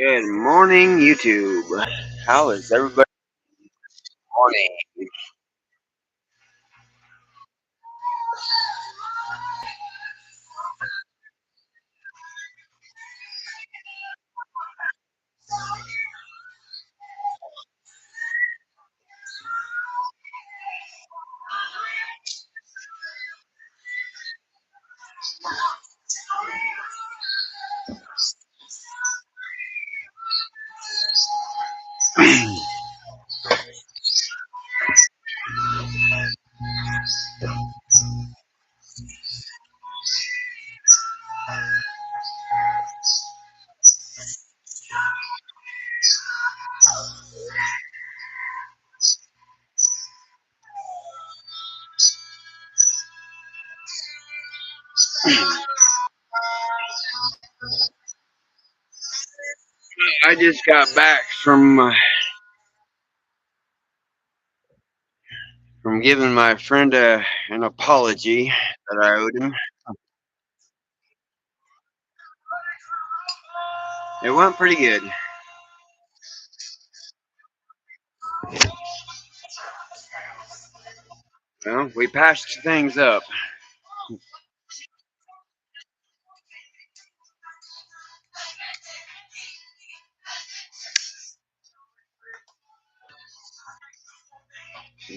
Good morning, YouTube. How is everybody morning? I just got back from giving my friend an apology that I owed him. It went pretty good. Well, we patched things up.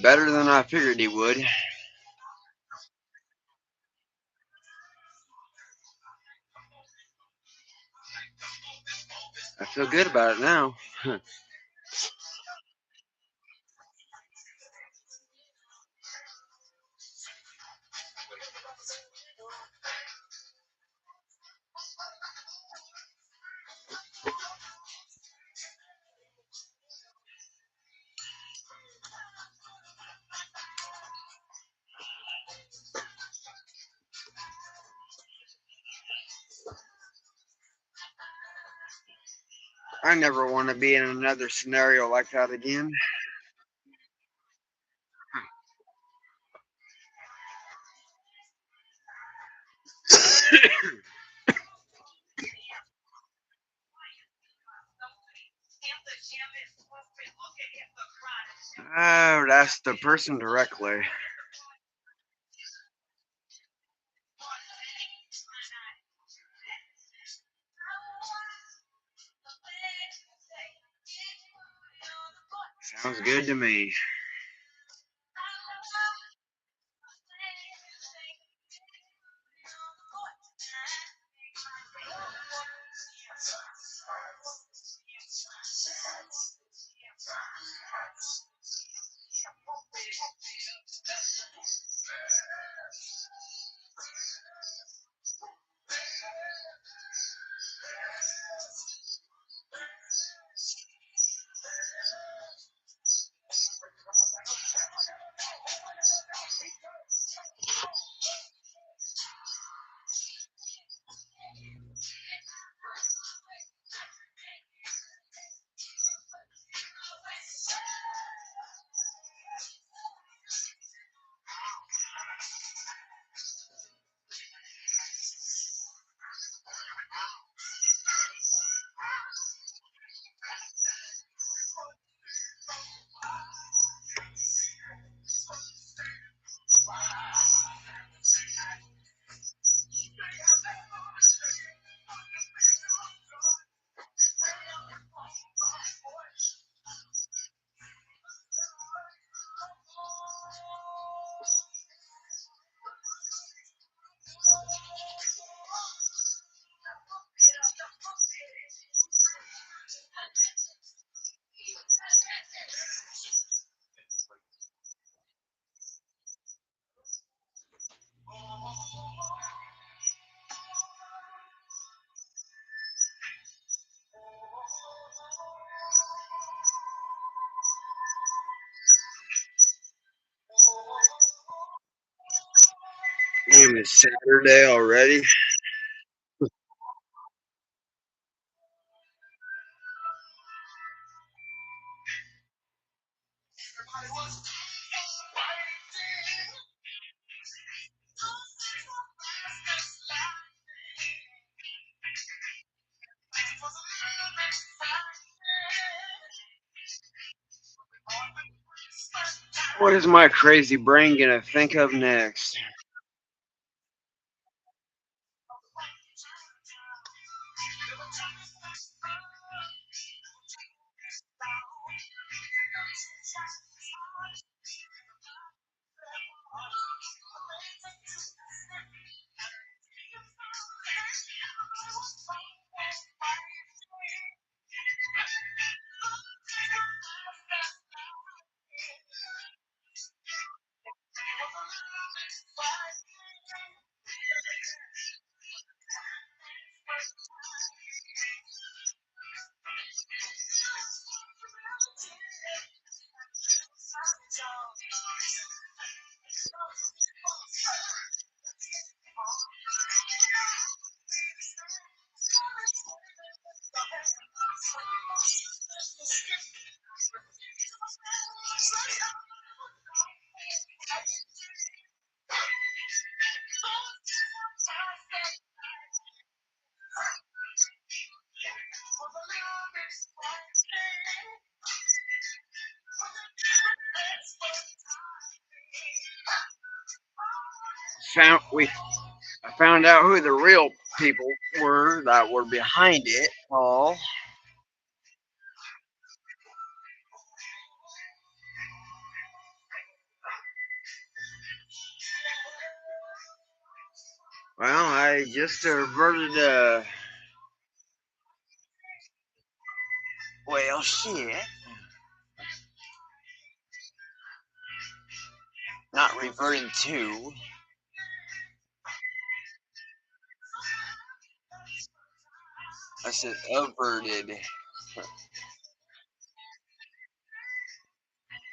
Better than I figured he would. I feel good about it now. I never want to be in another scenario like that again. I would ask the person directly. Sounds good to me. Damn, it's Saturday already. What is my crazy brain gonna think of next? I found out who the real people were that were behind it all. Well, I just averted well, shit. Not reverting to. I said averted,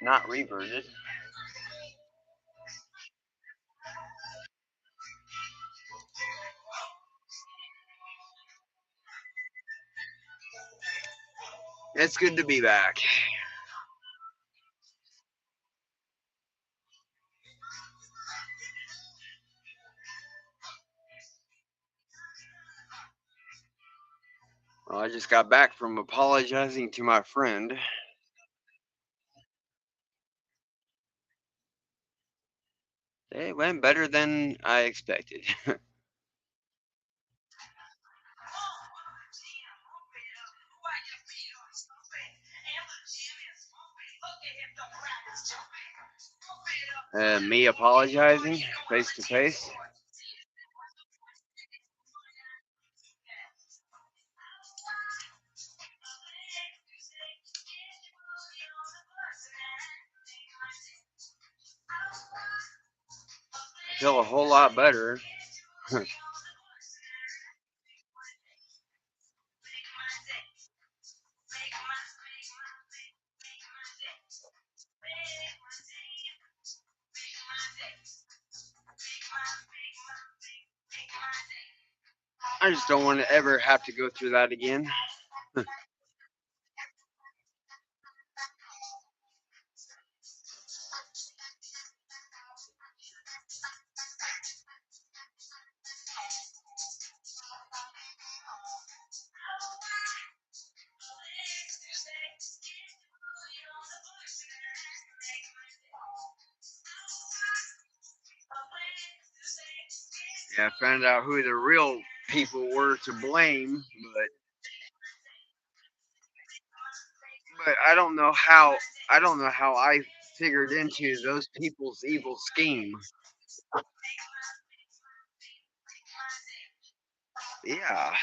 not reverted. It's good to be back. Well, I just got back from apologizing to my friend. It went better than I expected. Me apologizing face to face. Feel a whole lot better. I just don't want to ever have to go through that again. Yeah, I found out who the real people were to blame, but I don't know how I figured into those people's evil scheme. Yeah.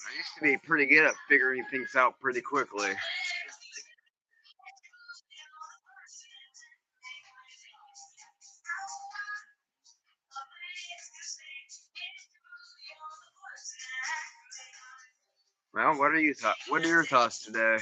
I used to be pretty good at figuring things out pretty quickly. Well, what are your thoughts today?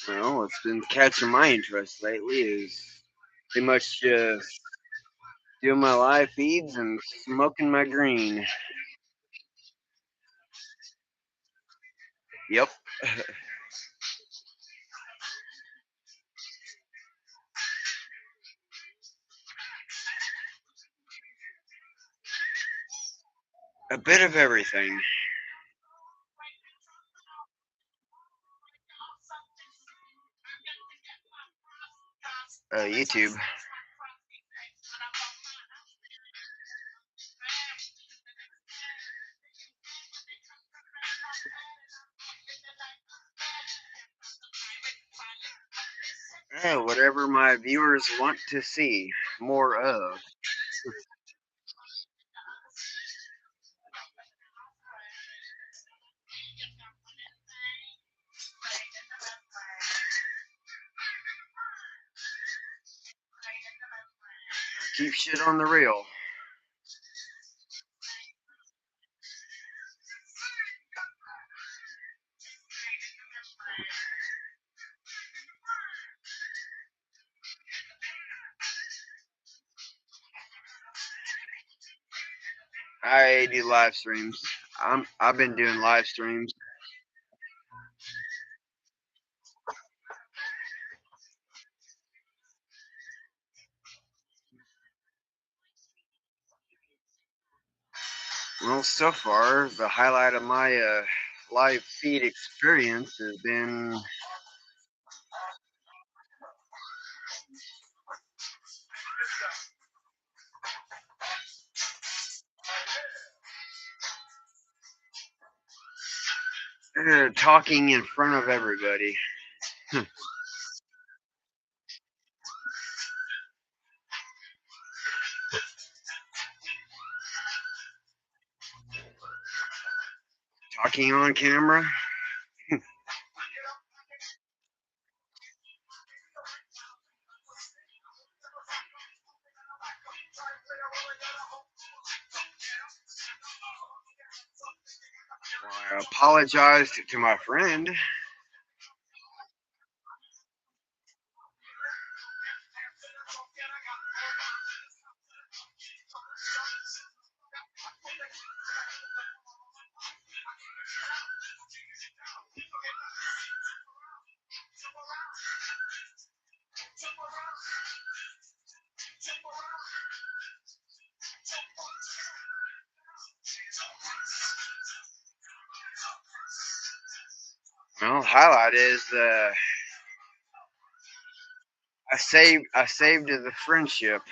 Well, what's been catching my interest lately is pretty much just doing my live feeds and smoking my green. Yep. A bit of everything. YouTube. Whatever my viewers want to see more of. Keep shit on the real. I do live streams. I've been doing live streams. Well, so far the highlight of my live feed experience has been talking in front of everybody. Talking on camera. I apologized to my friend. highlight is I saved the friendship.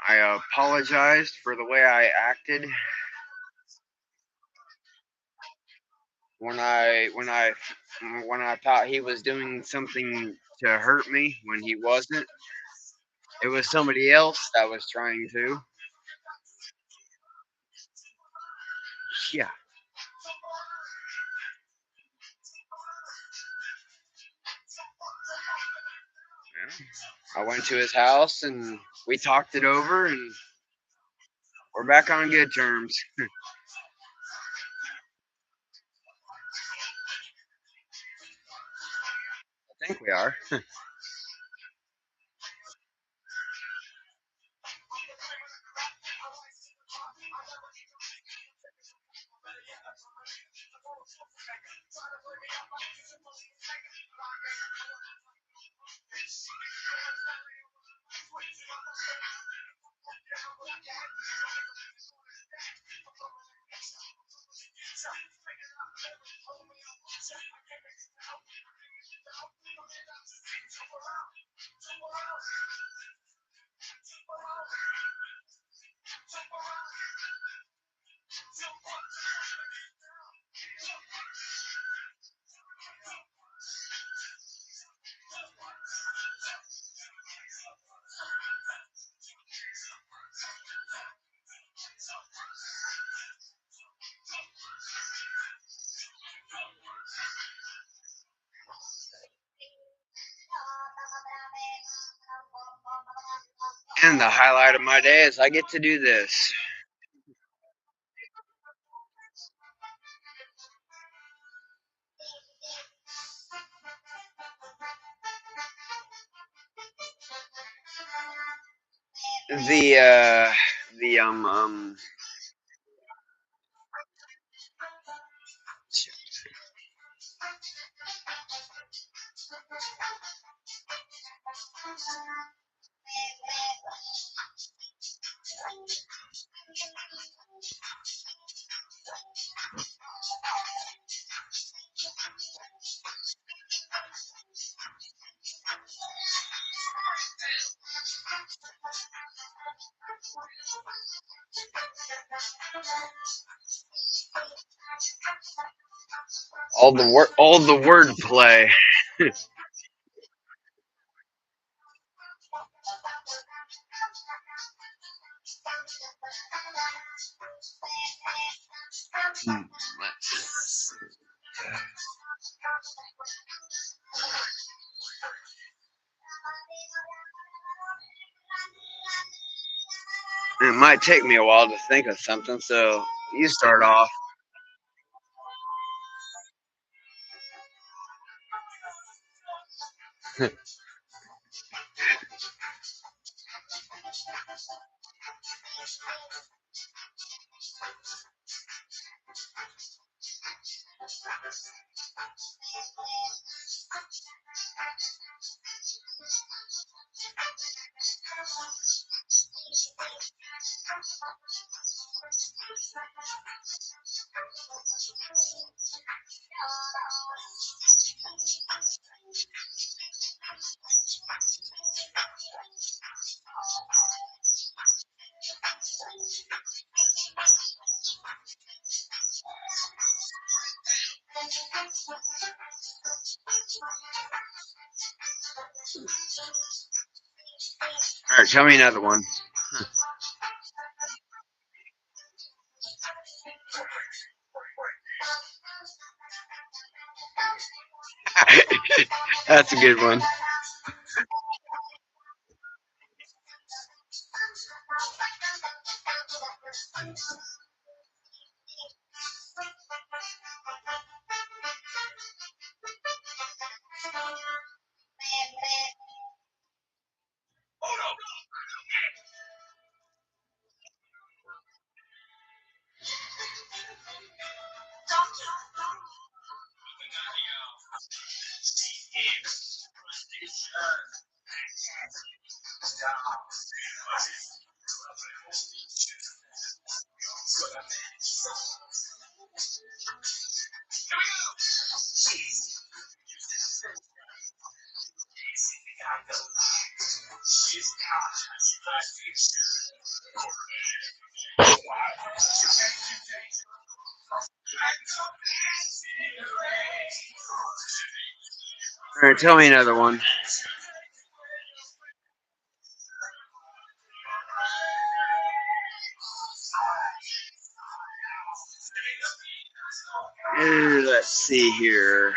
I apologized for the way I acted when I thought he was doing something to hurt me when he wasn't. It was somebody else that was trying to. Yeah. I went to his house and we talked it over and we're back on good terms. I think we are. And the highlight of my day is I get to do this. The the all the word play. It might take me a while to think of something, so you start off. All right, tell me another one. That's a good one. All right, tell me another one. Let's see here.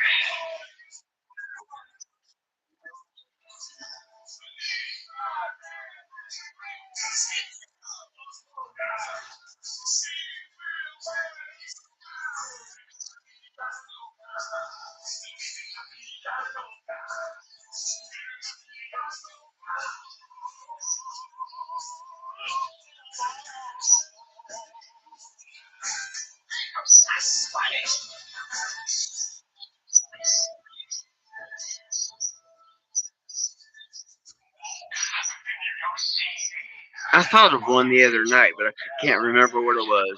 I thought of one the other night, but I can't remember what it was.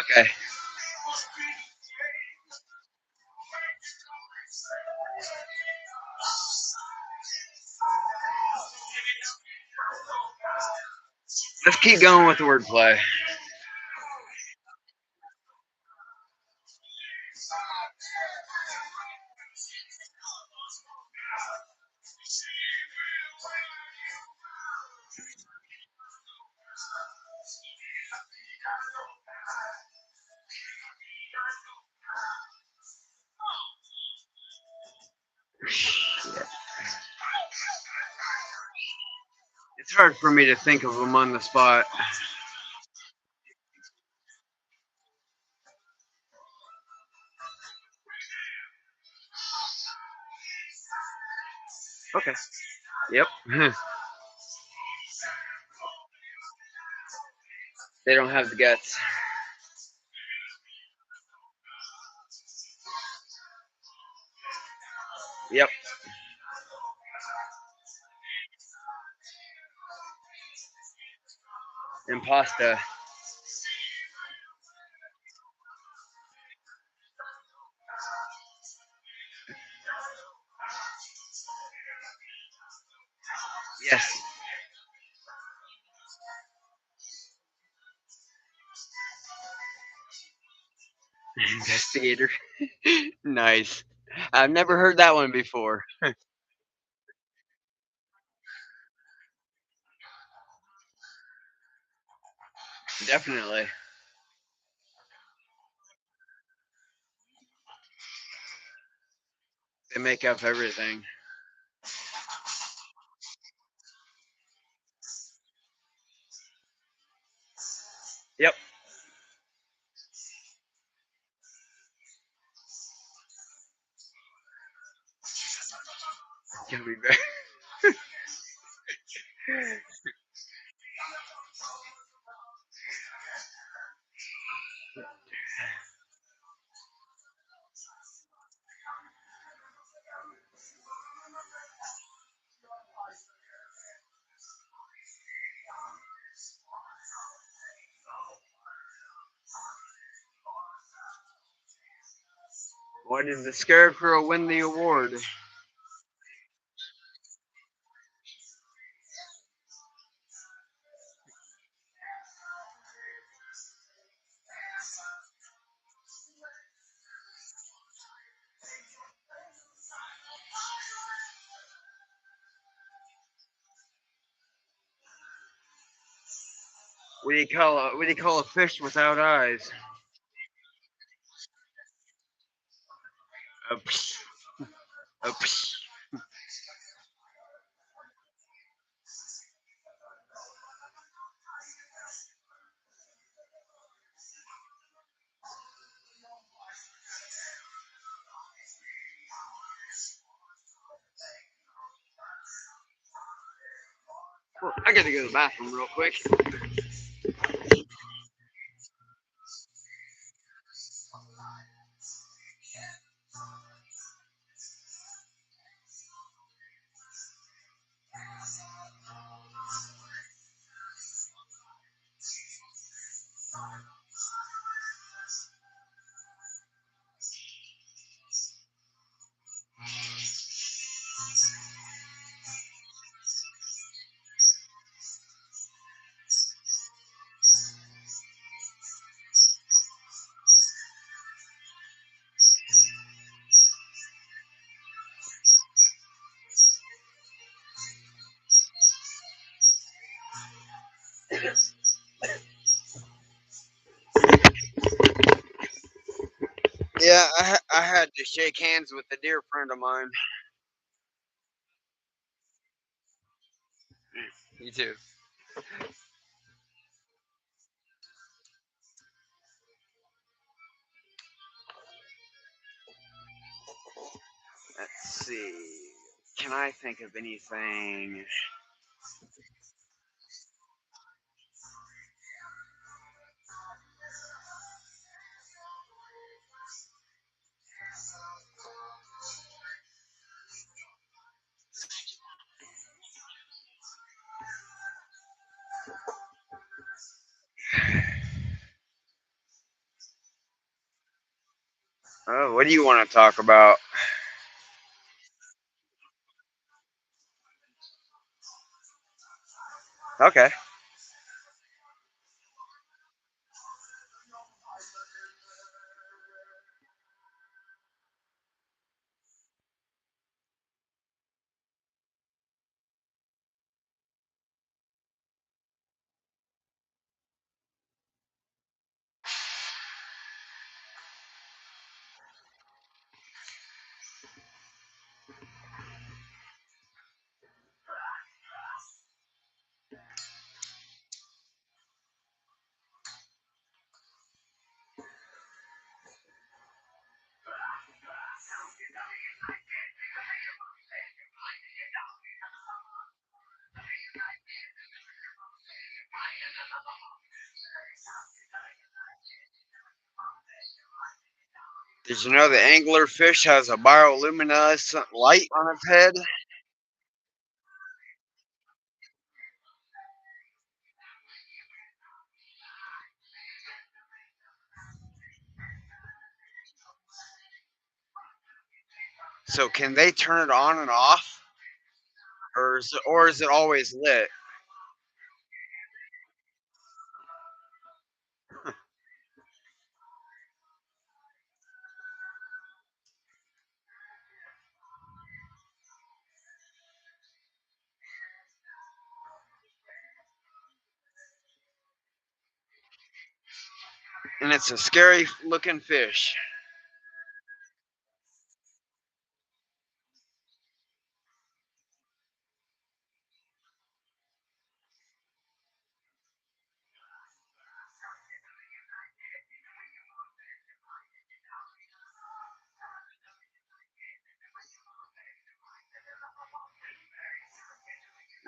Okay. Let's keep going with the wordplay. It's hard for me to think of them on the spot. Okay. Yep. They don't have the guts. Yep. Impasta. Yes. Investigator. Nice. I've never heard that one before. Definitely. They make up everything. Yep. Gummy bear. Why did the scarecrow win the award? What do you call a fish without eyes? A psh, a psh. Well, I gotta go to the bathroom real quick. Yeah, I had to shake hands with a dear friend of mine. You too. Let's see. Can I think of anything? Oh, what do you want to talk about? Okay. Did you know the anglerfish has a bioluminescent light on its head? So can they turn it on and off, or is it always lit? And it's a scary looking fish.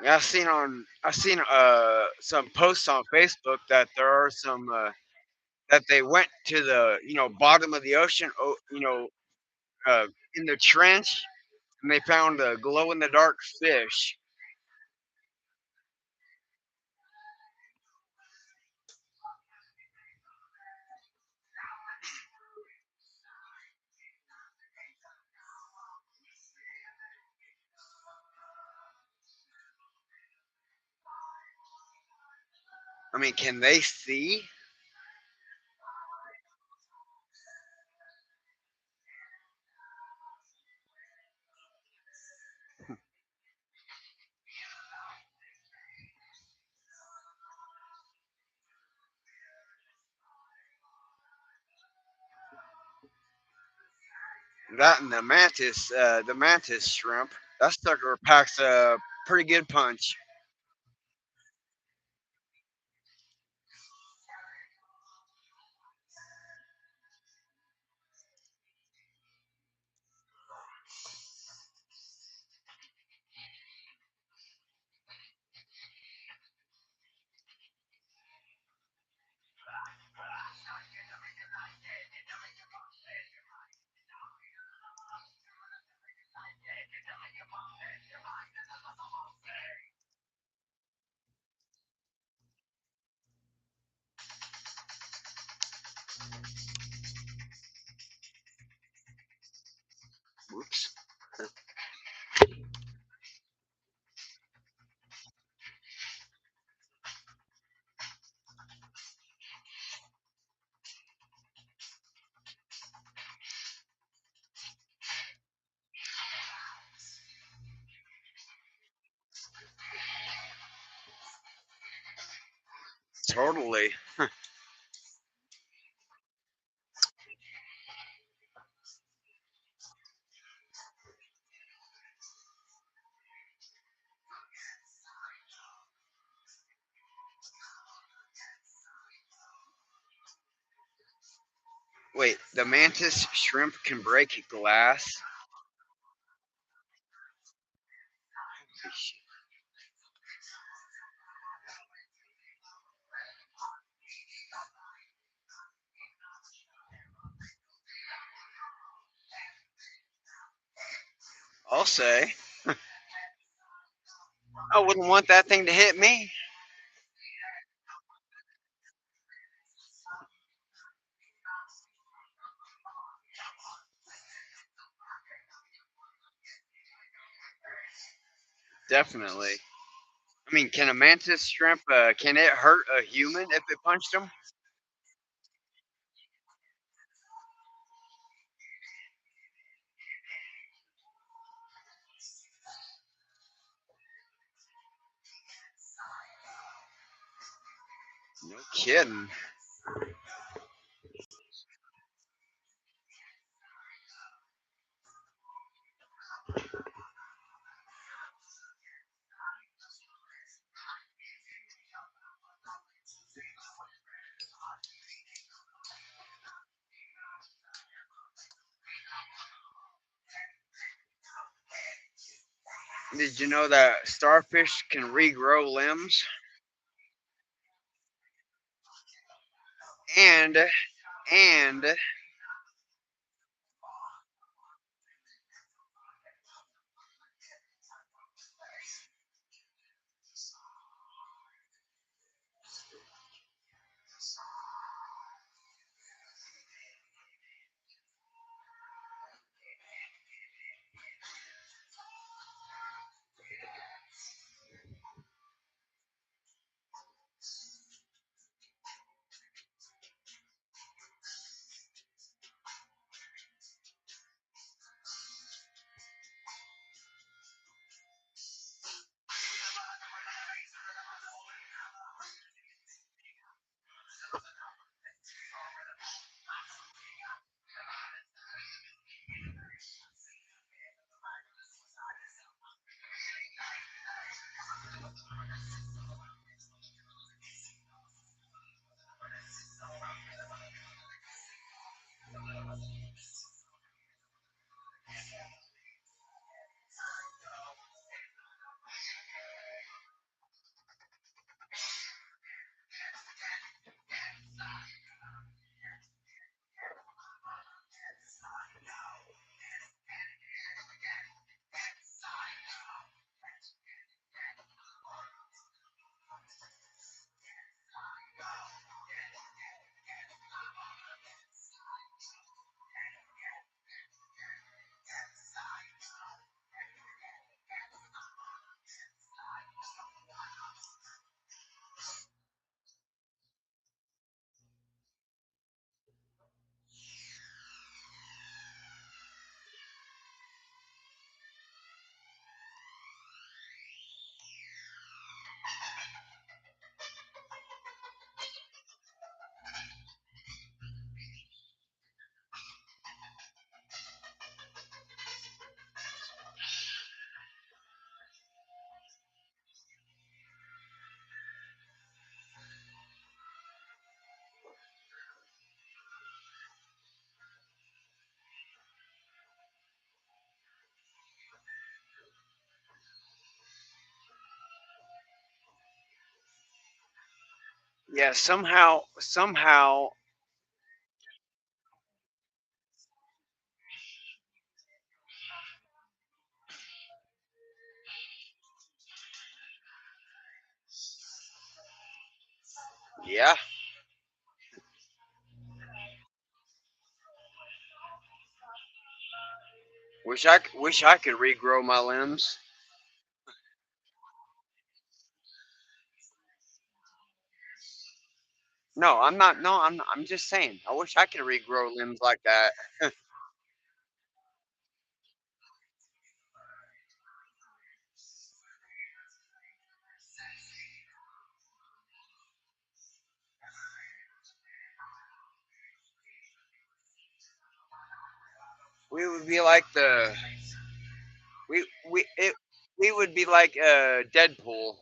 Yeah, I've seen some posts on Facebook that there are some that they went to the bottom of the ocean, uh, in the trench, and they found a glow in the dark fish. I mean, can they see? That and the mantis shrimp. That sucker packs a pretty good punch. Whoops. Totally. Wait, the mantis shrimp can break glass. I'll say. I wouldn't want that thing to hit me. Definitely. I mean, can a mantis shrimp? Can it hurt a human if it punched them? No kidding. Did you know that starfish can regrow limbs? And yeah, somehow, yeah. Wish I could regrow my limbs. No, I'm not. No, I'm. I'm just saying. I wish I could regrow limbs like that. We would be like the we it we would be like Deadpool.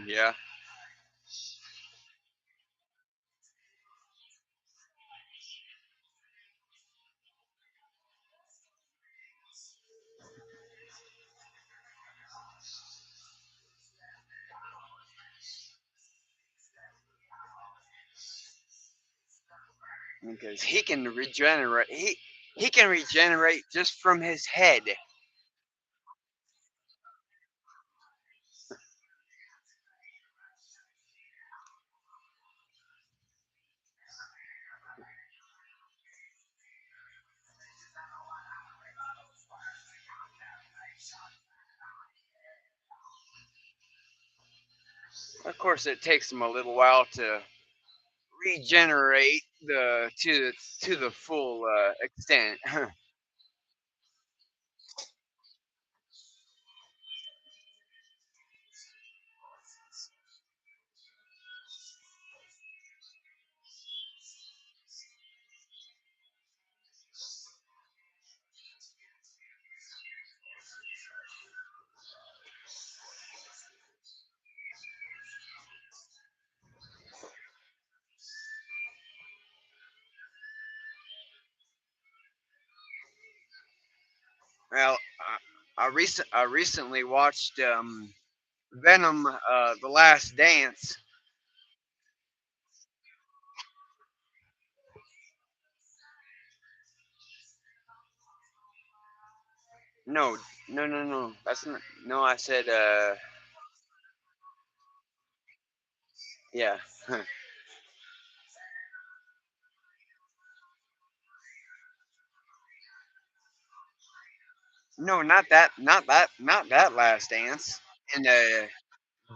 Yeah. Because he can regenerate. He can regenerate just from his head. Of course, it takes him a little while to regenerate to the full extent. Well, I recently watched Venom, The Last Dance. No, no. That's not. No, I said yeah. No, not that Last Dance. And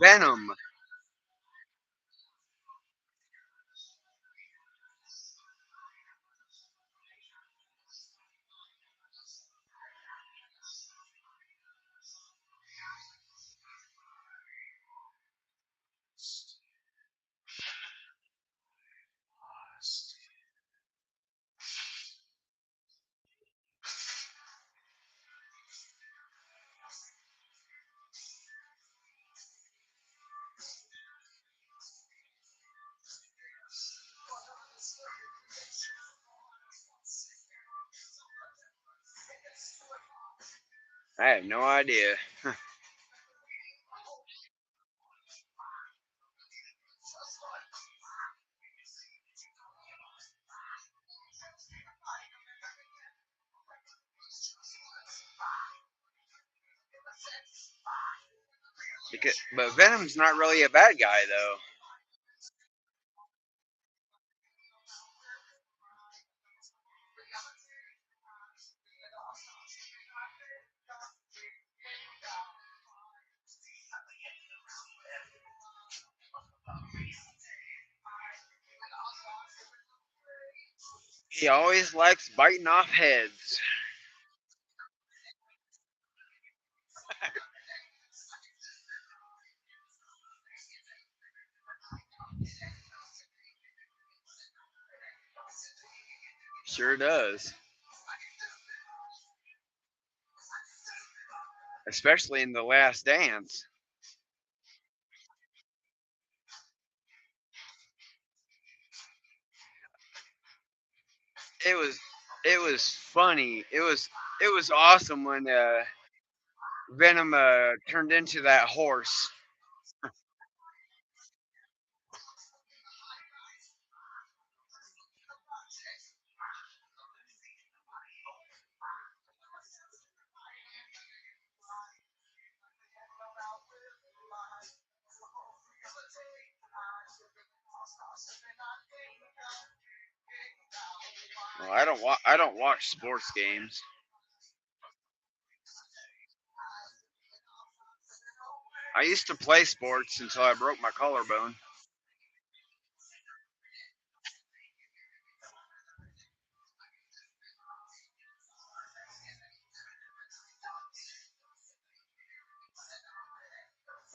Venom. I had no idea. But Venom's not really a bad guy though. He always likes biting off heads. Sure does. Especially in The Last Dance. It was it was funny. It was awesome when Venom turned into that horse. Well, I don't watch sports games. I used to play sports until I broke my collarbone.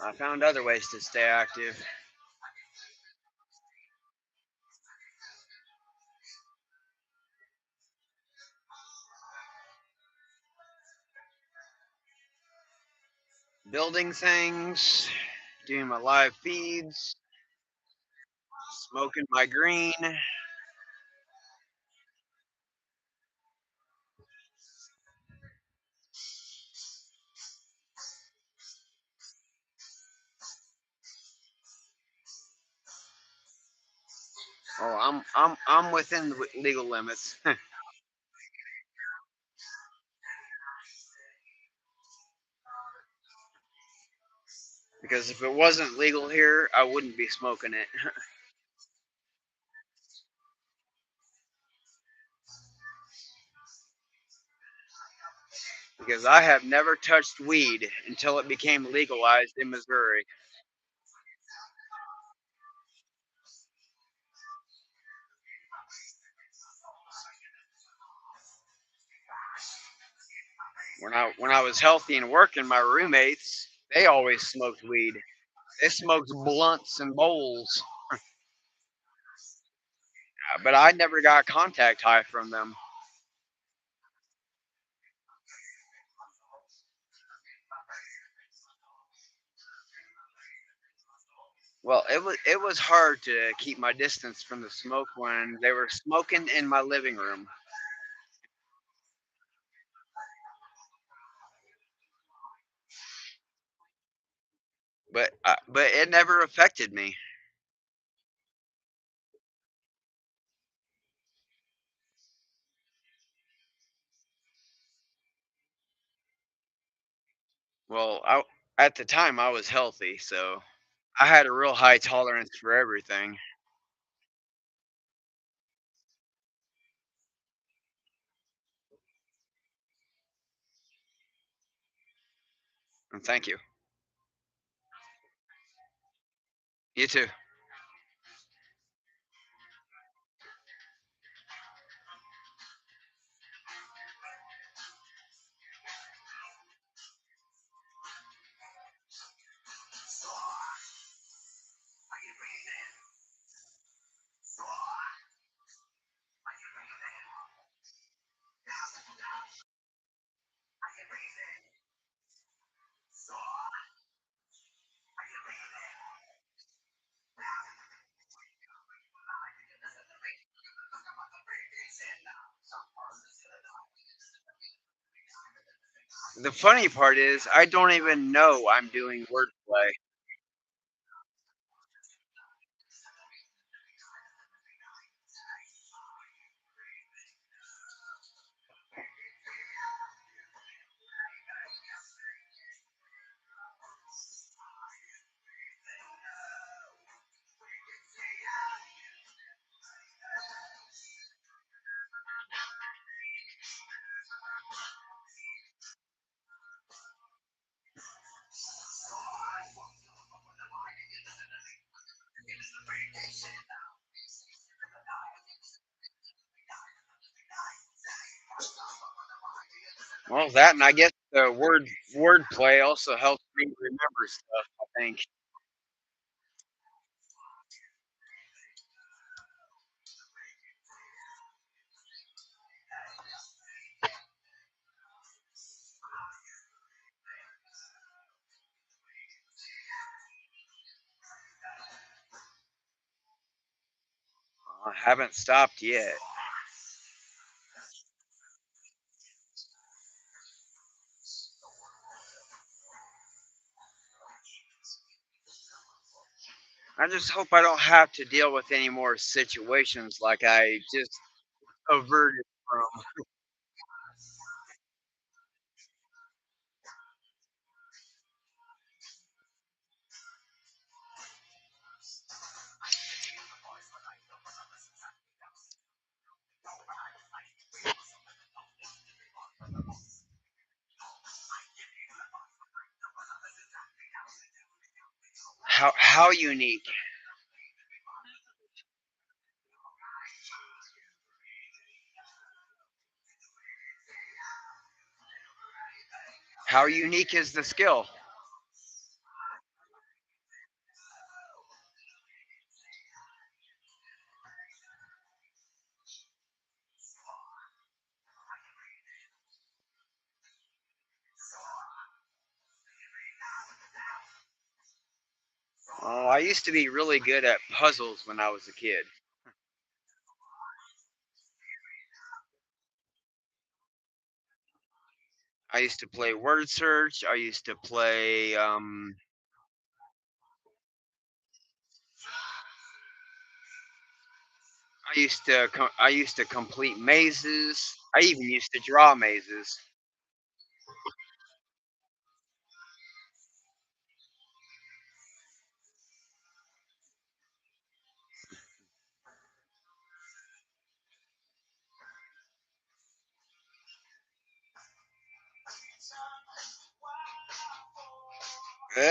I found other ways to stay active. Building things, doing my live feeds, smoking my green. Oh, I'm within the legal limits. Because if it wasn't legal here, I wouldn't be smoking it. Because I have never touched weed until it became legalized in Missouri. When I was healthy and working, my roommates they always smoked weed. They smoked blunts and bowls, but I never got contact high from them. Well, it was hard to keep my distance from the smoke when they were smoking in my living room. But it never affected me. Well, at the time I was healthy, so I had a real high tolerance for everything. And thank you. You too. The funny part is I don't even know I'm doing wordplay. Well, that and I guess the wordplay also helps me remember stuff. I think. I haven't stopped yet. I just hope I don't have to deal with any more situations like I just averted from. How unique? How unique is the skill? Oh, I used to be really good at puzzles when I was a kid. I used to play word search. I used to play. I used to complete mazes. I even used to draw mazes.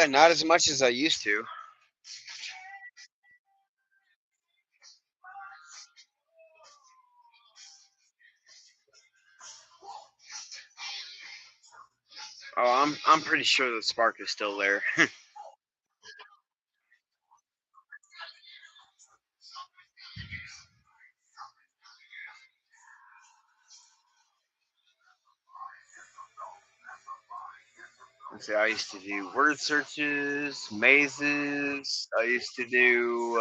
Not as much as I used to. Oh, I'm pretty sure the spark is still there. Let's see, I used to do word searches, mazes. I used to do.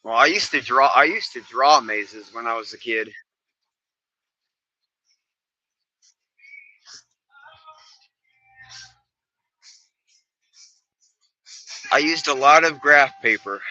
Well, I used to draw. I used to draw mazes when I was a kid. I used a lot of graph paper.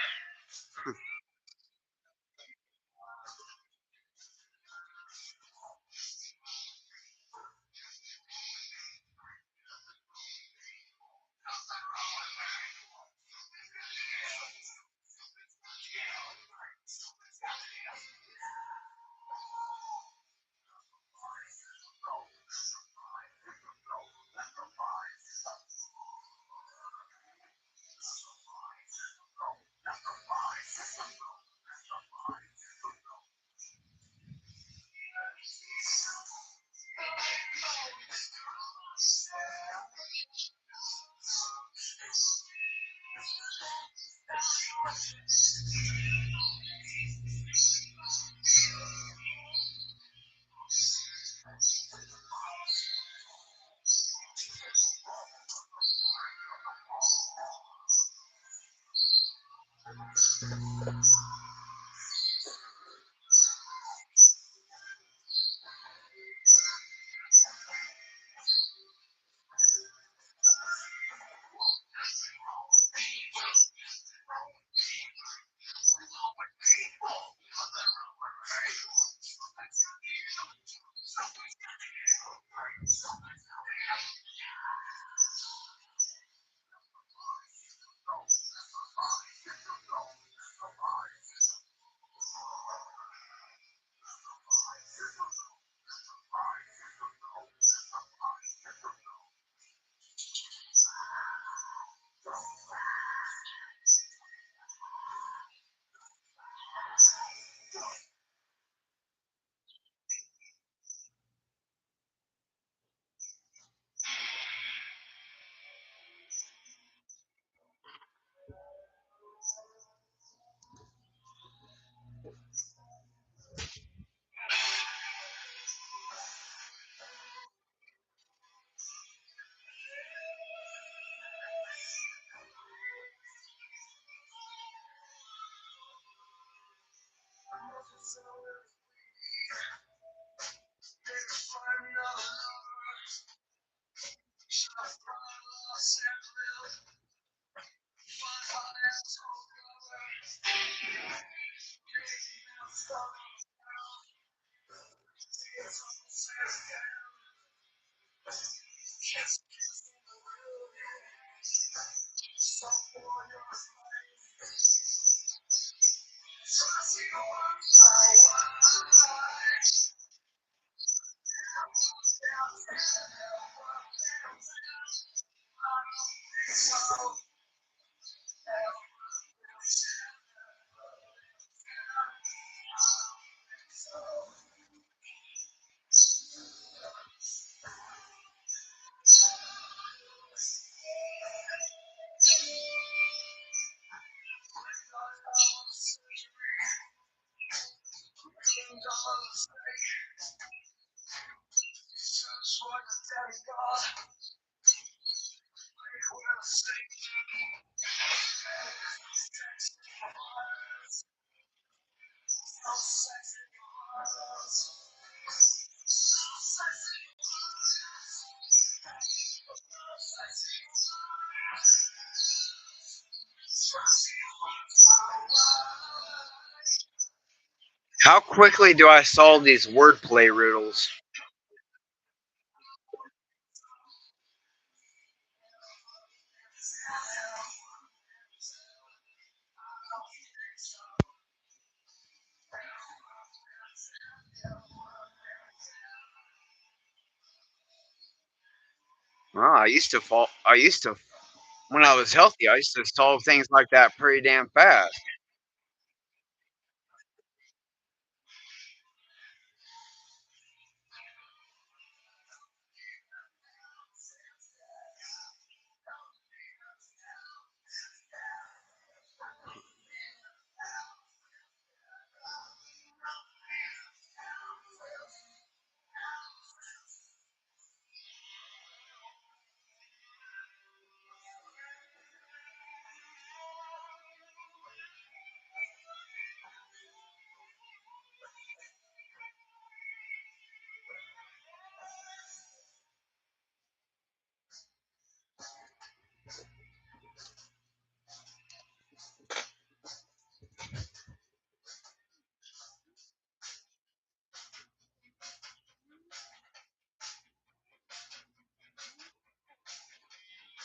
How quickly do I solve these wordplay riddles? Well, I used to, when I was healthy, I used to solve things like that pretty damn fast.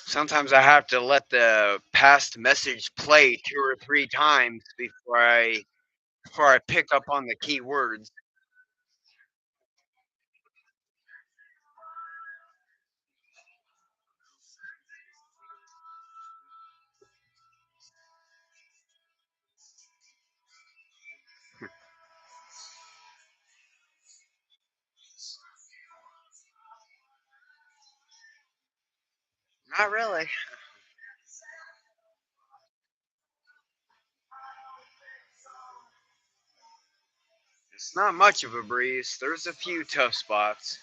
Sometimes I have to let the past message play 2 or 3 times before I pick up on the key words. Not really. It's not much of a breeze. There's a few tough spots.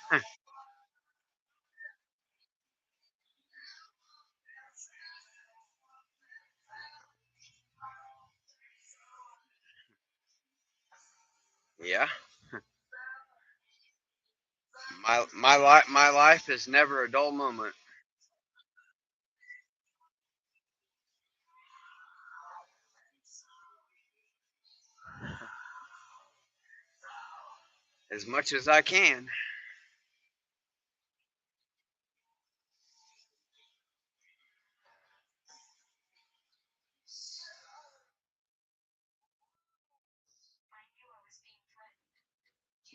Yeah. My life is never a dull moment. As much as I can.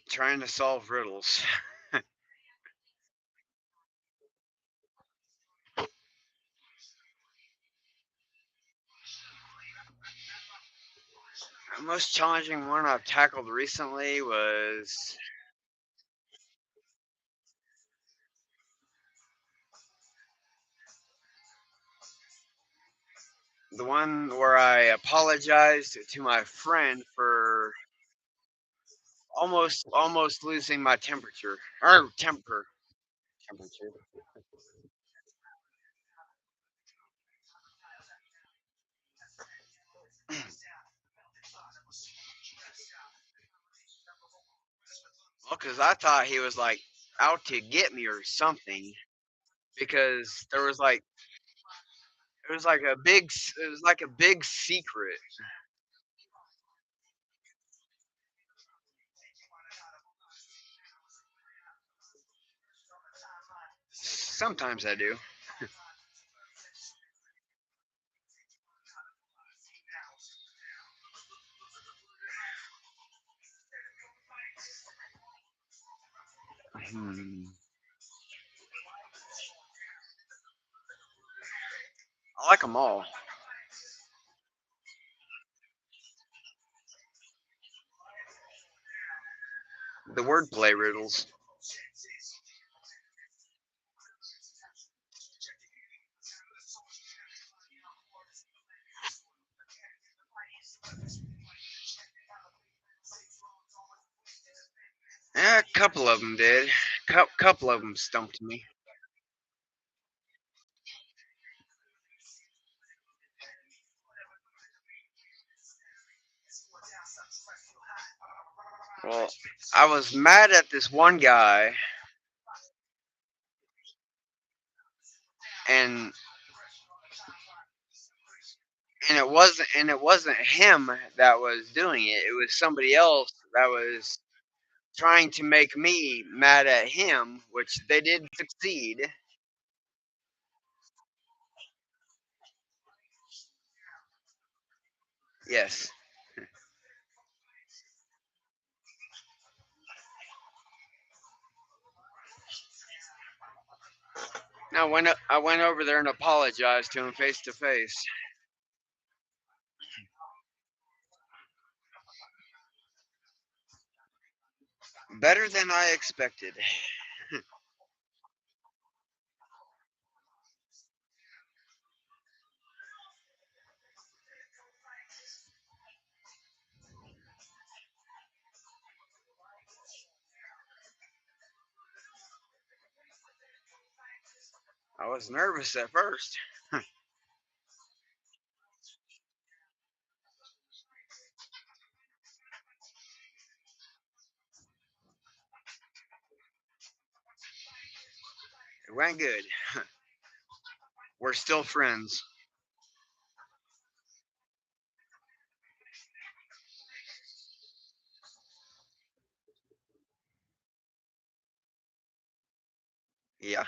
Trying to solve riddles. The most challenging one I've tackled recently was the one where I apologized to my friend for almost losing my temperature or temperature. Well, because I thought he was like out to get me or something. Because there was like it was like a big secret. Sometimes I do. Hmm. I like them all. The wordplay riddles. Yeah, a couple of them did. Couple of them stumped me. Well, I was mad at this one guy, and it wasn't him that was doing it. It was somebody else that was trying to make me mad at him, which they did succeed. Yes. Now, when I went over there and apologized to him face to face, better than I expected. I was nervous at first. It went good. We're still friends. Yeah.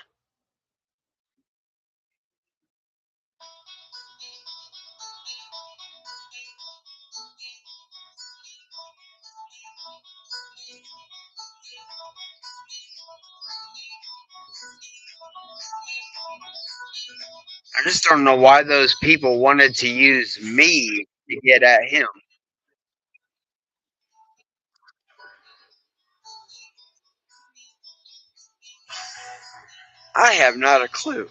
I just don't know why those people wanted to use me to get at him. I have not a clue.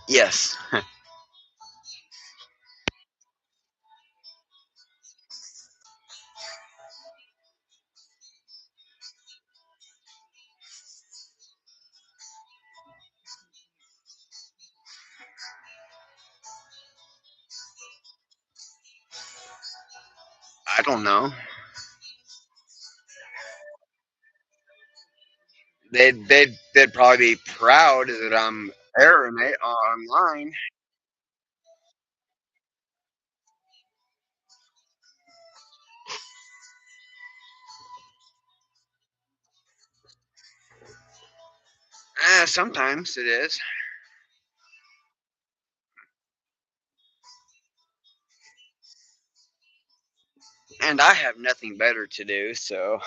Yes. I don't know. They'd probably be proud that I'm airing it online. Sometimes it is. And I have nothing better to do, so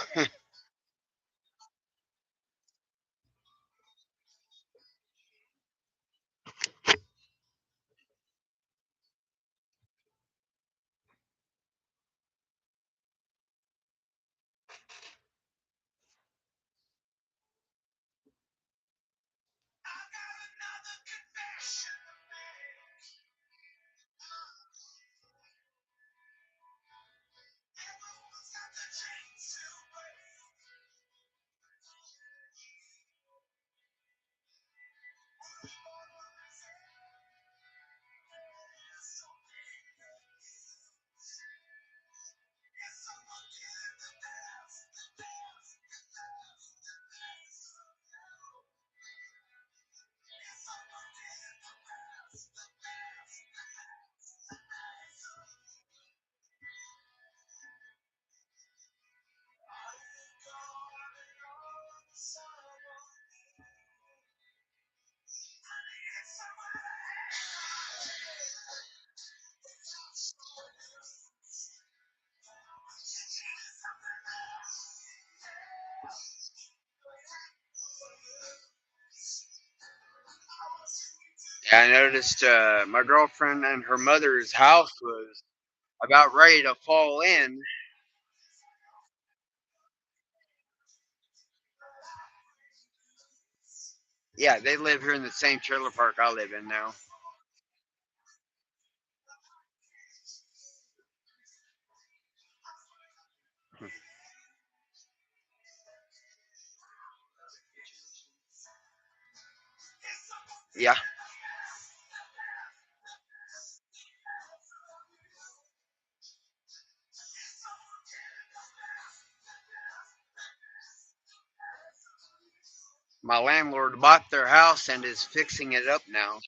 yeah, I noticed my girlfriend and her mother's house was about ready to fall in. Yeah, they live here in the same trailer park I live in now. Yeah, my landlord bought their house and is fixing it up now.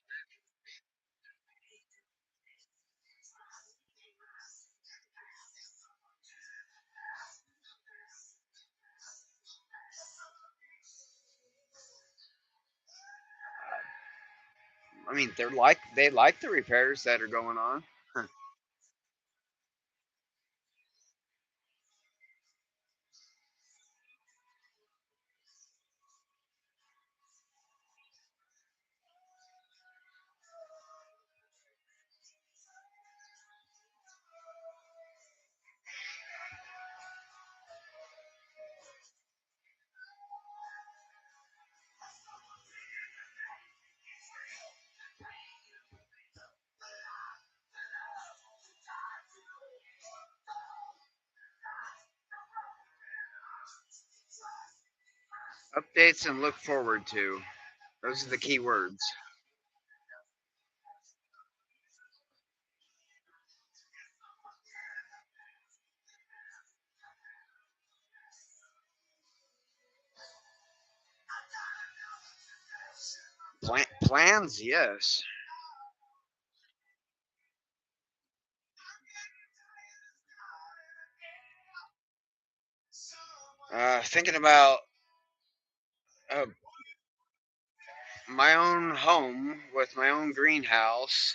I mean, they like the repairs that are going on. Updates and look forward to. Those are the key words. Plans, yes. Thinking about uh, my own home with my own greenhouse,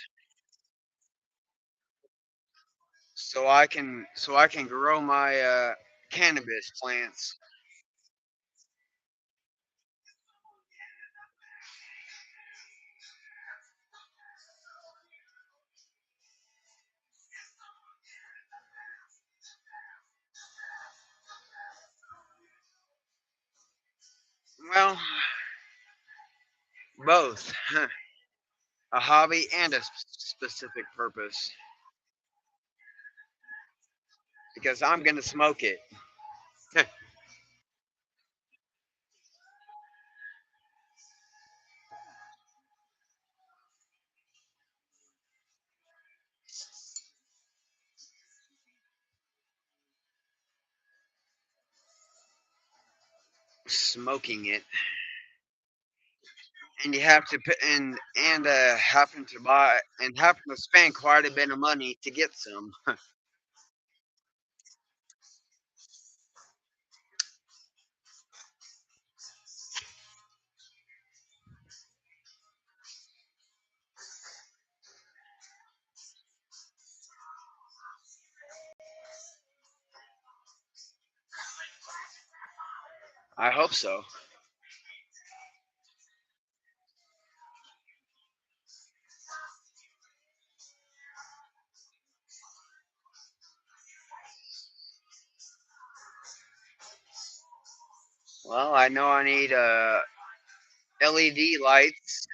so I can grow my cannabis plants. Well, both a hobby and a specific purpose because I'm gonna smoke it. Smoking it, and you have to put and happen to spend quite a bit of money to get some. I hope so. Well, I know I need LED lights.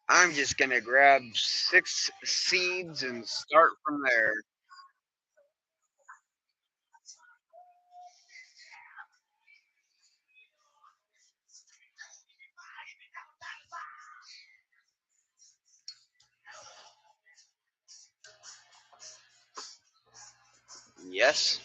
I'm just gonna grab 6 seeds and start from there. Yes.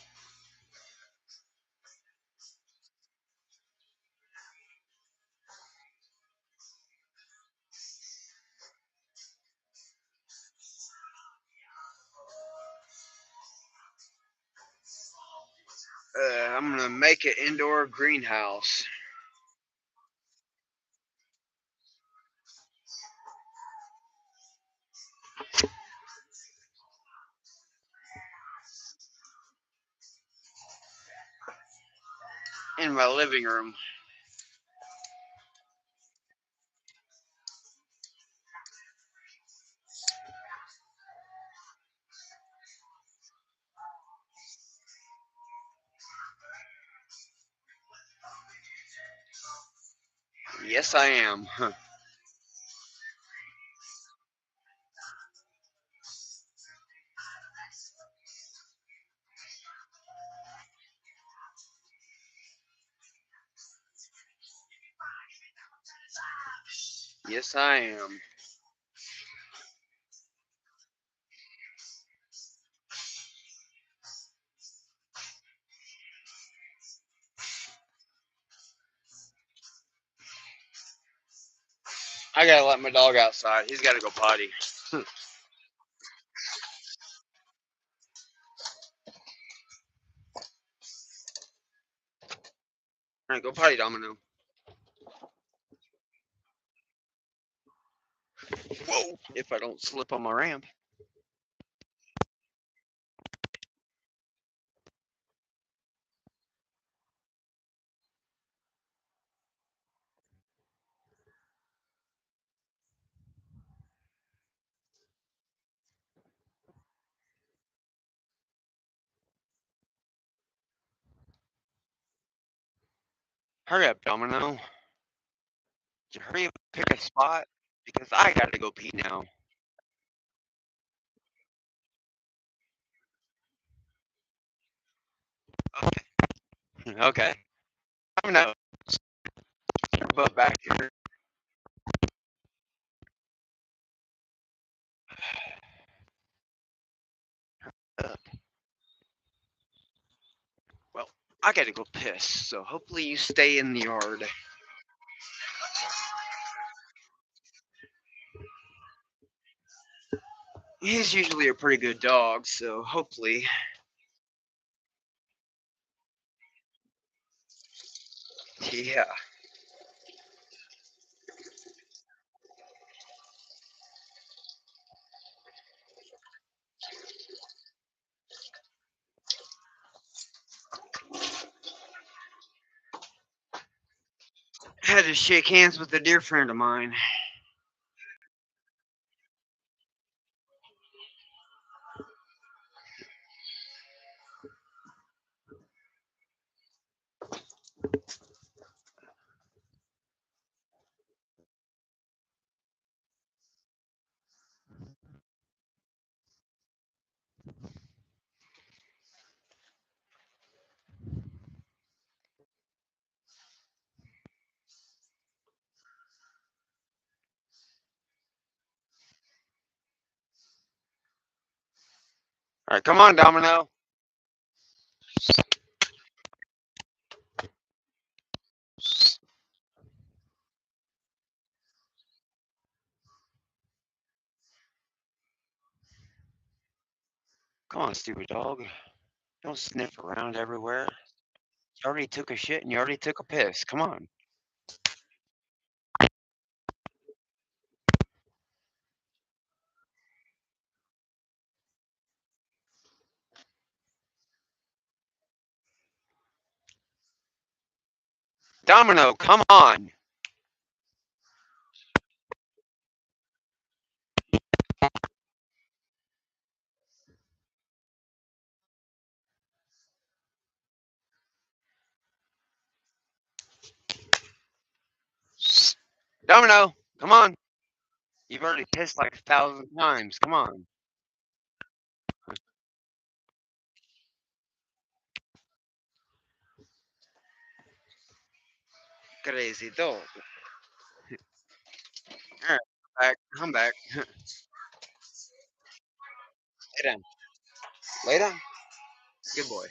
I'm gonna make an indoor greenhouse in my living room. Yes, I am. Yes, I am. I gotta let my dog outside. He's gotta go potty. All right, go potty, Domino. Whoa! If I don't slip on my ramp. Hurry up, Domino. Hurry up, pick a spot because I gotta go pee now. Okay. Okay. Domino, get your butt back here. Uh, well, I gotta go piss, so hopefully you stay in the yard. He's usually a pretty good dog, so hopefully. Yeah. Had to shake hands with a dear friend of mine. All right, come on, Domino. Come on, stupid dog. Don't sniff around everywhere. You already took a shit and you already took a piss. Come on. Domino, come on. Domino, come on. You've already pissed like 1,000 times. Come on. Crazy dog. All right, back. I'm back. Lay down. Lay down. Good boy.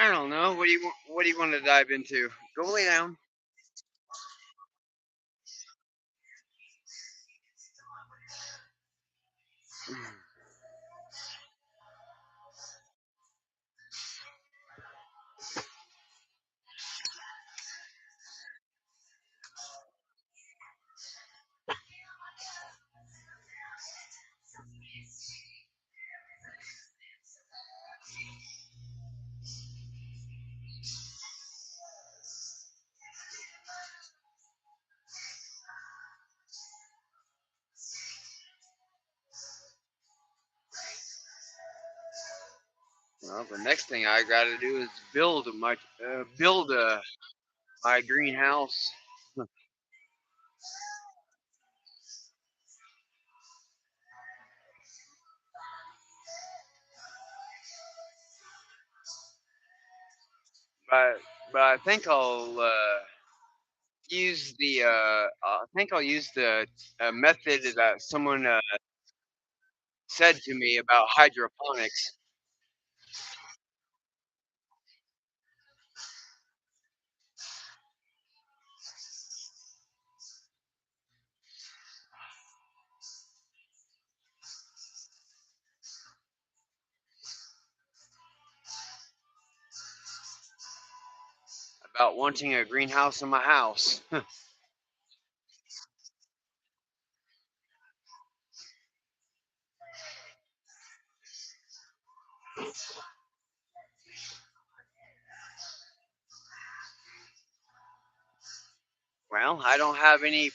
I don't know. What do you want to dive into? Go lay down. Well, the next thing I got to do is build my greenhouse. but I think I'll use the method that someone said to me about hydroponics. About wanting a greenhouse in my house. Well, I don't have any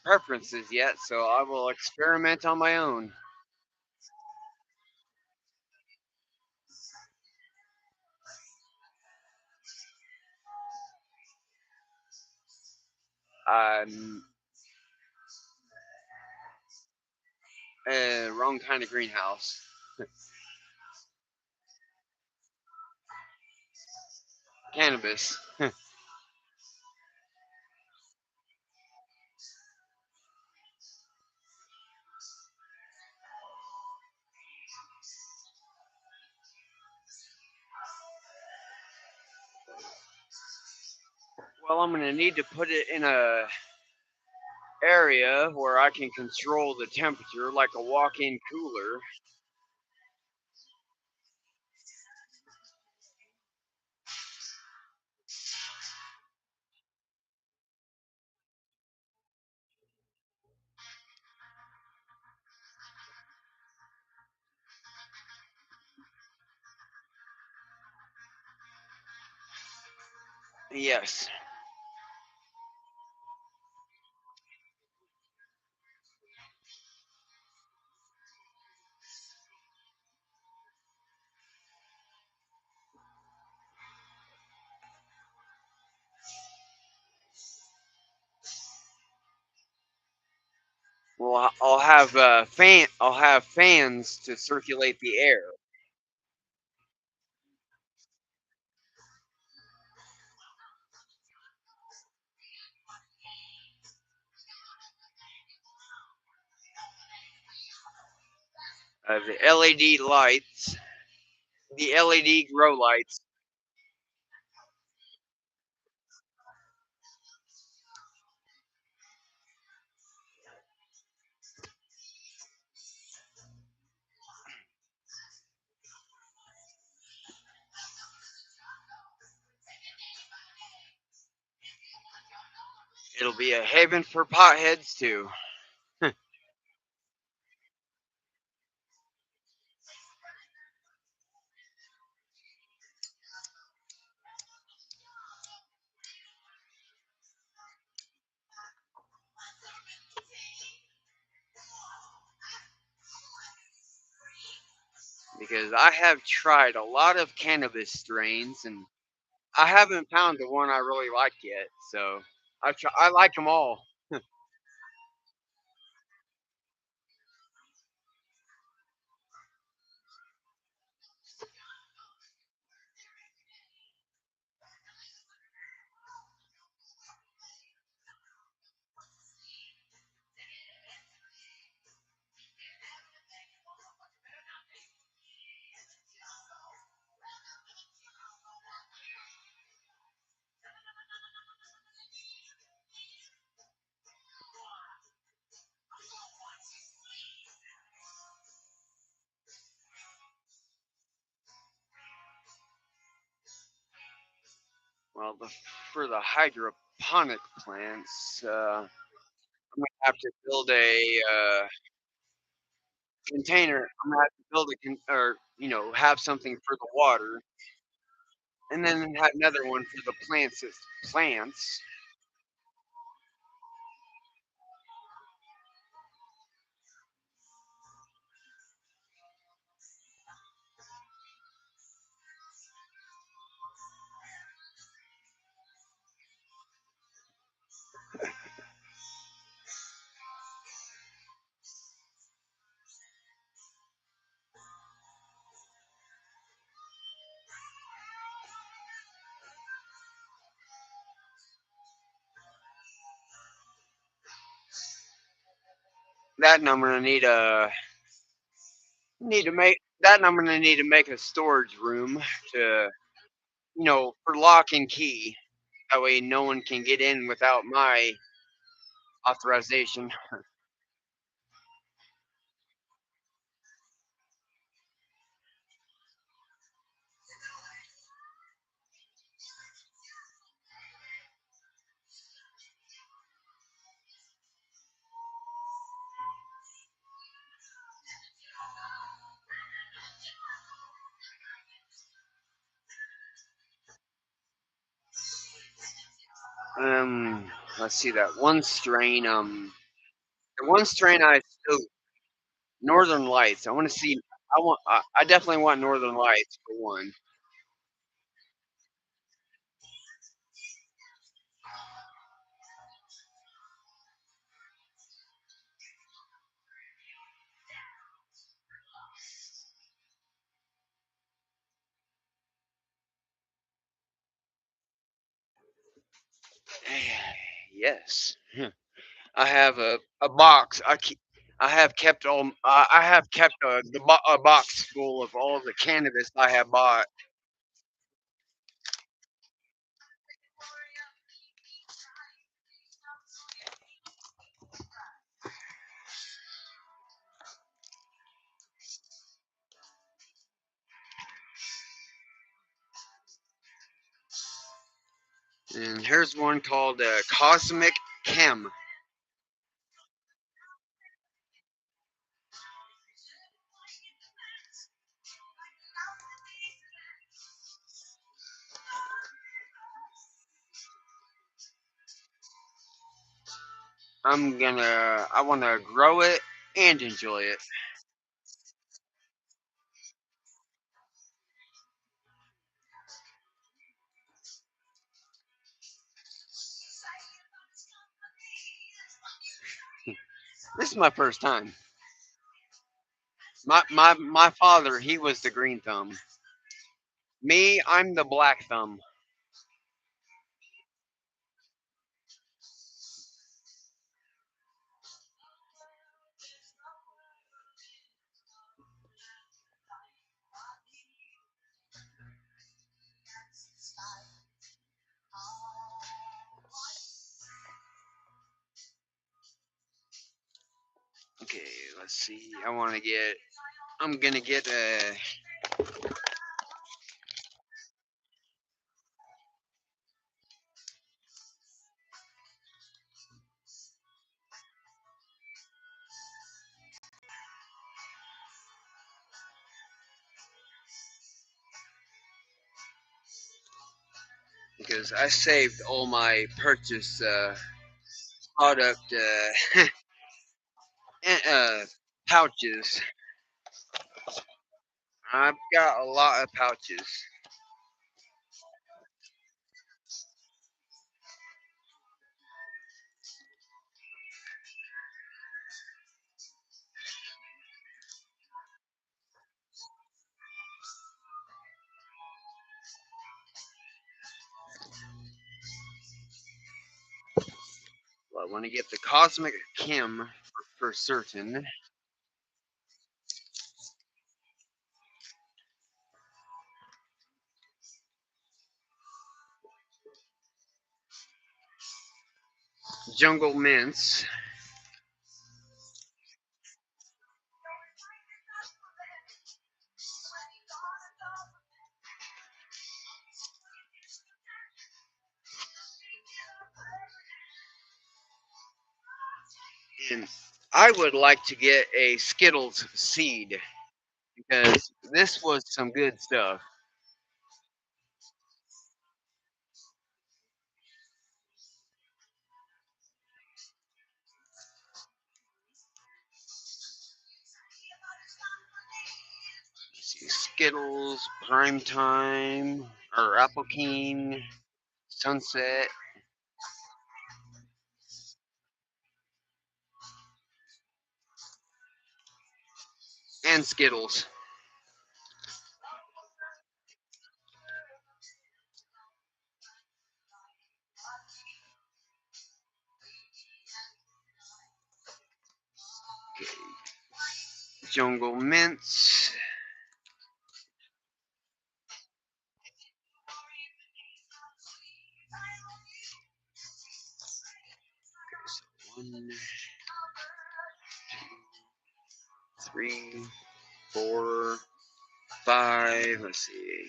preferences yet, so I will experiment on my own. Um, wrong kind of greenhouse. Cannabis. Well, I'm gonna need to put it in a area where I can control the temperature, like a walk-in cooler. Yes. Well, I'll have I'll have fans to circulate the air. The LED lights, the LED grow lights. It'll be a haven for potheads too. Because I have tried a lot of cannabis strains and I haven't found the one I really like yet. So I like them all. Well, for the hydroponic plants, I'm gonna have to build a container. I'm gonna have to build a or have something for the water, and then have another one for the plants. Plants. that and I'm gonna need to make that and I'm gonna need to make a storage room to for lock and key. That way no one can get in without my authorization. Let's see that one strain. The one strain oh, Northern Lights. I want to see. I definitely want Northern Lights for one. Yes. I have a box. I have kept all. I have kept a box full of all the cannabis I have bought. And here's one called Cosmic Chem. I want to grow it and enjoy it. This is my first time. My father, he was the green thumb. Me, I'm the black thumb. Okay, let's see. I'm gonna get because I saved all my purchase product pouches. I've got a lot of pouches. Well, I want to get the Cosmic Kim for certain. Jungle Mints. And I would like to get a Skittles seed because this was some good stuff. Let's see, Skittles, Prime Time, or Apple King, Sunset, and Skittles. jungle mints. So 1, 3, 4, 5. Let's see.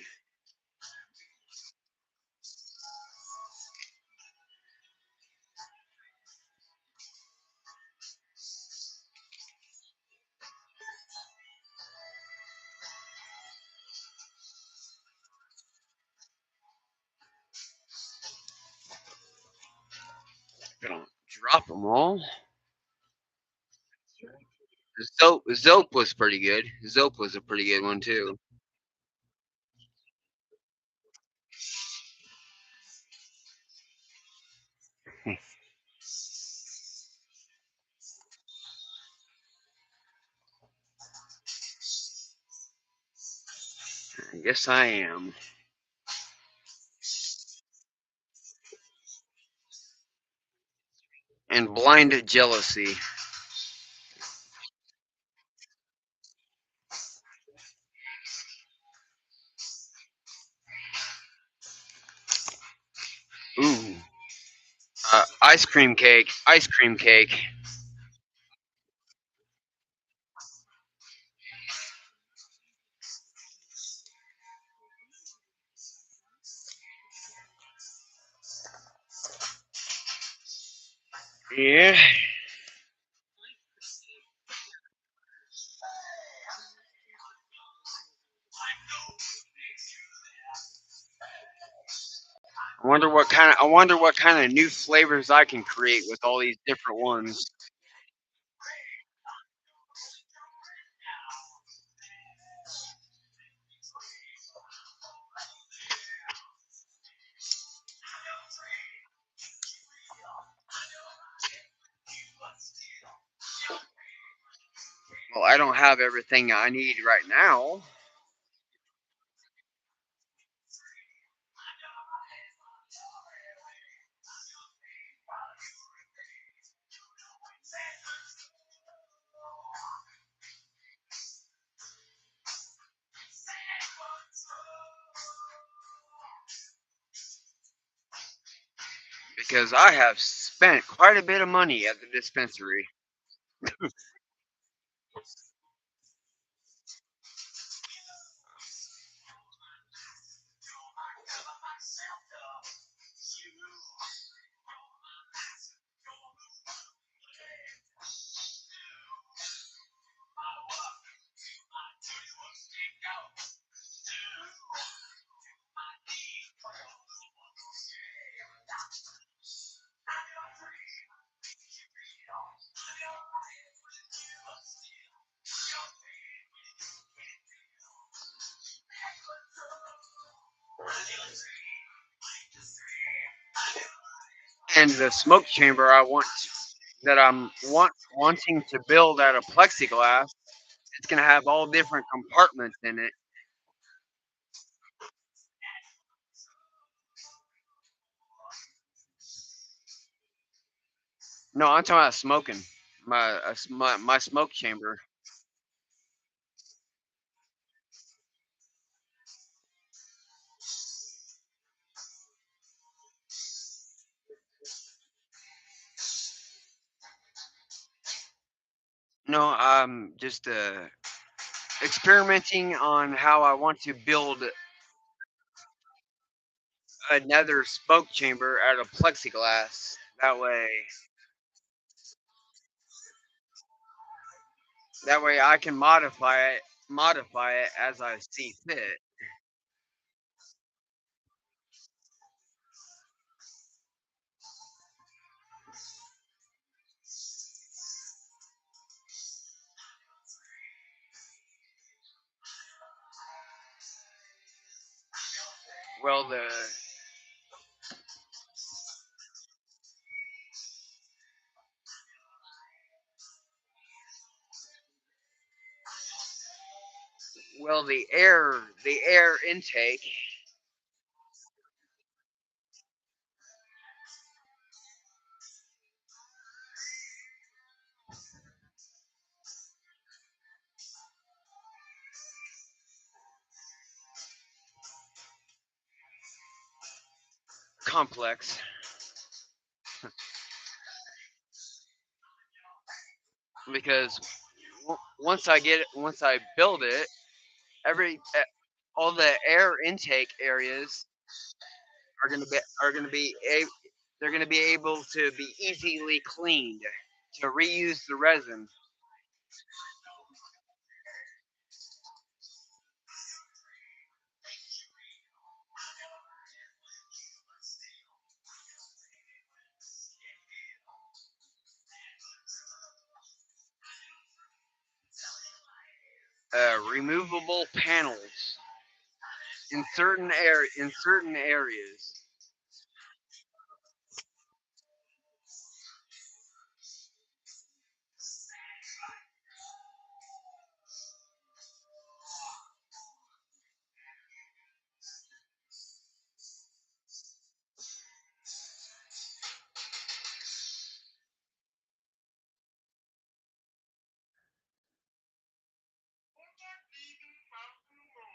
Gonna drop them all. Zope was pretty good. Zope was a pretty good one too. I guess I am. And blind jealousy. Ooh. Ice cream cake. Ice cream cake. Yeah. I wonder what kind of new flavors I can create with all these different ones. Well, I don't have everything I need right now because I have spent quite a bit of money at the dispensary. And the smoke chamber wanting to build out of plexiglass. It's gonna have all different compartments in it. No, I'm talking about smoking. My smoke chamber. No, I'm just experimenting on how I want to build another smoke chamber out of plexiglass. That way I can modify it as I see fit. Well, the air intake. complex because once I build it, all the air intake areas are gonna be they're gonna be able to be easily cleaned to reuse the resin. Removable panels in certain areas.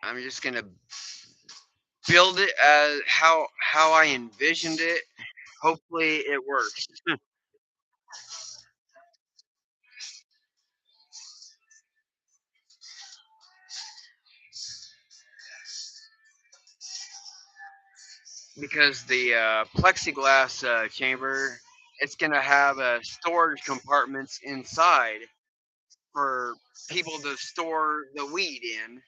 I'm just gonna build it as how I envisioned it. Hopefully, it works because the plexiglass chamber it's gonna have storage compartments inside for people to store the weed in.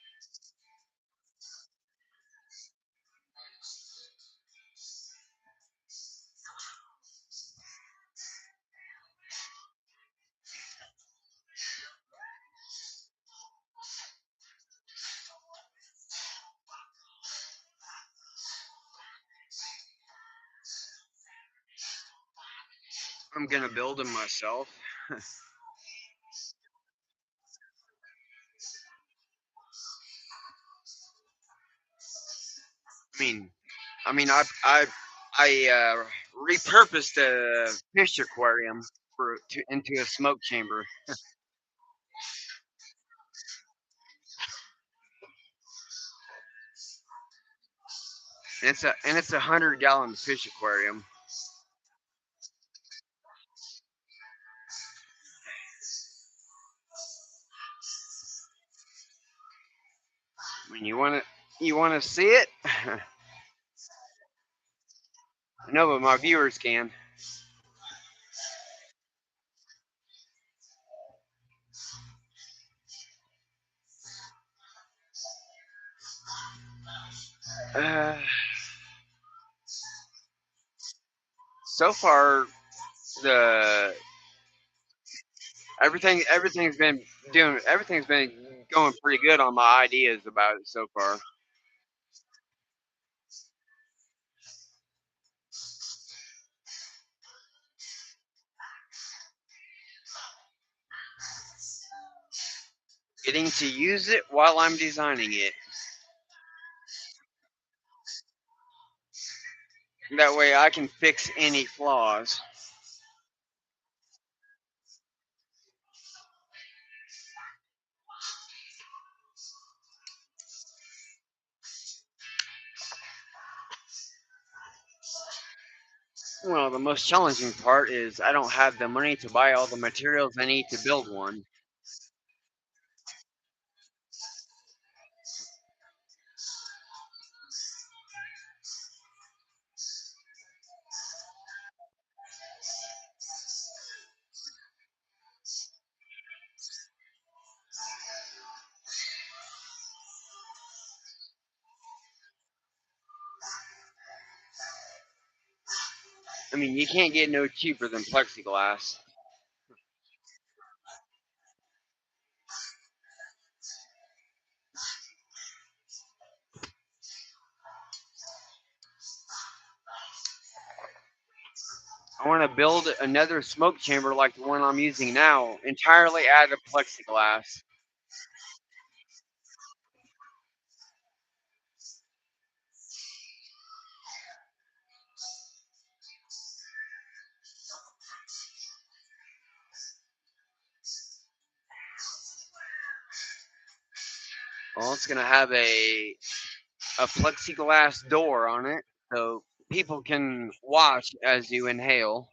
I'm gonna build them myself. I mean, I mean, I repurposed a fish aquarium into a smoke chamber. And it's a 100-gallon fish aquarium. I mean, you wanna see it? No, but my viewers can. Uh, so far, the everything's been going pretty good on my ideas about it so far. Getting to use it while I'm designing it. That way I can fix any flaws. Well, the most challenging part is I don't have the money to buy all the materials I need to build one. I mean, you can't get no cheaper than plexiglass. I want to build another smoke chamber like the one I'm using now, entirely out of plexiglass. Well, it's gonna have a plexiglass door on it, so people can watch as you inhale.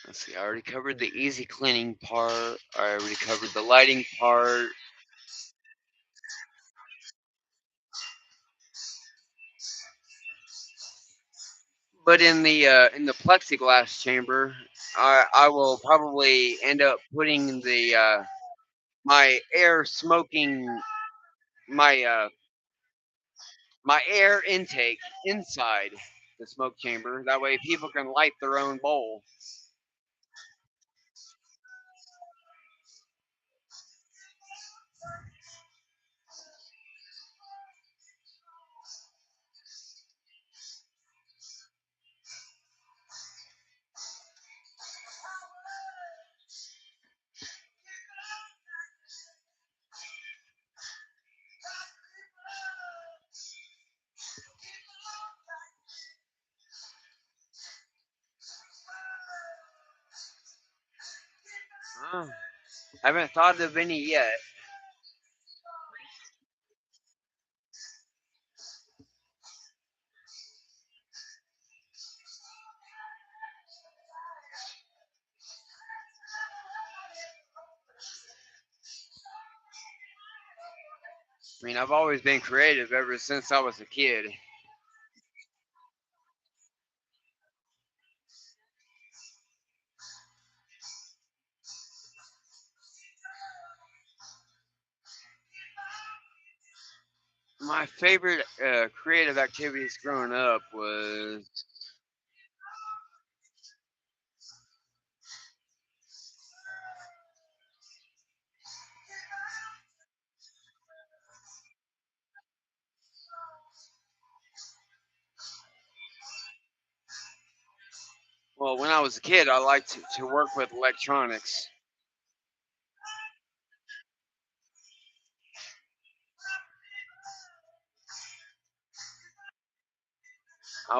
Let's see. I already covered the easy cleaning part. I already covered the lighting part. But in the plexiglass chamber, I will probably end up putting the my air smoking my my air intake inside the smoke chamber. That way, people can light their own bowl. Oh, haven't thought of any yet. I mean, I've always been creative ever since I was a kid. My favorite creative activities growing up was, well, when I was a kid, I liked to work with electronics. I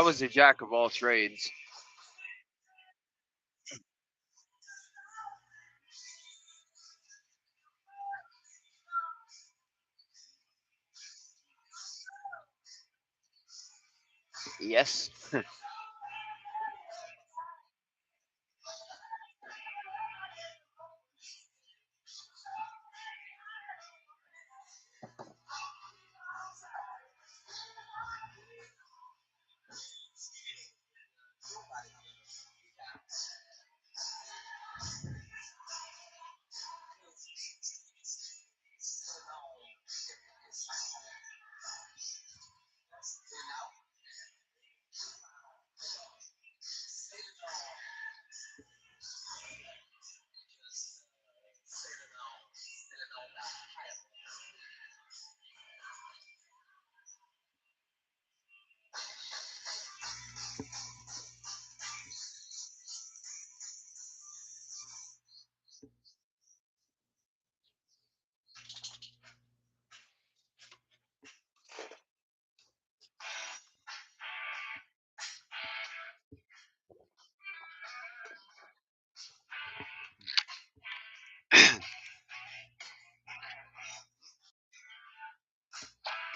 was a jack of all trades. Yes.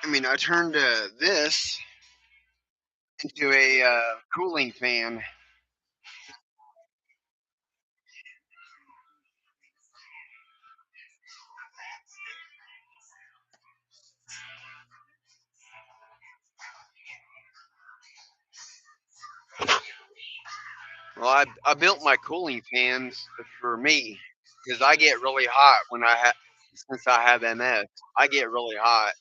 I mean, I turned this into a cooling fan. Well, I built my cooling fans for me because I get really hot when since I have MS. I get really hot,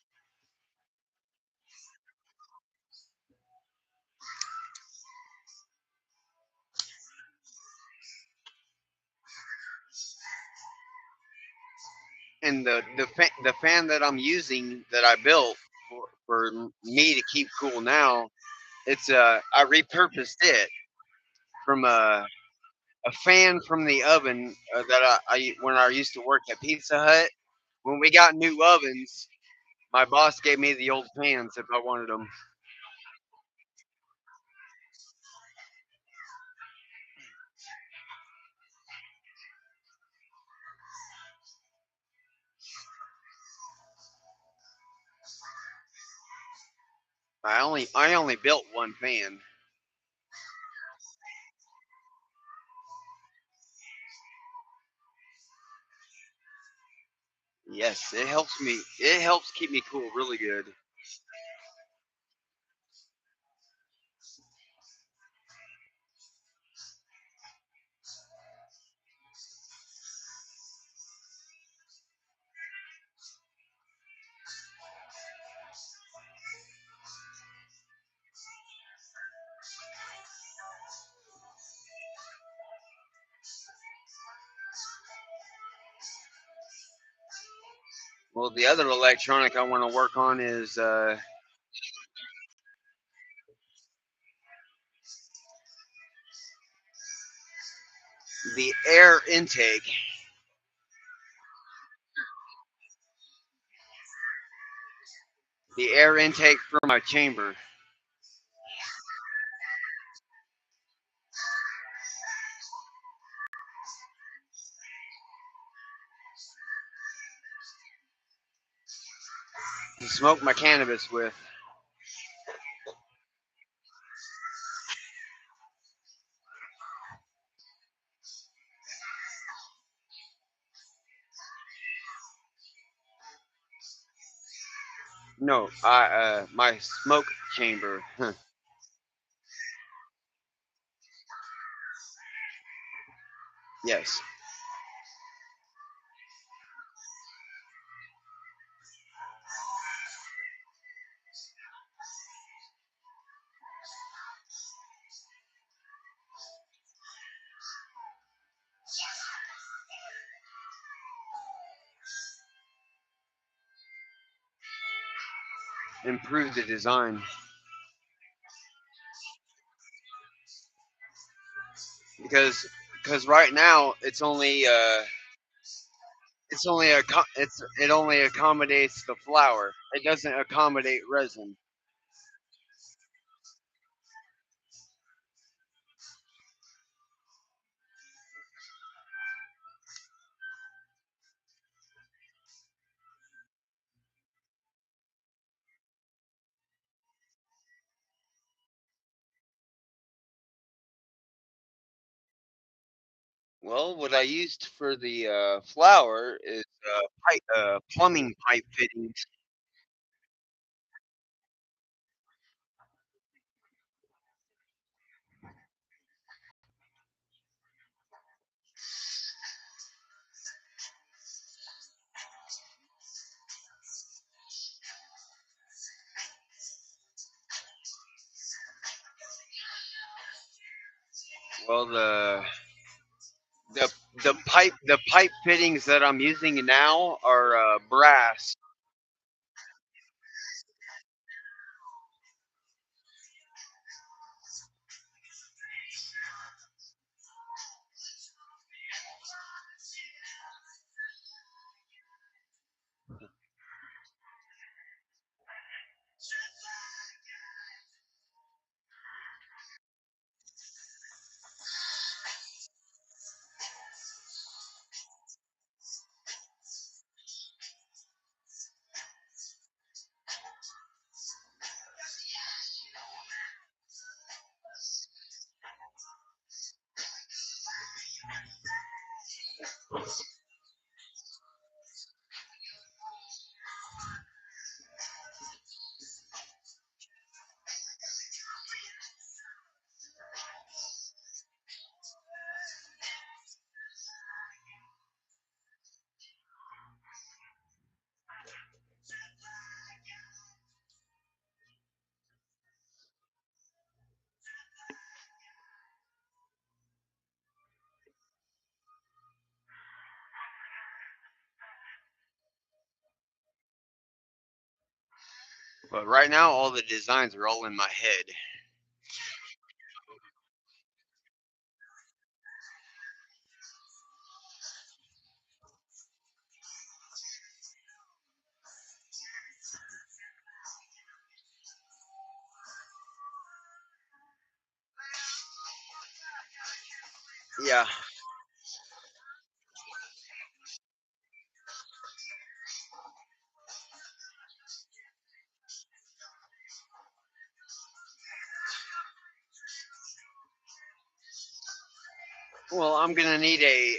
and the fan that I'm using that I built for me to keep cool now, it's I repurposed it from a fan from the oven that I when I used to work at Pizza Hut. When we got new ovens, My boss gave me the old fans if I wanted them. I only built one fan. Yes, it helps me. It helps keep me cool really good. Well, the other electronic I want to work on is the air intake. The air intake for my chamber to smoke my cannabis with. No, I my smoke chamber. Yes, improve the design because right now it only accommodates the flower. It doesn't accommodate resin. Well, what I used for the flower is plumbing pipe fittings. Well, the the pipe fittings that I'm using now are brass. But right now, all the designs are all in my head. Yeah. Well, I'm gonna need a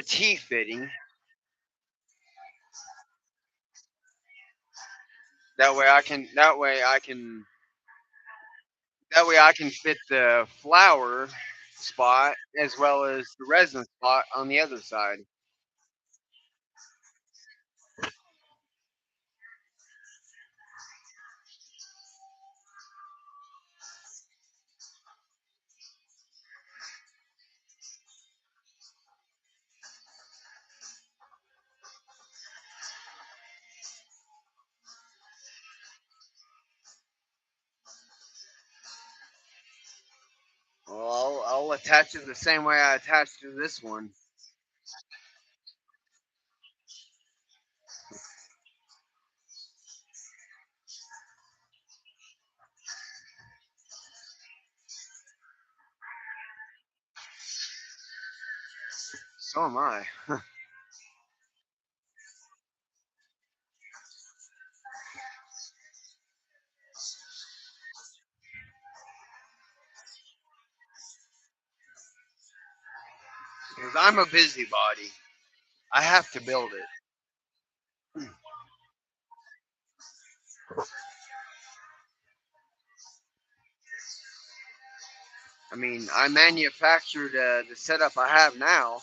T fitting. That way I can fit the flower spot as well as the resin spot on the other side. Well, I'll attach it the same way I attached to this one. So am I. Because I'm a busybody. I have to build it. I mean, I manufactured the setup I have now.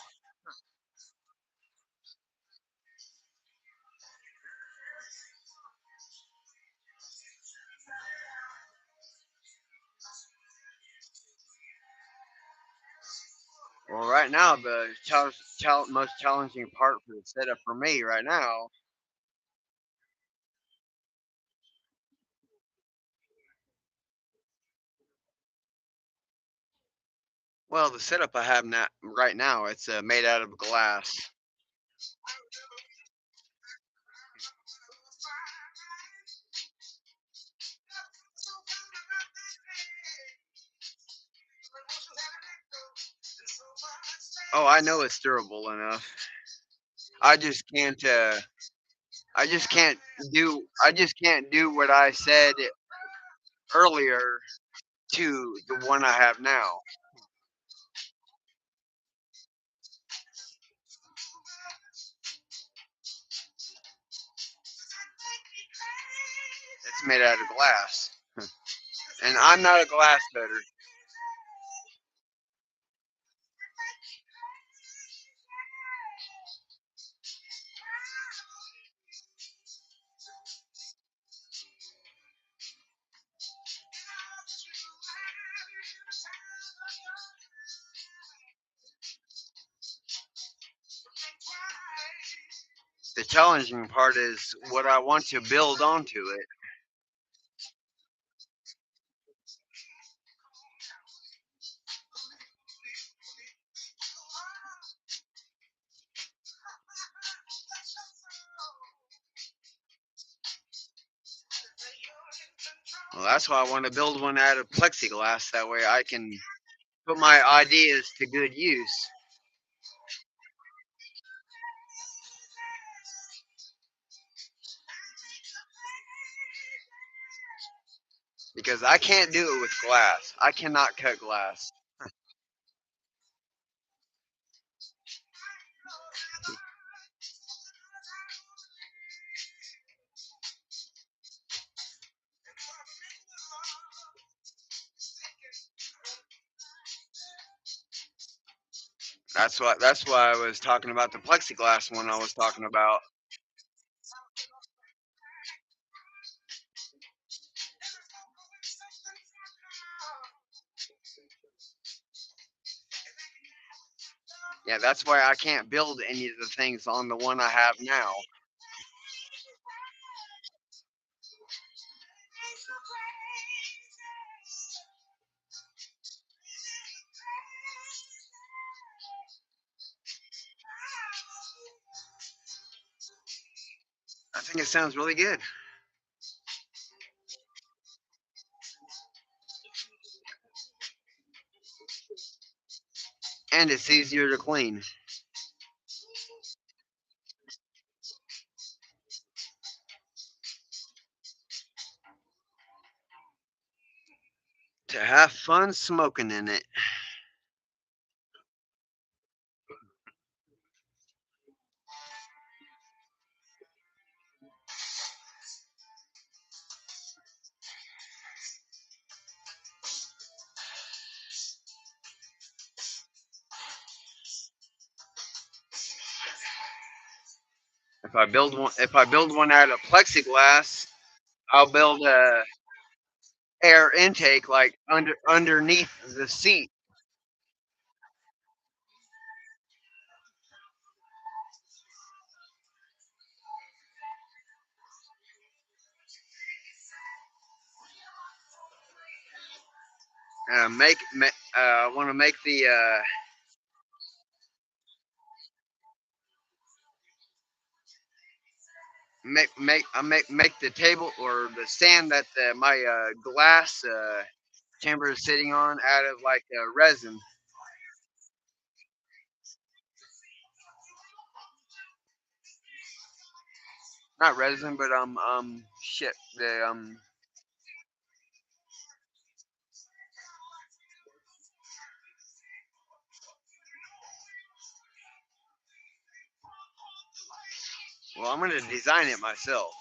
Well, right now, the most challenging part for the setup for me right now. Well, the setup I have now, right now, it's made out of glass. Oh, I know it's durable enough. I just can't. I just can't do what I said earlier to the one I have now. It's made out of glass, and I'm not a glass cutter. The challenging part is what I want to build onto it. Well, that's why I want to build one out of plexiglass. That way I can put my ideas to good use. Because I can't do it with glass. I cannot cut glass. That's why I was talking about the plexiglass one I was talking about. Yeah, that's why I can't build any of the things on the one I have now. I think it sounds really good. and it's easier to clean. To have fun smoking in it. If I build one out of plexiglass, I'll build a air intake like underneath the seat. I want to make the make the table or the stand that my glass chamber is sitting on out of like resin, not resin, but shit the well, I'm gonna design it myself,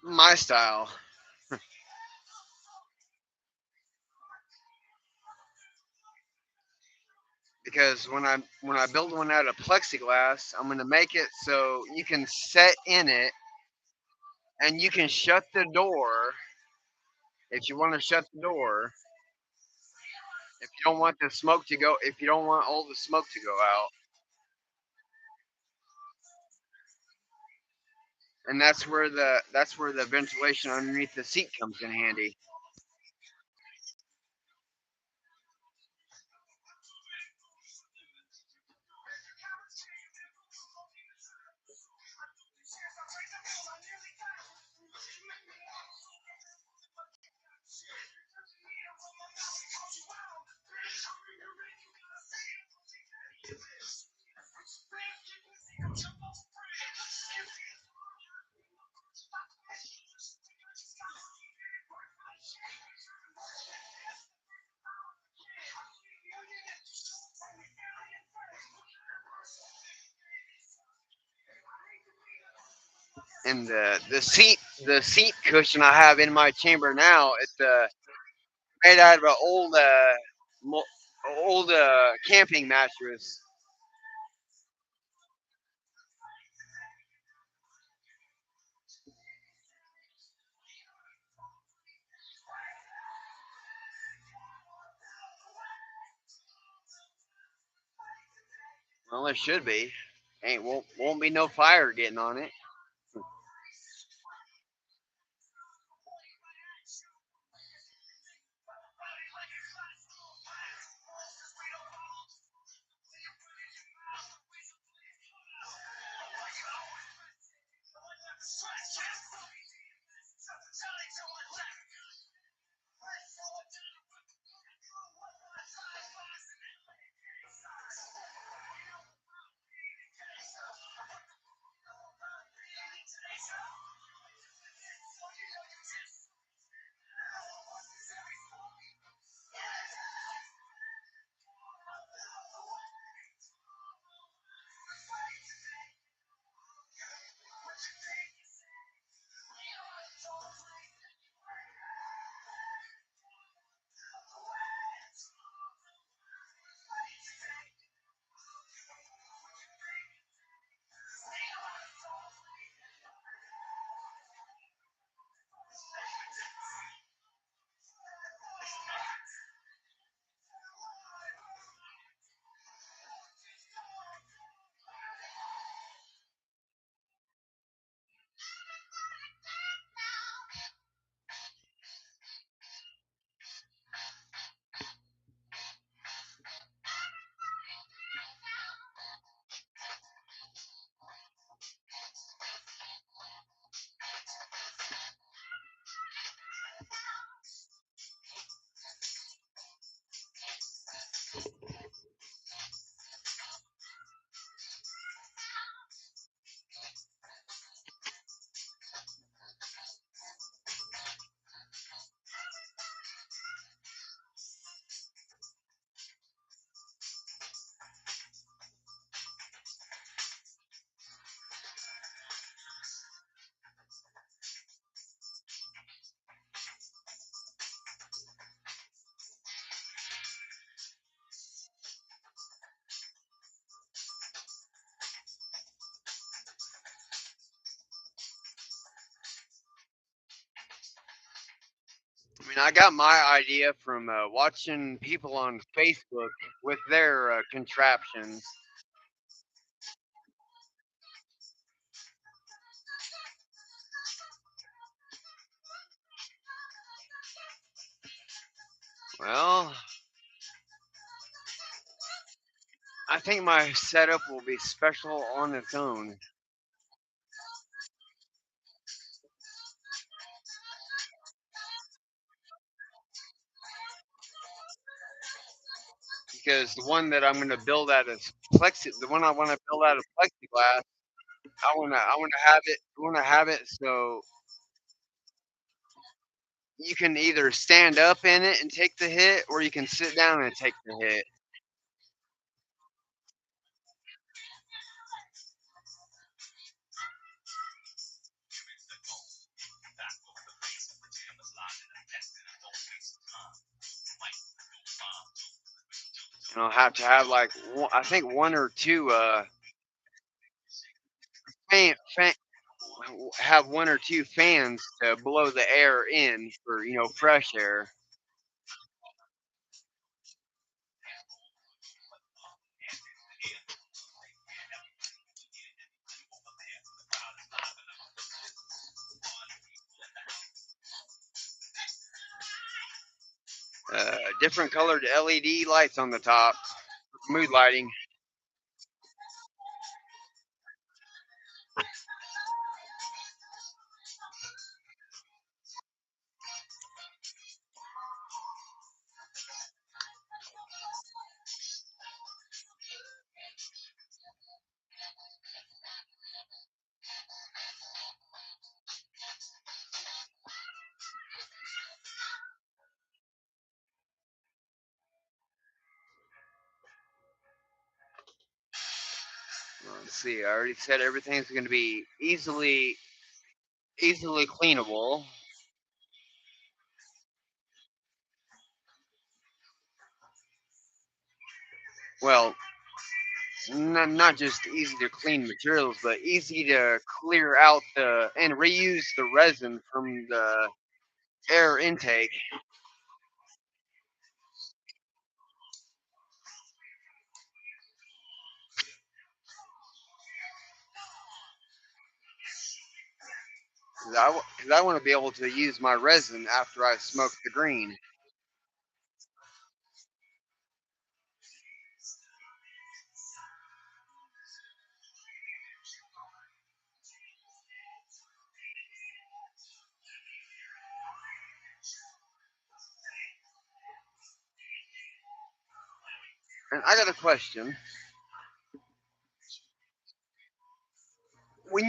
my style. Because when I build one out of plexiglass, I'm gonna make it so you can sit in it and you can shut the door if you want to shut the door. If you don't want the smoke to go, if you don't want all the smoke to go out, and that's where the ventilation underneath the seat comes in handy. And the seat cushion I have in my chamber now, it's made out of an old camping mattress. Well, it should be. Ain't won't be no fire getting on it. mean, I got my idea from watching people on Facebook with their contraptions. Well, I think my setup will be special on its own because the one that I'm going to build out of the one I want to build out of plexiglass, I want to have it so you can either stand up in it and take the hit, or you can sit down and take the hit. And I'll have to have like I think one or two fan, have one or two fans to blow the air in for fresh air. Different colored LED lights on the top, mood lighting. Let's see. I already said everything's going to be easily cleanable. Well, not just easy to clean materials, but easy to clear out the and reuse the resin from the air intake. 'Cause I want to be able to use my resin after I smoke the green. And I got a question. When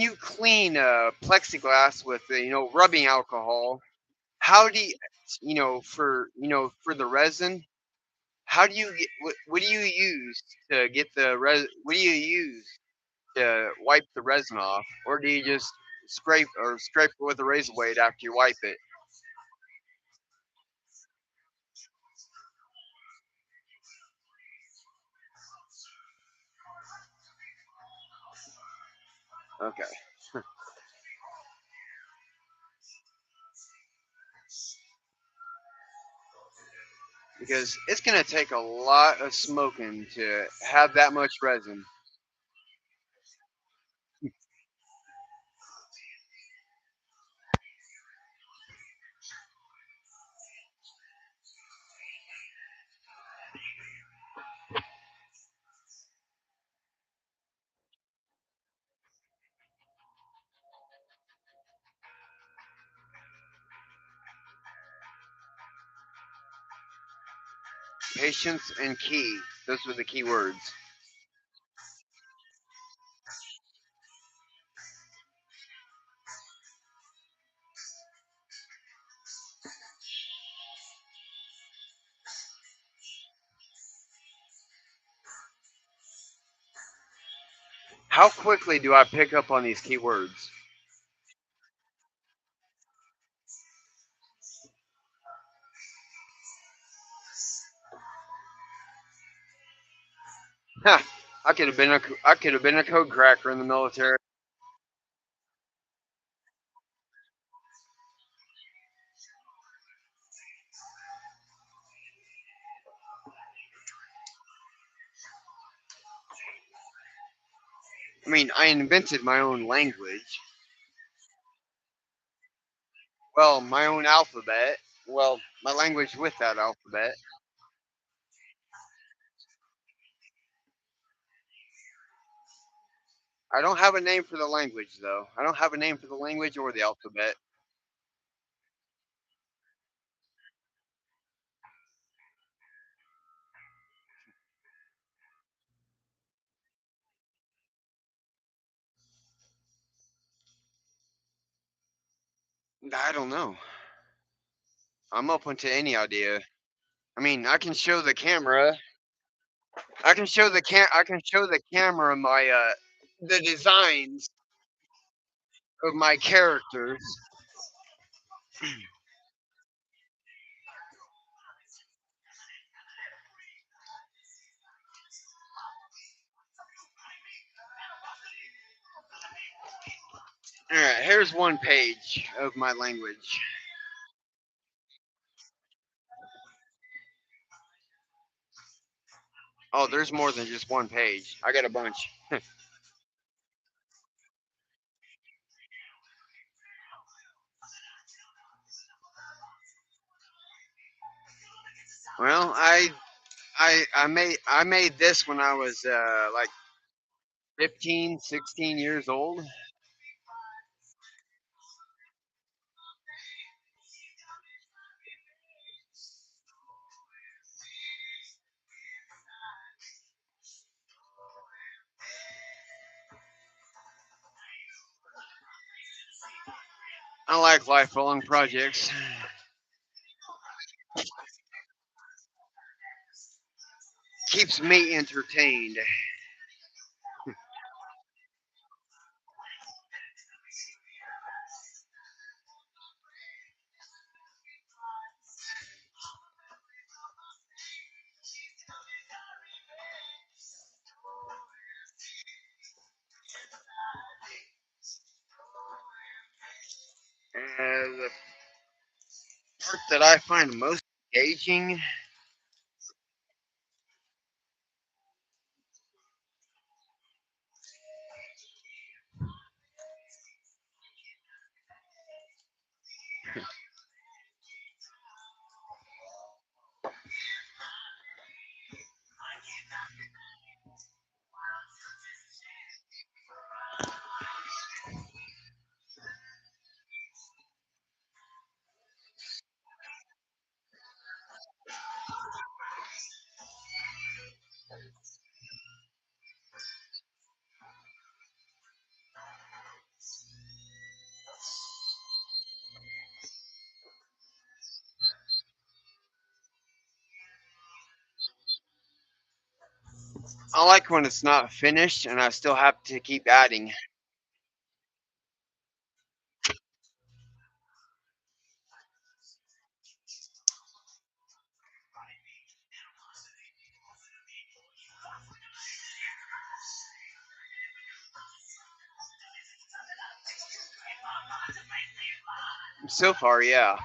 you clean plexiglass with rubbing alcohol, how do for the resin? How do you get what do you use to get the what do you use to wipe the resin off, or do you just scrape it with a razor blade after you wipe it? Okay, because it's gonna take a lot of smoking to have that much resin. Patience and key. Those were the key words. How quickly do I pick up on these key words? Ha! I could have been a code cracker in the military. I mean, I invented my own language. Well, my own alphabet. Well, my language with that alphabet. I don't have a name for the language, though. I don't have a name for the language or the alphabet. I don't know. I'm open to any idea. I mean, I can show the camera. I can show the camera my the designs of my characters. All right, here's one page of my language. Oh, there's more than just one page. I got a bunch. Well, I made this when I was like 15, 16 years old. I like lifelong projects. Keeps me entertained. The part that I find most engaging, I like when it's not finished and I still have to keep adding. So far, yeah.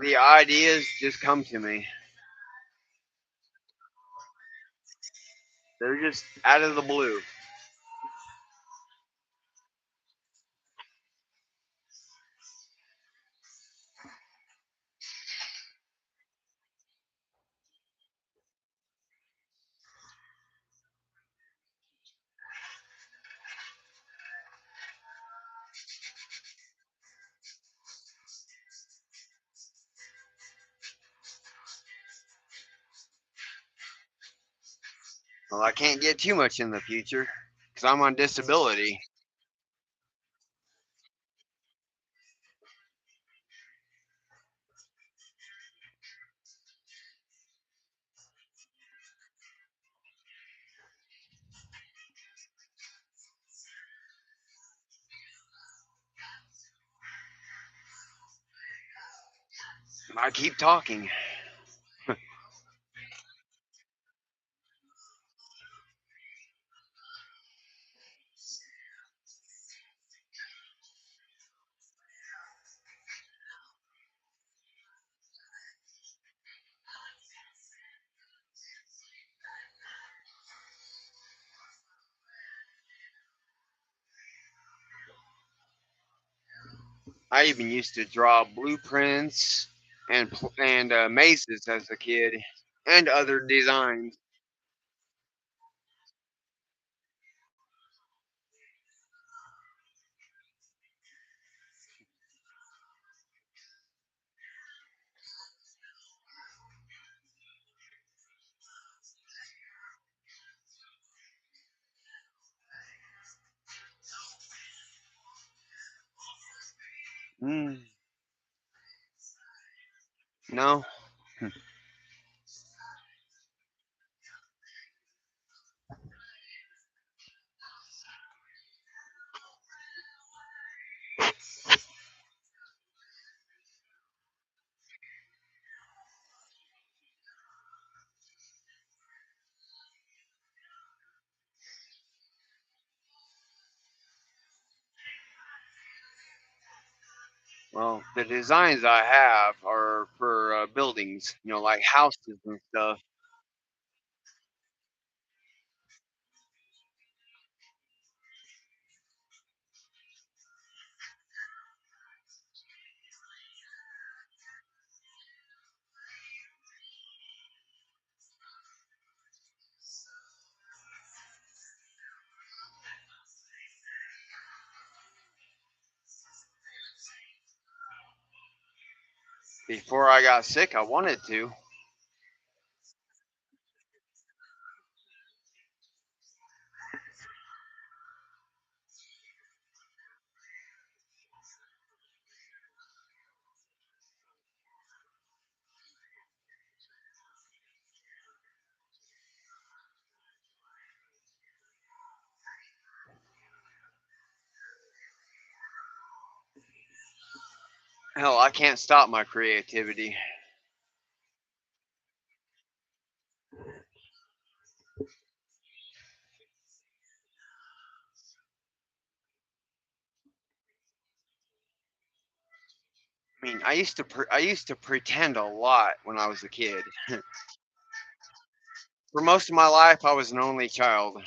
The ideas just come to me. They're just out of the blue. Well, I can't get too much in the future because I'm on disability. I keep talking. I even used to draw blueprints and mazes as a kid, and other designs. Mm, no, well, the designs I have are for buildings, like houses and stuff. Before I got sick, I wanted to. Hell, I can't stop my creativity. I mean, I used to pretend a lot when I was a kid. For most of my life, I was an only child.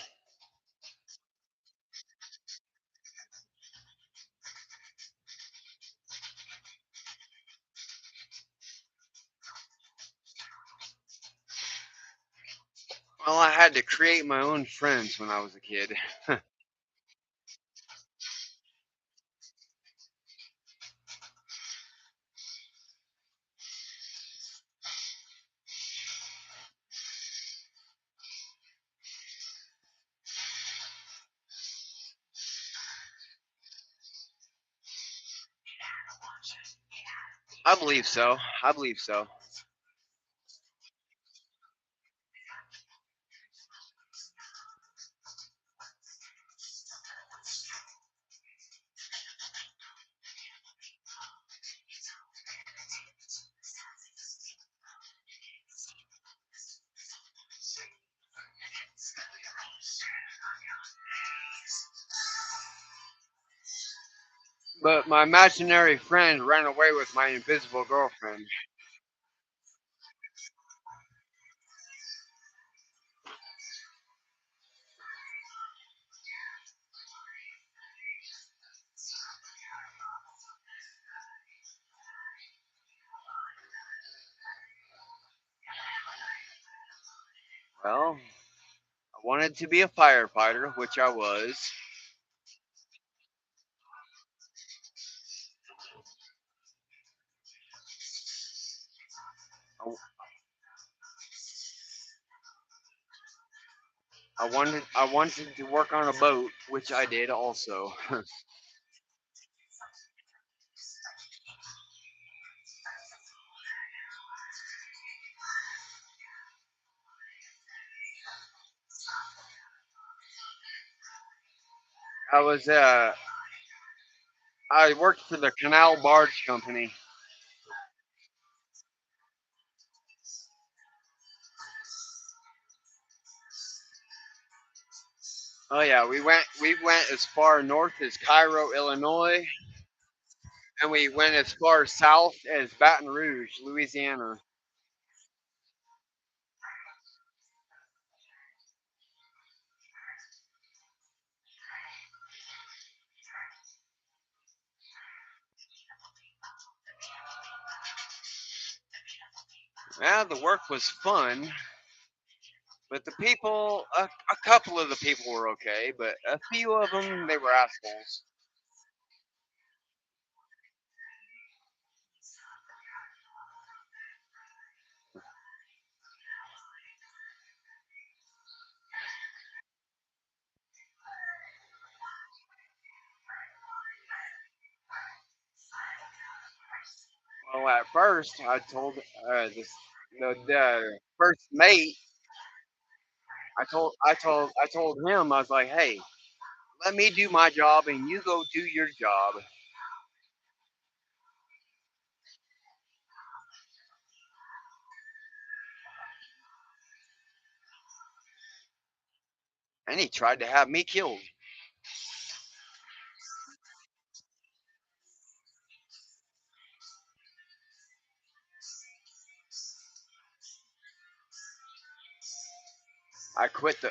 Well, I had to create my own friends when I was a kid. I believe so. I believe so. But my imaginary friend ran away with my invisible girlfriend. Well, I wanted to be a firefighter, which I was. I, I wanted to work on a boat, which I did also. I was I worked for the Canal Barge Company. Oh yeah, we went as far north as Cairo, Illinois, and we went as far south as Baton Rouge, Louisiana. Yeah, the work was fun, but the people, a couple of the people were okay, but a few of them, they were assholes. Well, at first, I told the first mate, I told him, I was like, hey, let me do my job and you go do your job. And he tried to have me killed.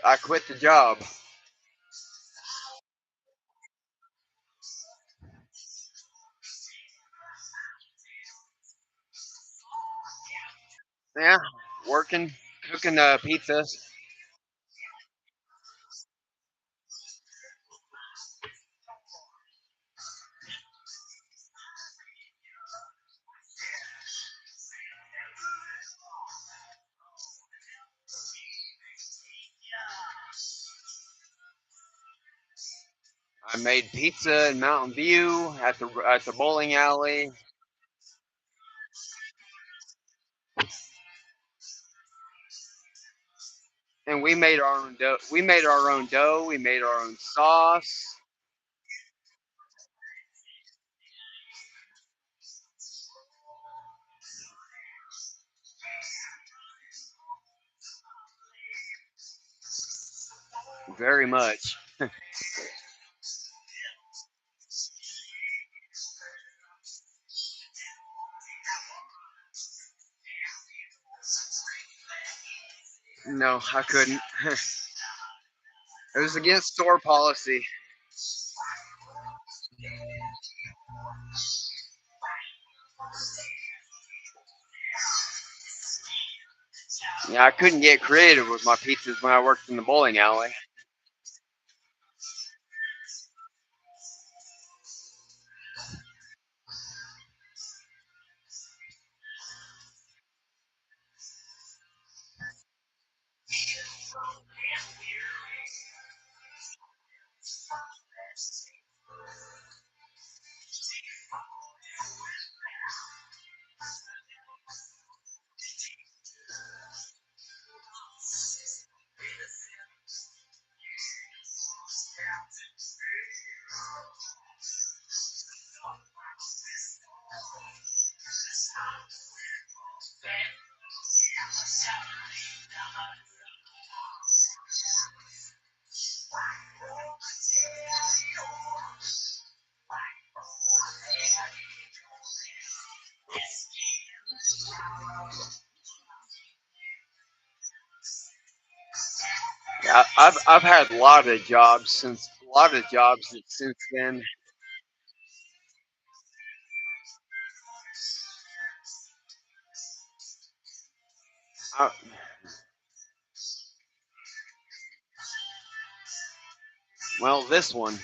I quit the job. Yeah, working, cooking pizzas. I made pizza in Mountain View at the bowling alley, and we made our own dough. We made our own dough. We made our own sauce. Very much. No, I couldn't. It was against store policy. Yeah, I couldn't get creative with my pizzas when I worked in the bowling alley. Yeah, I've had a lot of jobs since then. I, well, this one,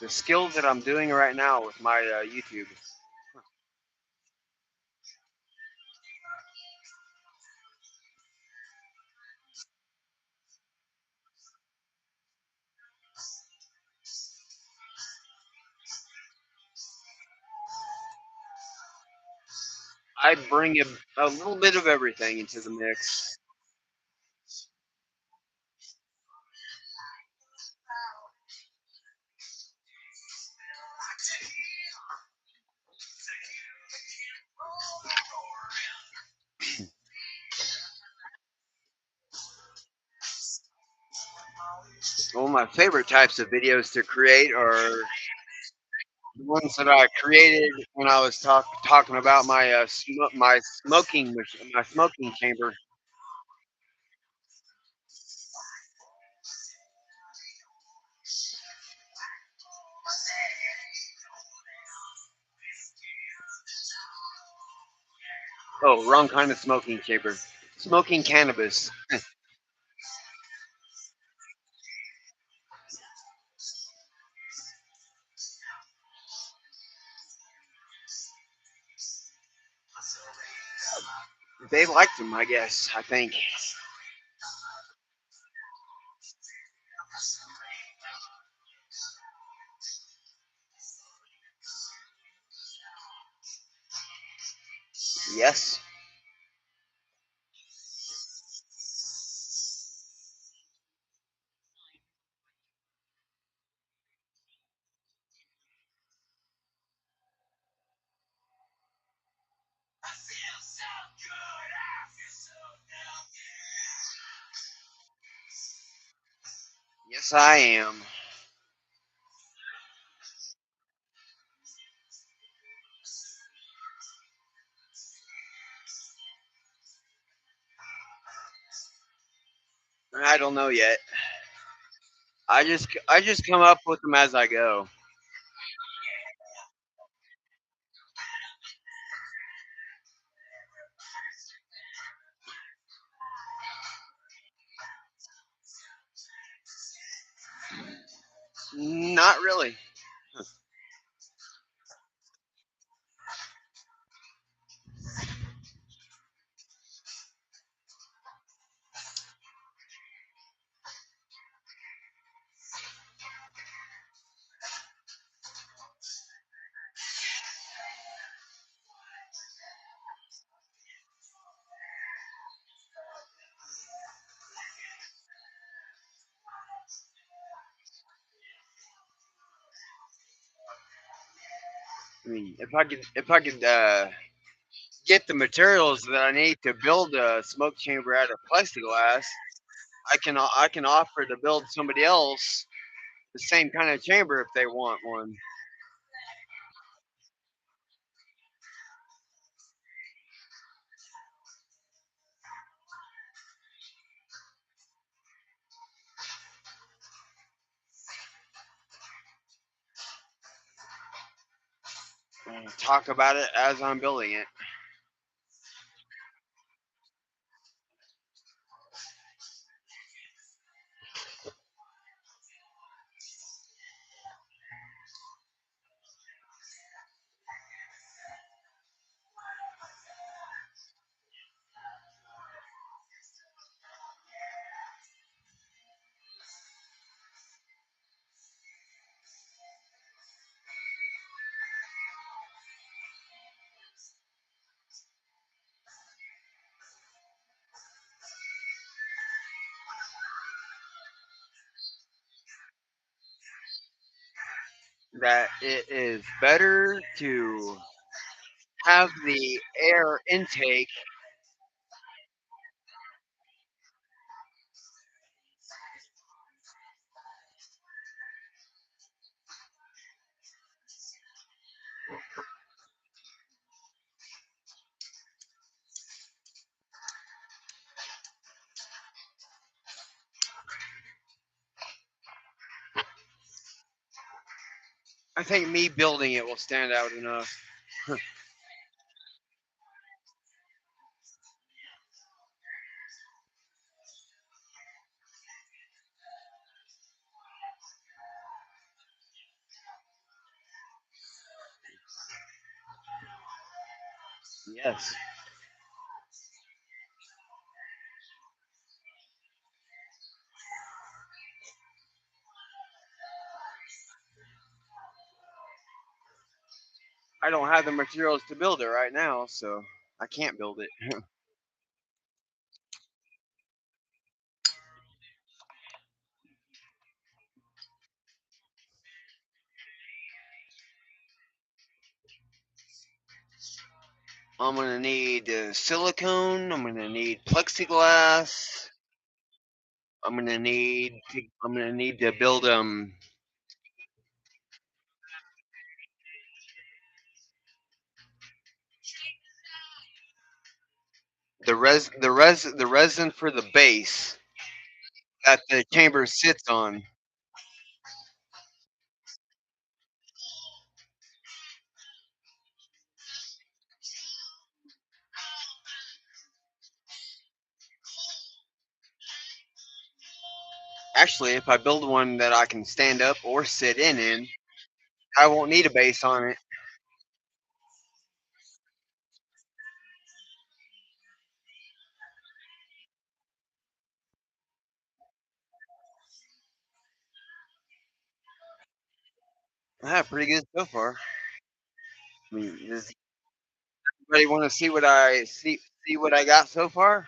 the skills that I'm doing right now with my YouTube. I bring a little bit of everything into the mix. Well, my favorite types of videos to create are The ones that I created when I was talking about my my smoking chamber. Oh, wrong kind of smoking chamber. Smoking cannabis. They liked them, I guess. I think. Yes. Yes, I am. I don't know yet. I just come up with them as I go. Not really. I mean, if I could get the materials that I need to build a smoke chamber out of plexiglass, I can offer to build somebody else the same kind of chamber if they want one. And talk about it as I'm building it. That it is better to have the air intake. I think me building it will stand out enough. Yes. I don't have the materials to build it right now, so I can't build it. I'm gonna need silicone. I'm gonna need plexiglass. I'm gonna need to build the resin for the base that the chamber sits on. Actually, if I build one that I can stand up or sit in, I won't need a base on it. Pretty good so far. I mean, does anybody want to see what I got so far?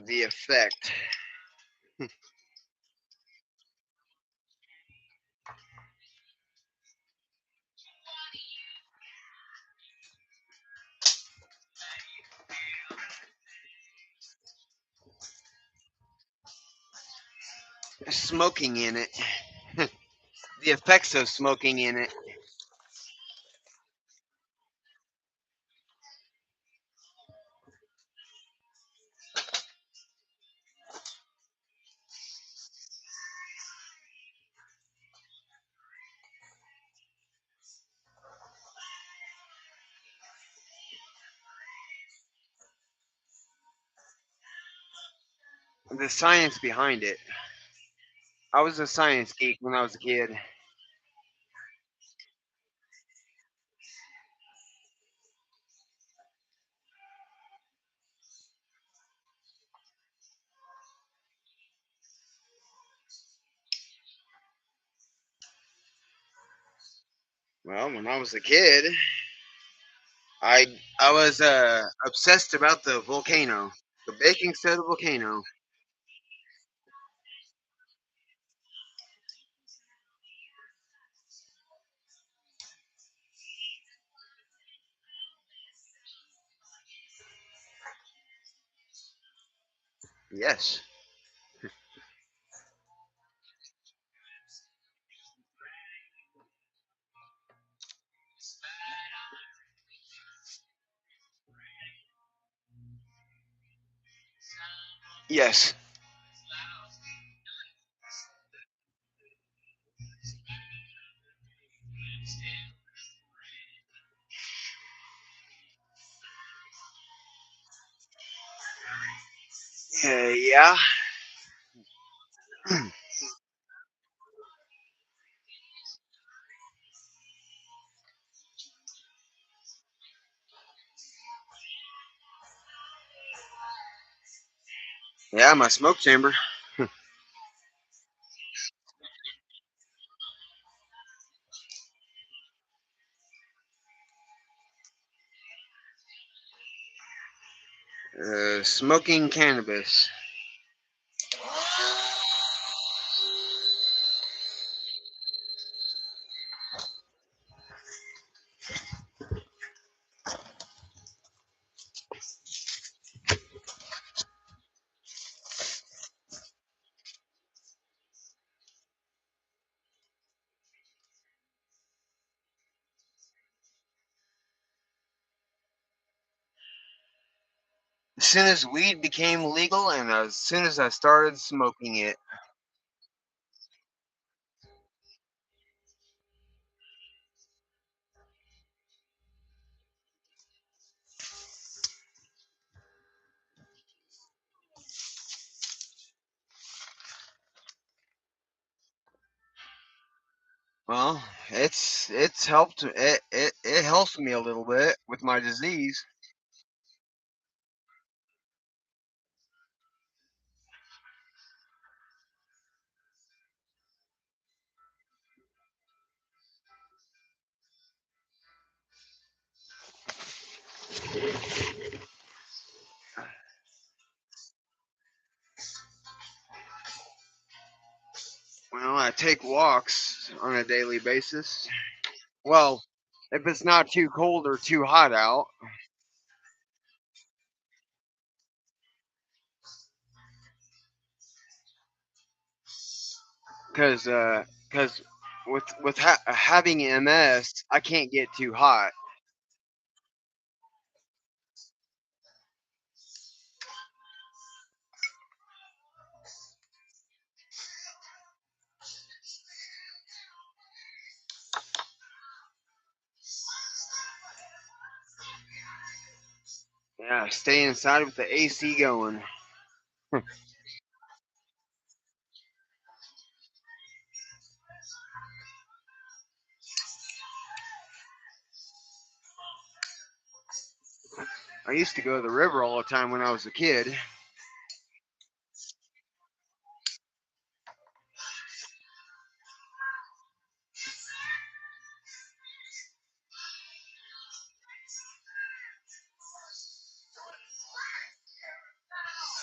The effect. Smoking in it. The effects of smoking in it. The science behind it. I was a science geek when I was a kid. Well, when I was a kid, I was obsessed about the volcano, the baking soda volcano. Yes, yes, yeah. Yeah, my smoke chamber. Smoking cannabis. As soon as weed became legal, and as soon as I started smoking it, well, it's helped. It helps me a little bit with my disease. Well, I take walks on a daily basis. Well, if it's not too cold or too hot out. Because with having MS, I can't get too hot. Yeah, stay inside with the AC going. I used to go to the river all the time when I was a kid.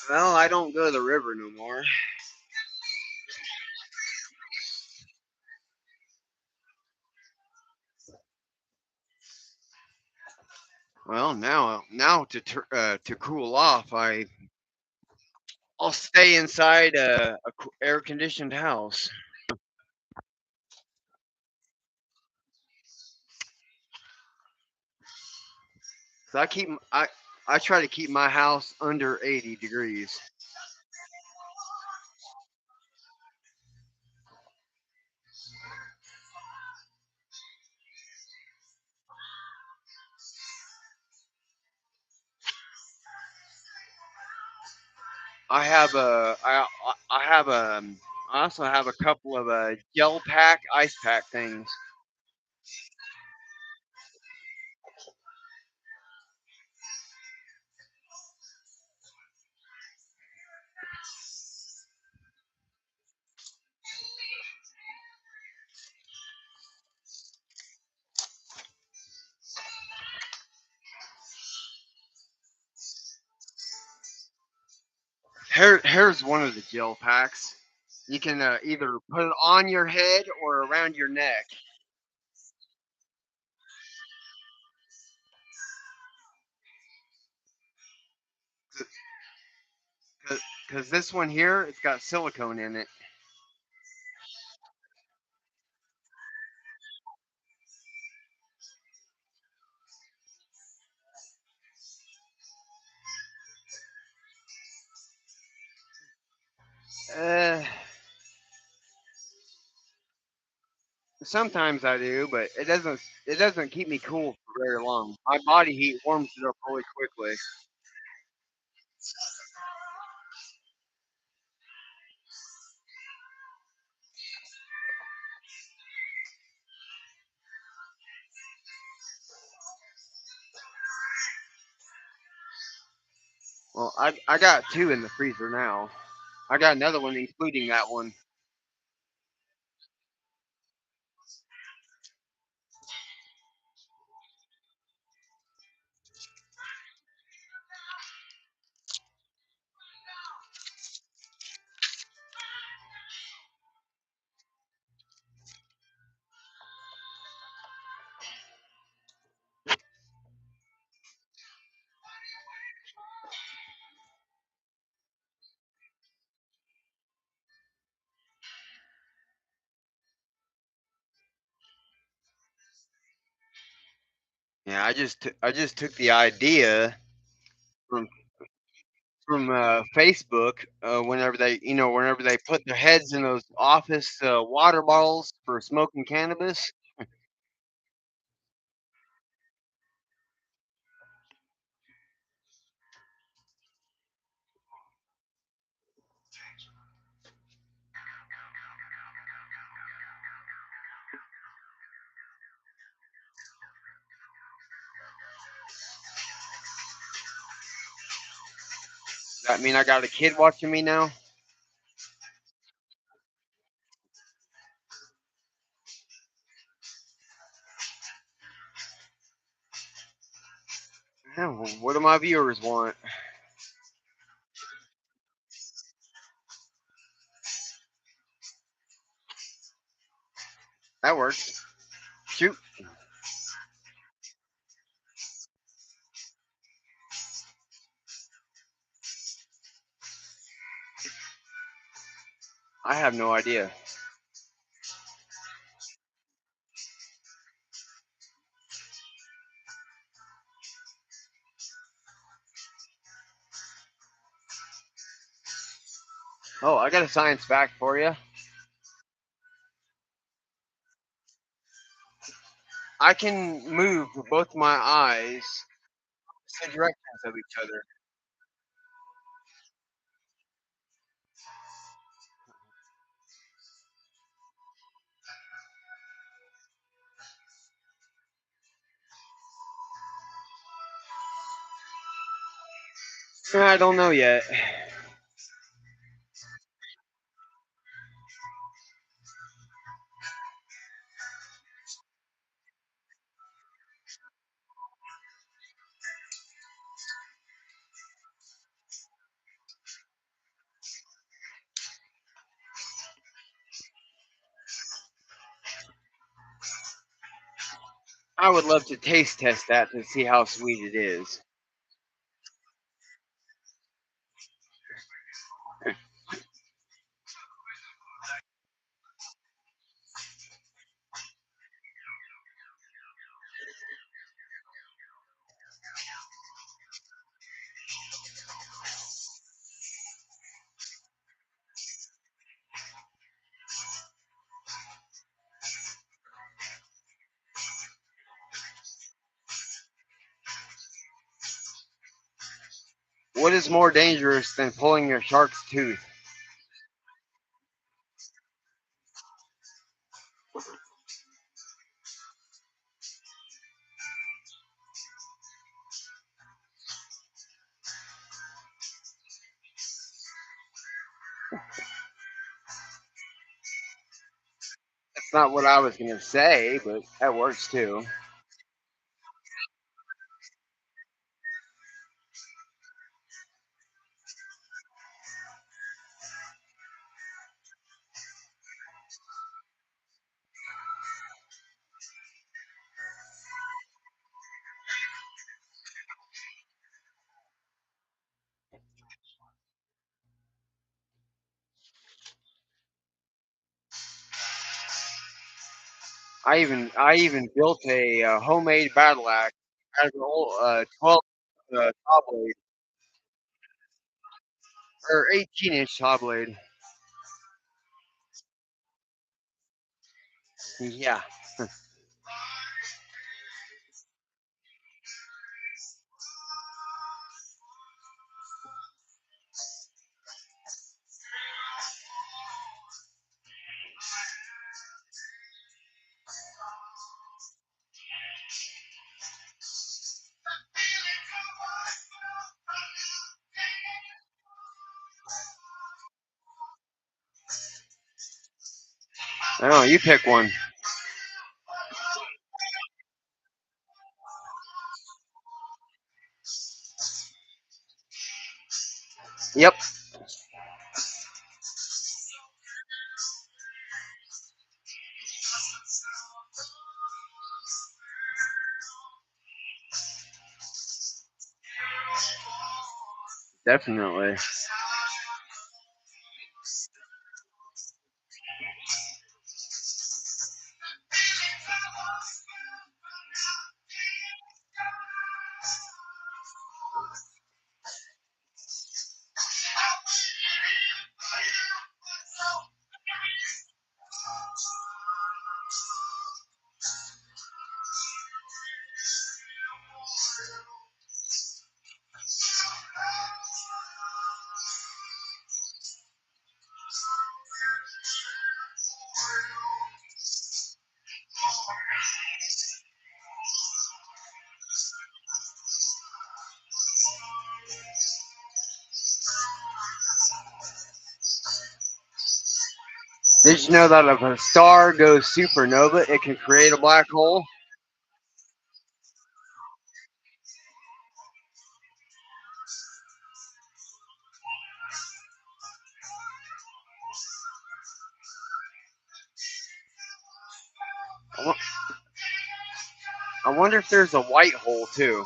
Well, I don't go to the river no more. Well, now to cool off, I'll stay inside a air conditioned house. So I try to keep my house under 80 degrees. I have a I have a I also have a couple of gel pack ice pack things. Here's one of the gel packs. You can either put it on your head or around your neck. Because this one here, it's got silicone in it. Uh, Sometimes I do, but it doesn't keep me cool for very long. My body heat warms it up really quickly. Well, I got two in the freezer now. I got another one, including that one. Yeah, I just took the idea from Facebook. Whenever they put their heads in those office water bottles for smoking cannabis. Does that mean I got a kid watching me now? Yeah, well, what do my viewers want? That works. Shoot. I have no idea. Oh, I got a science fact for you. I can move both my eyes the directions of each other. I don't know yet. I would love to taste test that to see how sweet it is. What is more dangerous than pulling your shark's tooth? That's not what I was going to say, but that works too. I even built a homemade battle axe out of an old 12 saw blade or 18-inch saw blade. Yeah. I don't know. You pick one. Yep, definitely. Did you know that if a star goes supernova, it can create a black hole? I wo- I wonder if there's a white hole too.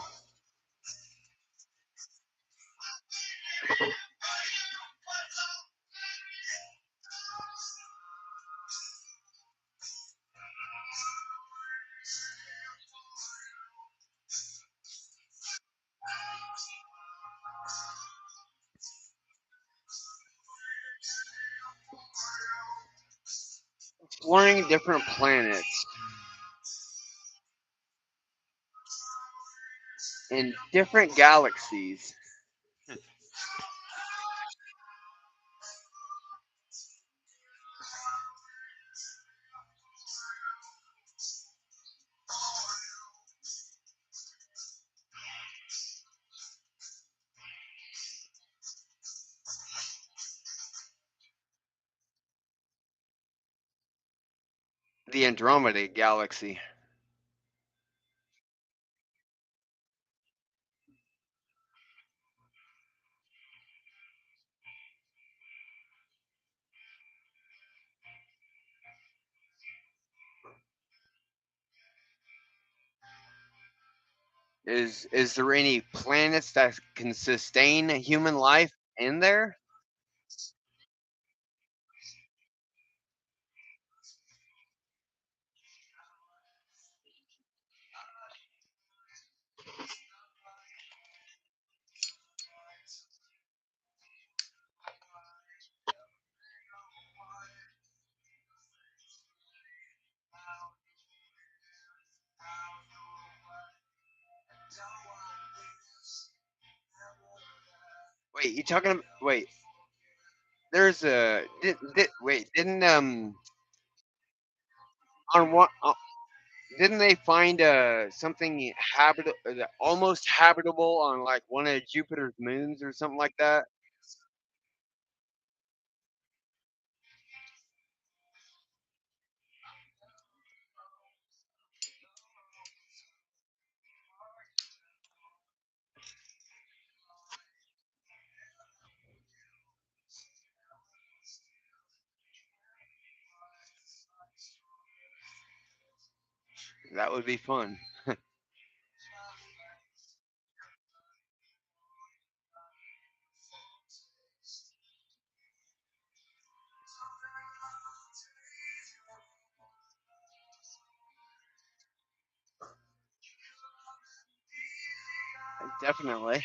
exploring different planets in different galaxies. The Andromeda galaxy. Is there any planets that can sustain human life in there? Wait, you talking? Wait, there's a wait. Didn't on what? Didn't they find something almost habitable on like one of Jupiter's moons or something like that? That would be fun. Definitely.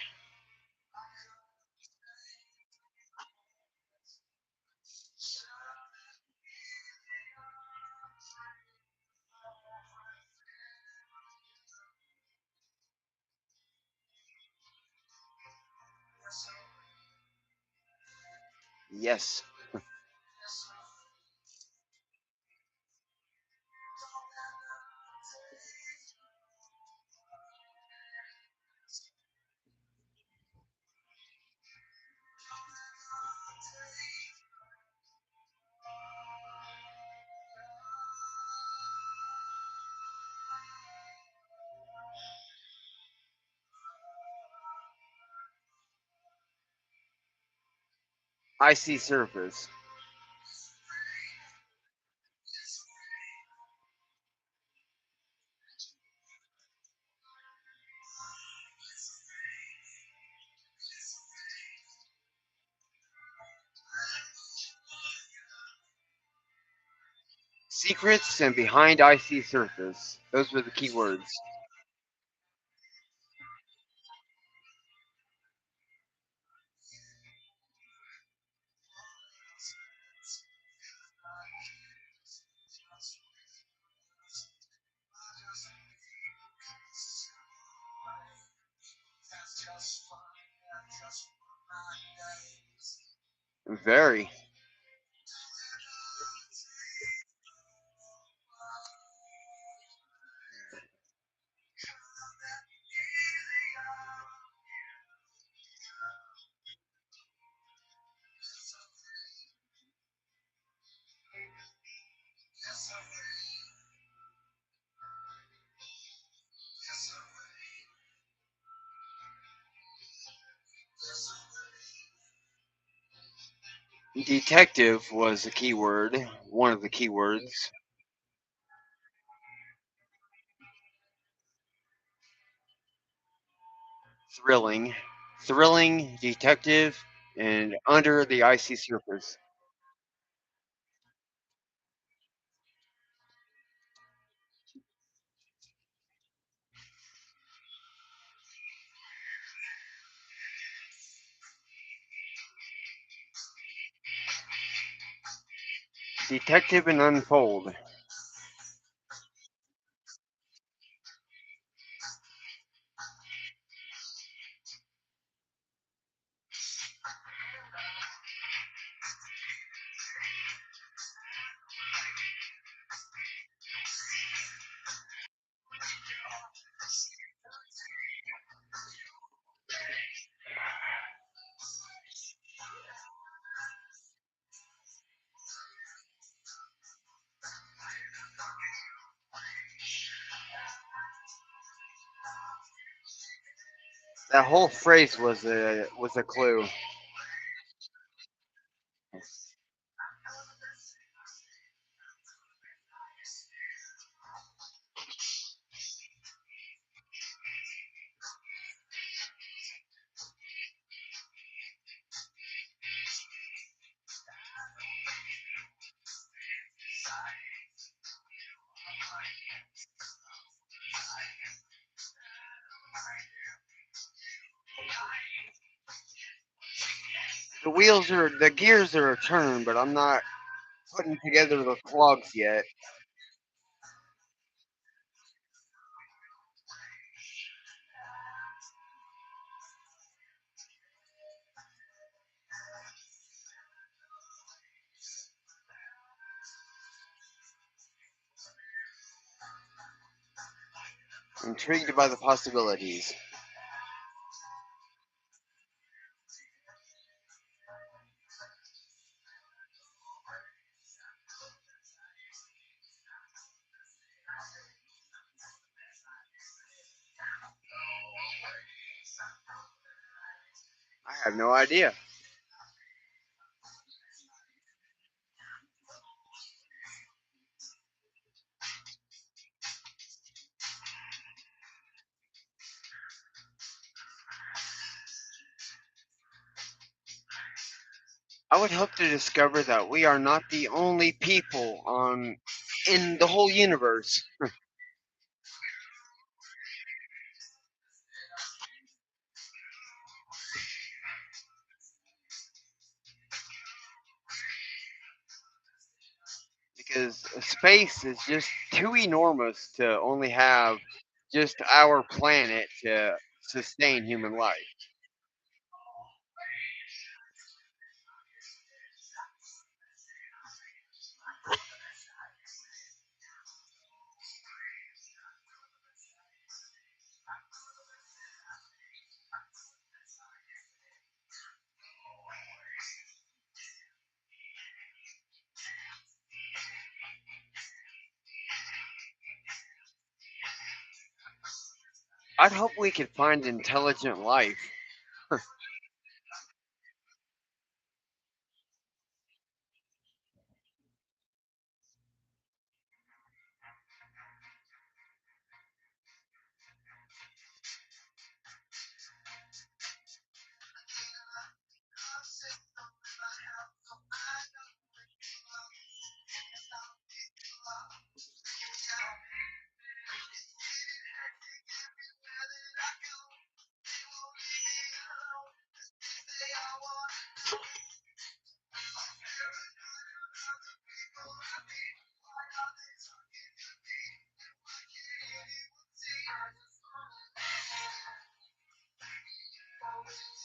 Yes. Icy surface. Secrets and behind icy surface. Those were the key words. Very. Detective was a key word. One of the key words. Thrilling. Thrilling, detective, and under the icy surface. Detective and Unfold. That whole phrase was a clue. The gears are turning, but I'm not putting together the plugs yet. Intrigued by the possibilities. I have no idea. I would hope to discover that we are not the only people on in the whole universe. Because space is just too enormous to only have just our planet to sustain human life. I'd hope we could find intelligent life.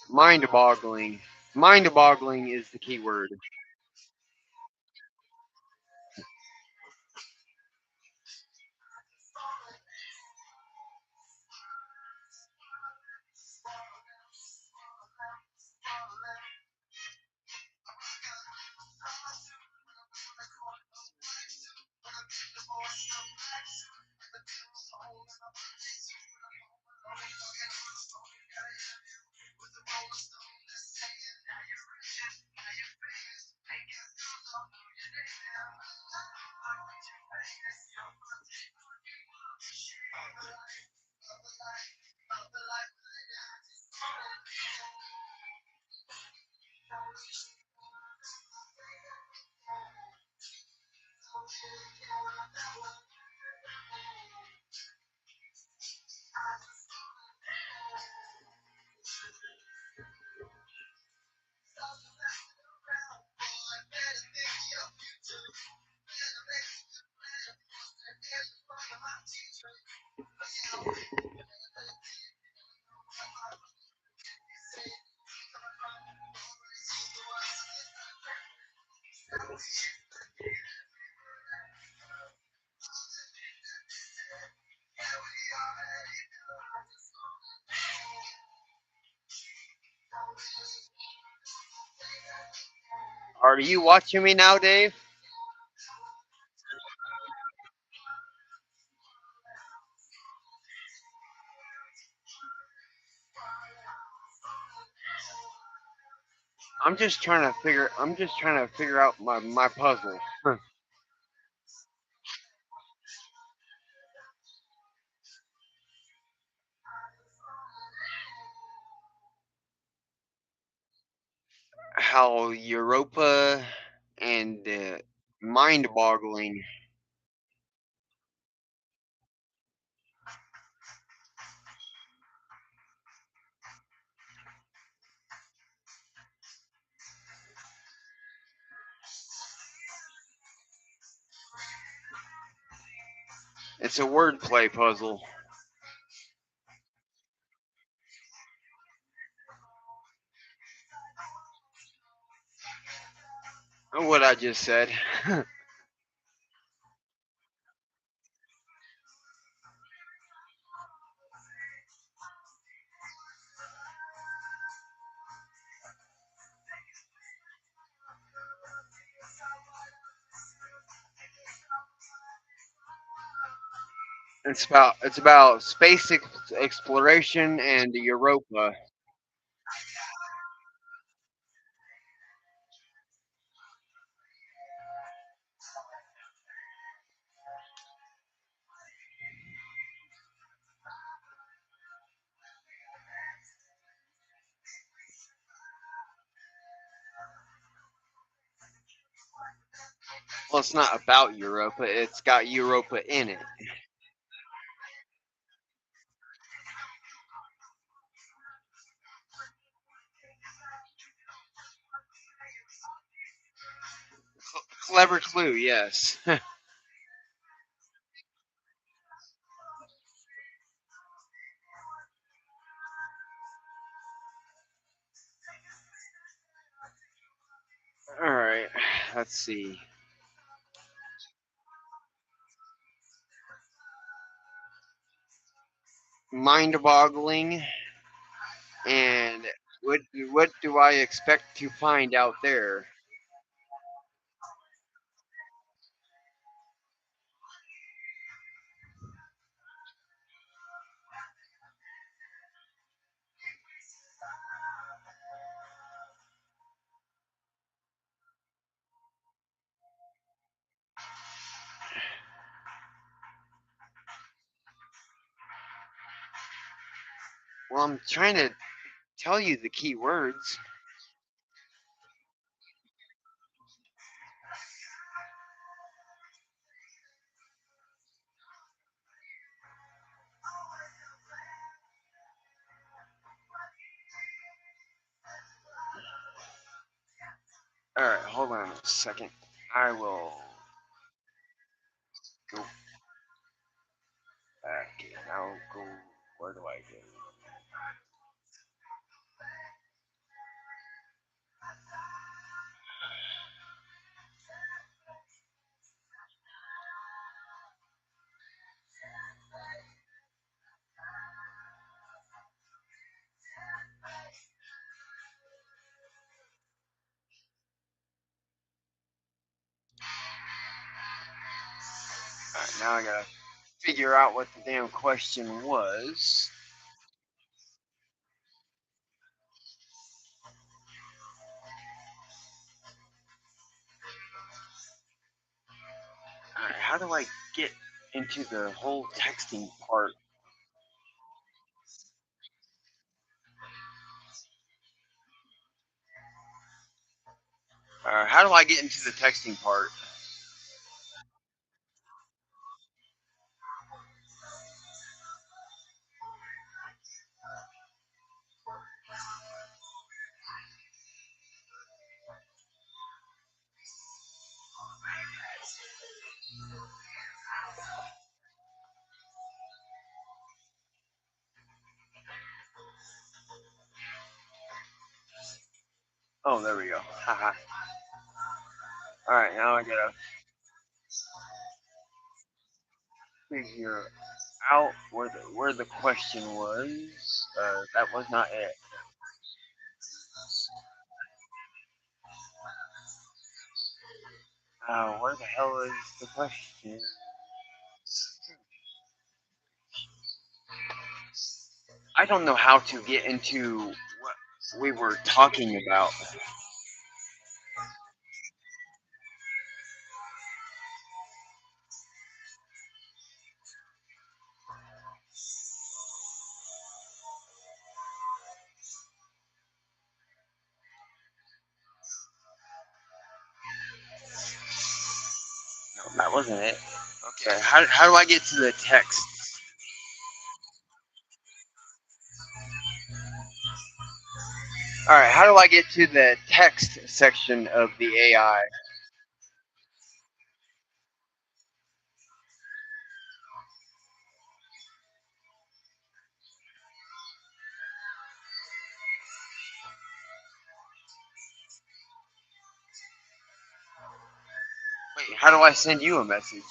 Mind boggling. Mind boggling is the key word. Are you watching me now, Dave? I'm just trying to figure out my puzzle. How Europa and mind-boggling. It's a wordplay puzzle. What I just said. It's about space exploration and Europa. Well, it's not about Europa. It's got Europa in it. Clever clue, yes. All right, let's see. Mind-boggling, and what do I expect to find out there? Well, I'm trying to tell you the key words. All right, hold on a second. I will go back and I'll go. Where do I go? All right, now I gotta figure out what the damn question was. All right, how do I get into the whole texting part? How do I get into the texting part? Oh, there we go. Haha. All right, now I gotta figure out where the question was. That was not it. Where the hell is the question? I don't know how to get into what we were talking about. No, that wasn't it. Okay, how do I get to the text? All right, how do I get to the text section of the AI? Wait, how do I send you a message?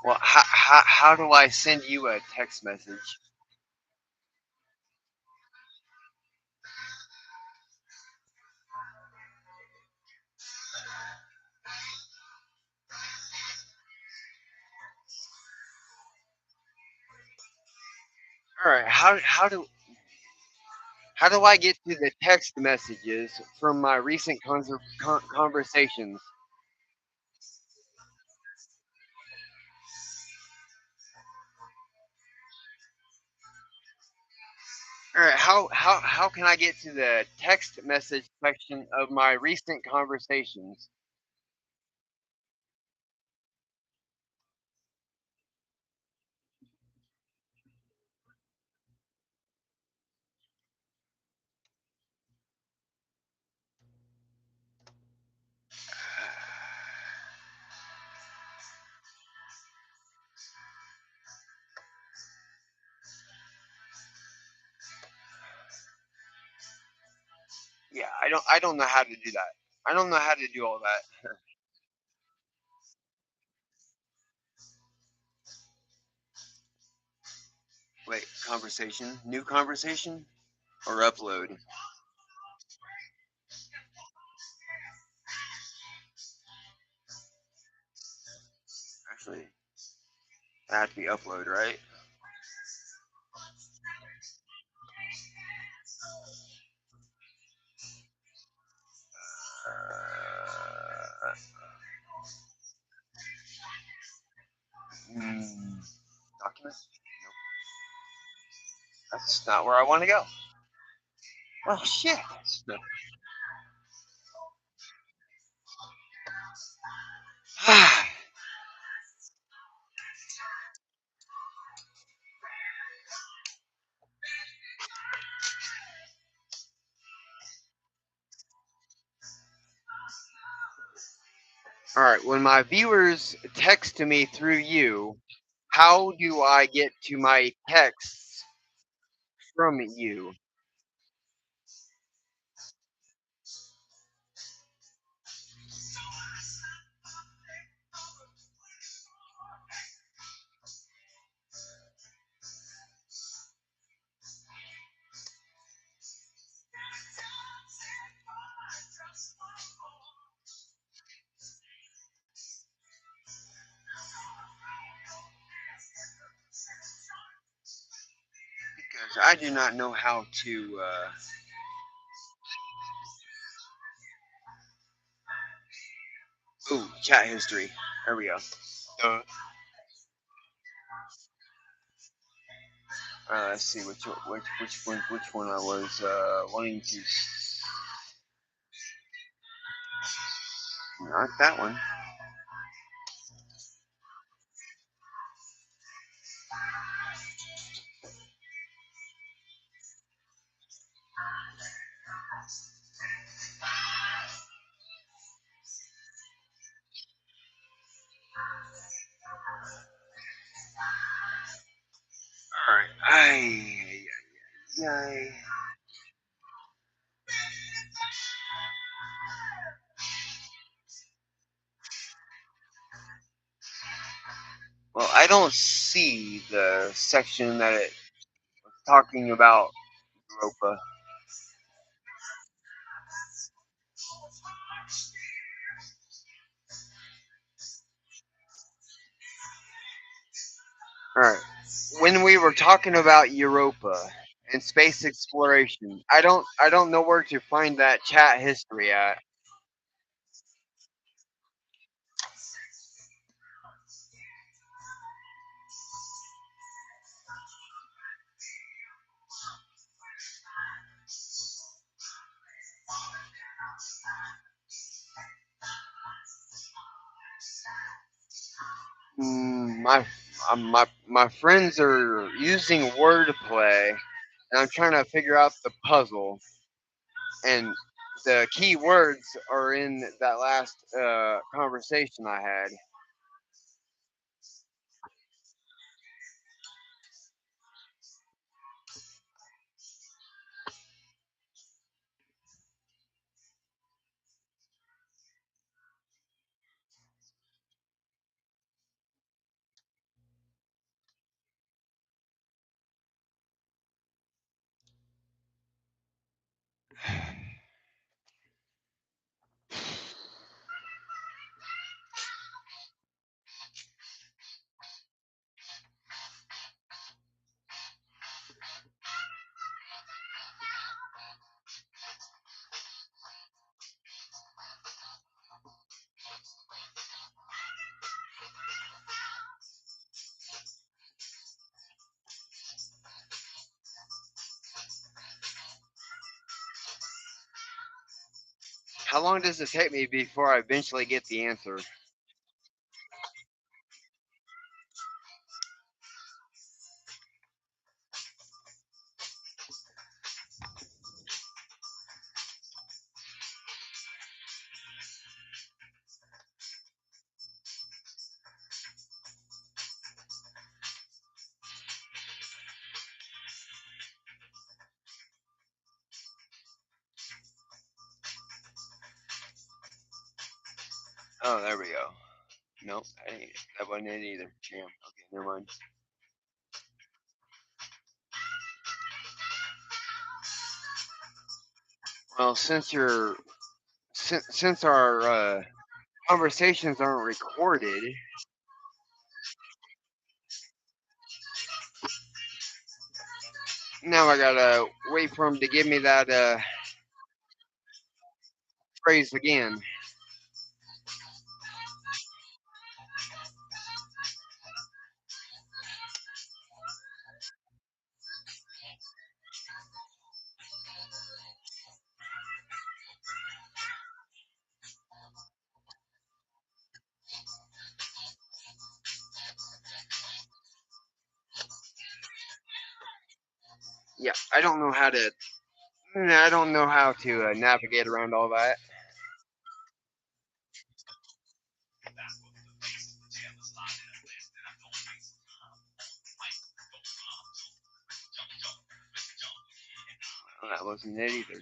Well, how do I send you a text message? All right, how do I get to the text messages from my recent conversations? All right, how can I get to the text message section of my recent conversations? Yeah, I don't know how to do that. I don't know how to do all that. Wait, conversation, new conversation, or upload? Actually, that had to be upload, right? Uh, mm, document? Nope, that's not where I want to go. Well, shit. No. All right, when my viewers text to me through you, how do I get to my texts from you? Because I do not know how to. Ooh, chat history. There we go. Uh, let's see which one I was wanting to. Not that one. All right. I. Well, I don't see the section that it's talking about Europa. All right. When we were talking about Europa and space exploration, I don't know where to find that chat history at. My friends are using wordplay, and I'm trying to figure out the puzzle. And the key words are in that last conversation I had. How long does it take me before I eventually get the answer? Oh, there we go. Nope, that wasn't it either. Damn. Okay, never mind. Well, since our conversations aren't recorded, now I gotta wait for him to give me that phrase again. Yeah, I don't know how to. I don't know how to navigate around all that. Well, that wasn't it either.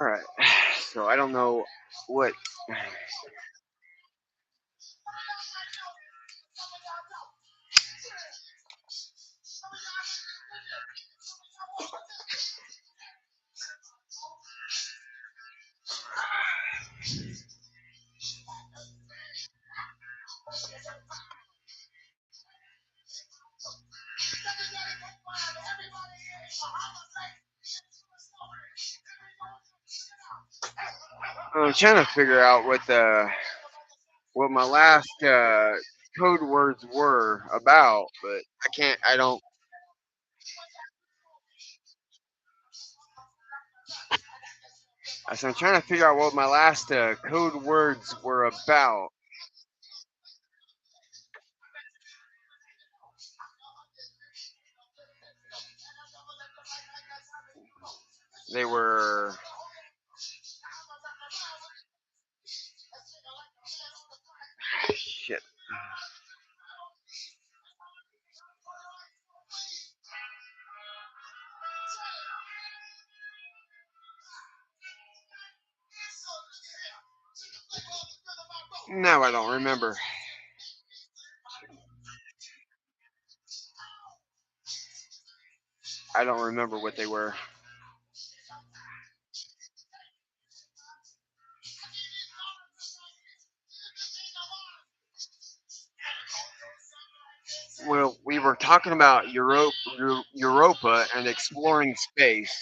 All right. So I don't know what. I'm trying to figure out what my last code words were about, but I can't. I don't. So I'm trying to figure out what my last code words were about. They were shit. No, I don't remember. I don't remember what they were. Well, we were talking about Europa and exploring space.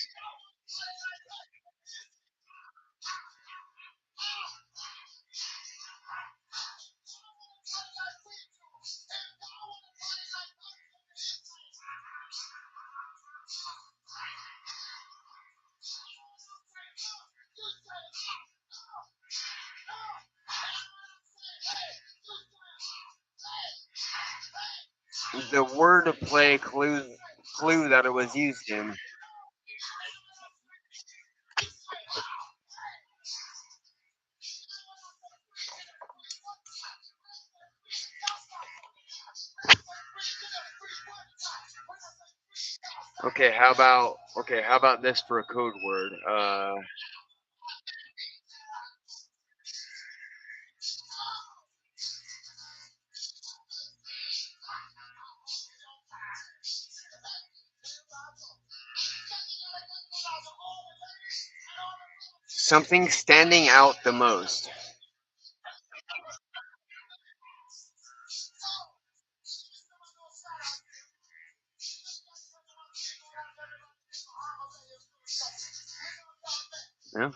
The word play clue that it was used in. How about this for a code word? Something standing out the most. Yeah.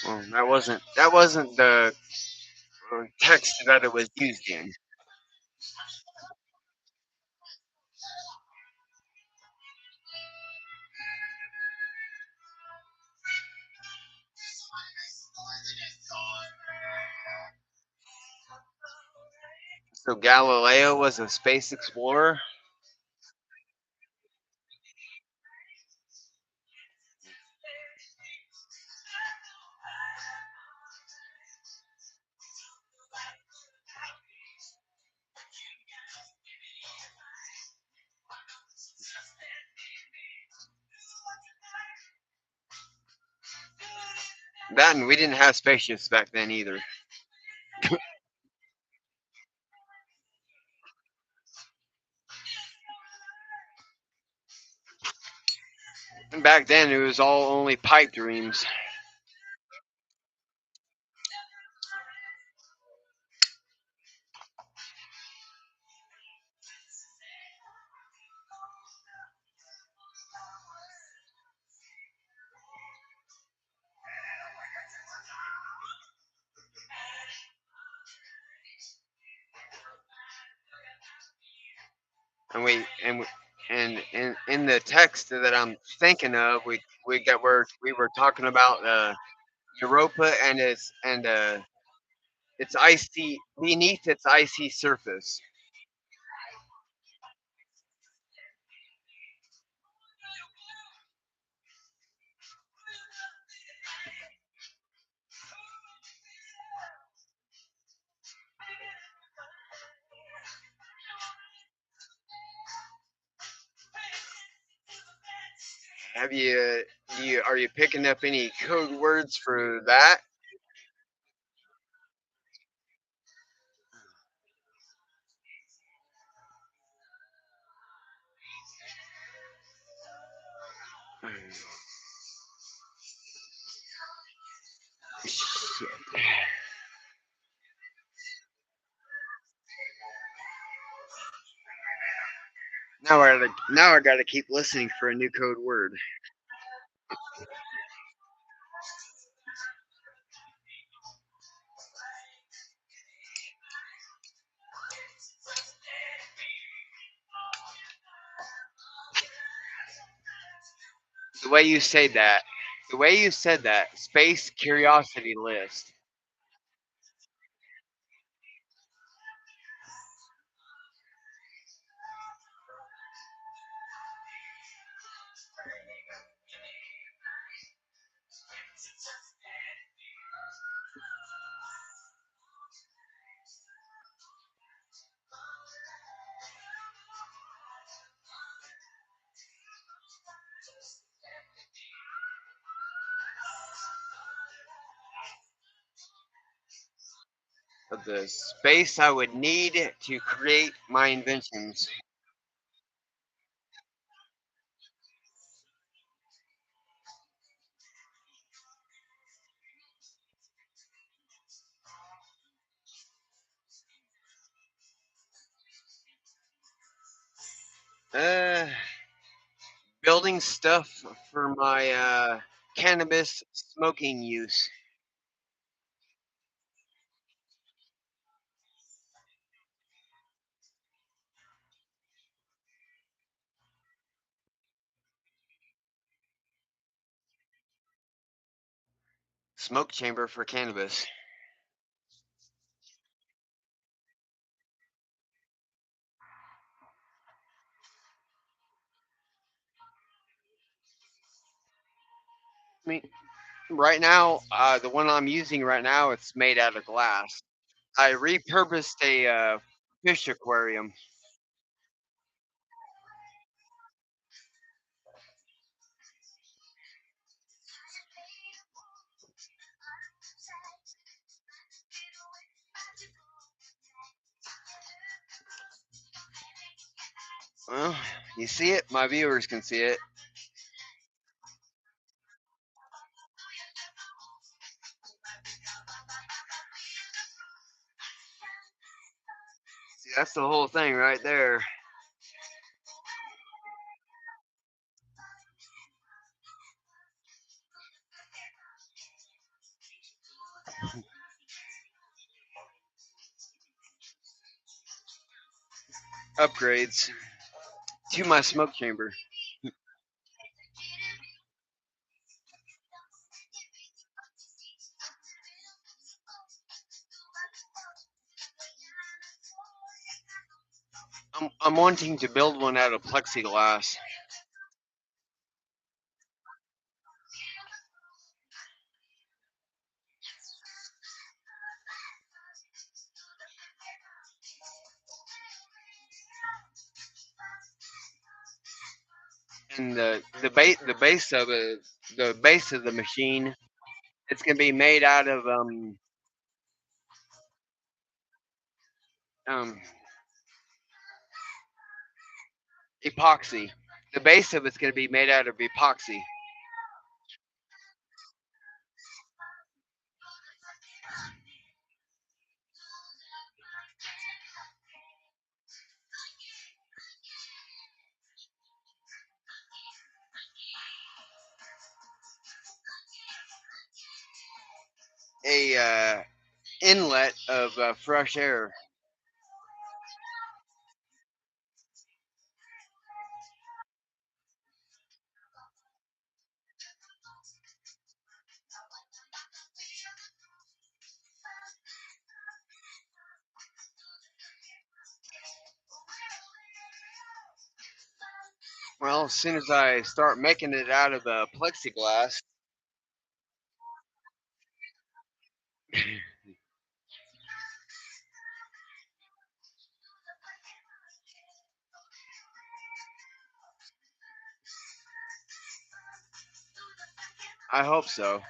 Well, that wasn't the text that it was used in. So Galileo was a space explorer. That and we didn't have spaceships back then either. And back then it was all only pipe dreams. And in the text that I'm thinking of, we were talking about Europa and its icy beneath its icy surface. Have you are you picking up any code words for that? Now I gotta keep listening for a new code word. The way you say that, the way you said that, space curiosity list. Of the space I would need to create my inventions. Uh, Building stuff for my cannabis smoking use. Smoke chamber for cannabis. I mean, right now, the one I'm using right now, it's made out of glass. I repurposed a fish aquarium. Well, you see it? My viewers can see it. See, that's the whole thing right there. Upgrades to my smoke chamber. I'm wanting to build one out of plexiglass. And the base of the machine, it's gonna be made out of um epoxy. The base of it's gonna be made out of epoxy. A inlet of fresh air. Well, as soon as I start making it out of plexiglass, I hope so.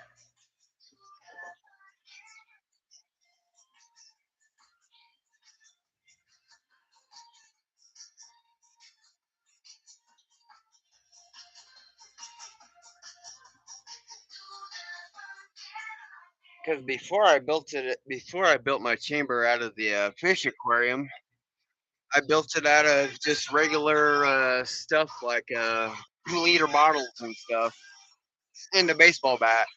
Because before I built my chamber out of the fish aquarium, I built it out of just regular stuff like 2 liter bottles and stuff, and a baseball bat.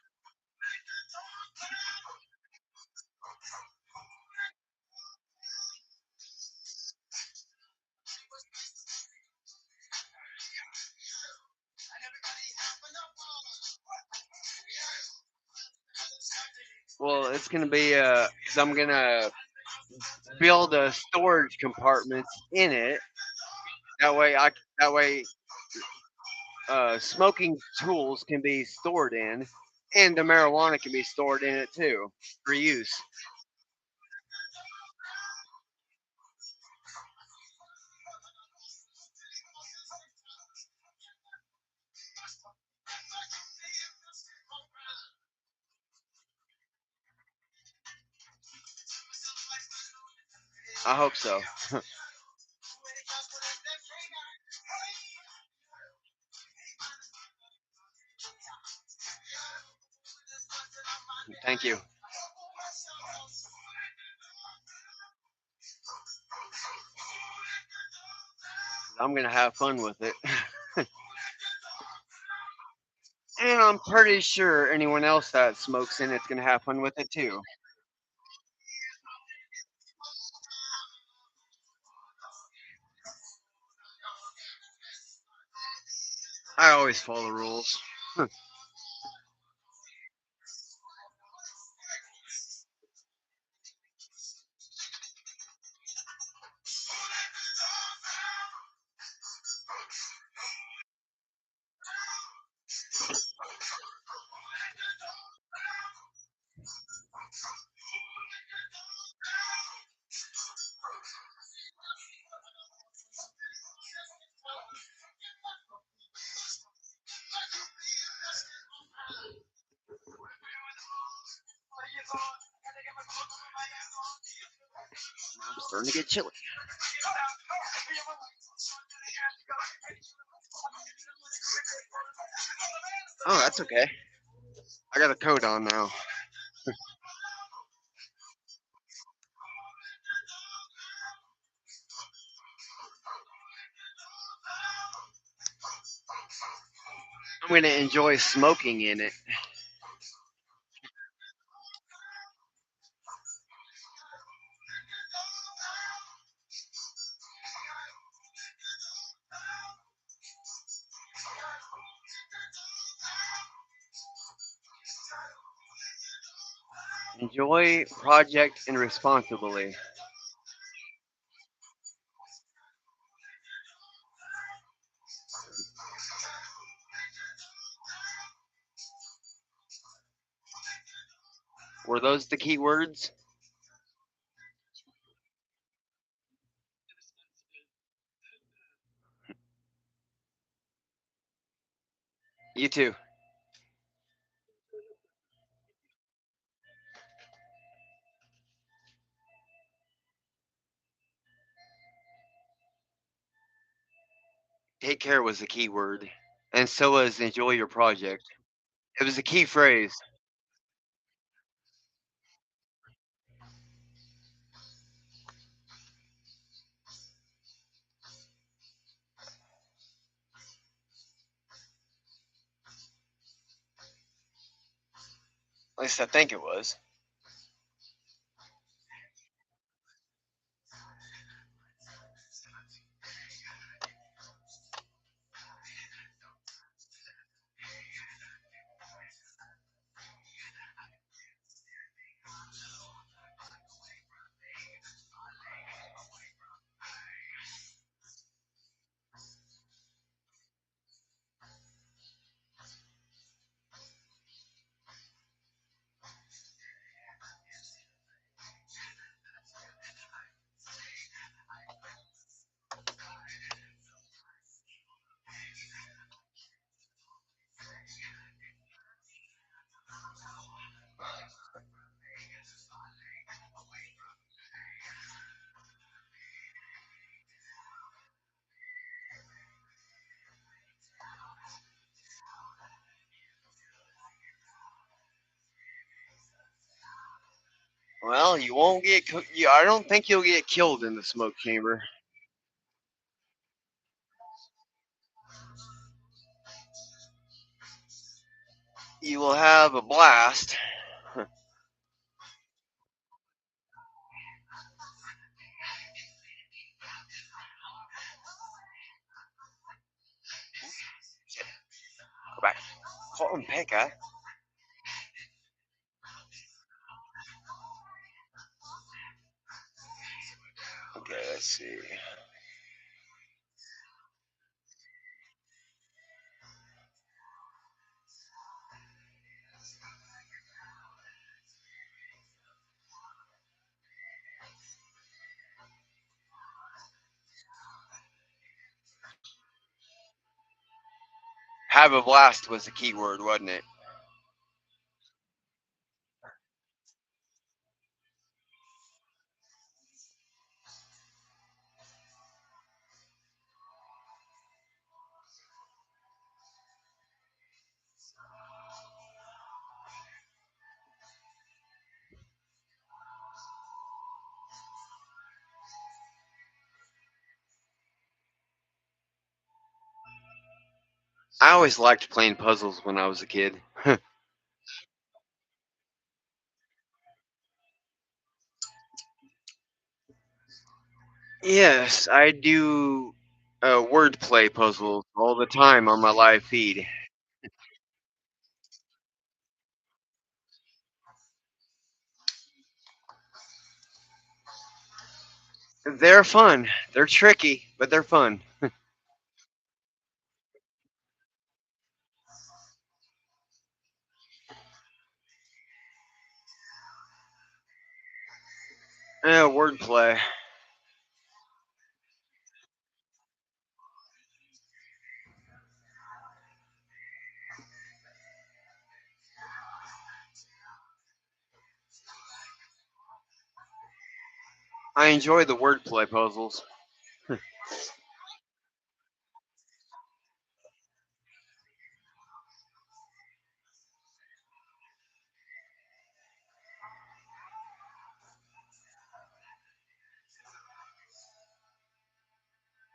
Well, it's gonna be because I'm gonna build a storage compartments in it. That way smoking tools can be stored in, and the marijuana can be stored in it too for use. I hope so. Thank you. I'm gonna have fun with it, and I'm pretty sure anyone else that smokes in it's gonna have fun with it too. I always follow the rules. I'm starting to get chilly. Oh, that's okay. I got a coat on now. I'm gonna enjoy smoking in it. Enjoy project and responsibly. Were those the key words? You too. Take care was the key word, and so was enjoy your project. It was a key phrase. At least I think it was. Well, you won't get. I don't think you'll get killed in the smoke chamber. You will have a blast. Go back. Call him Pekka. Okay, let's see. Have a blast was the key word, wasn't it? I always liked playing puzzles when I was a kid. Yes, I do wordplay puzzles all the time on my live feed. They're fun. They're tricky, but they're fun. Yeah, wordplay. I enjoy the wordplay puzzles.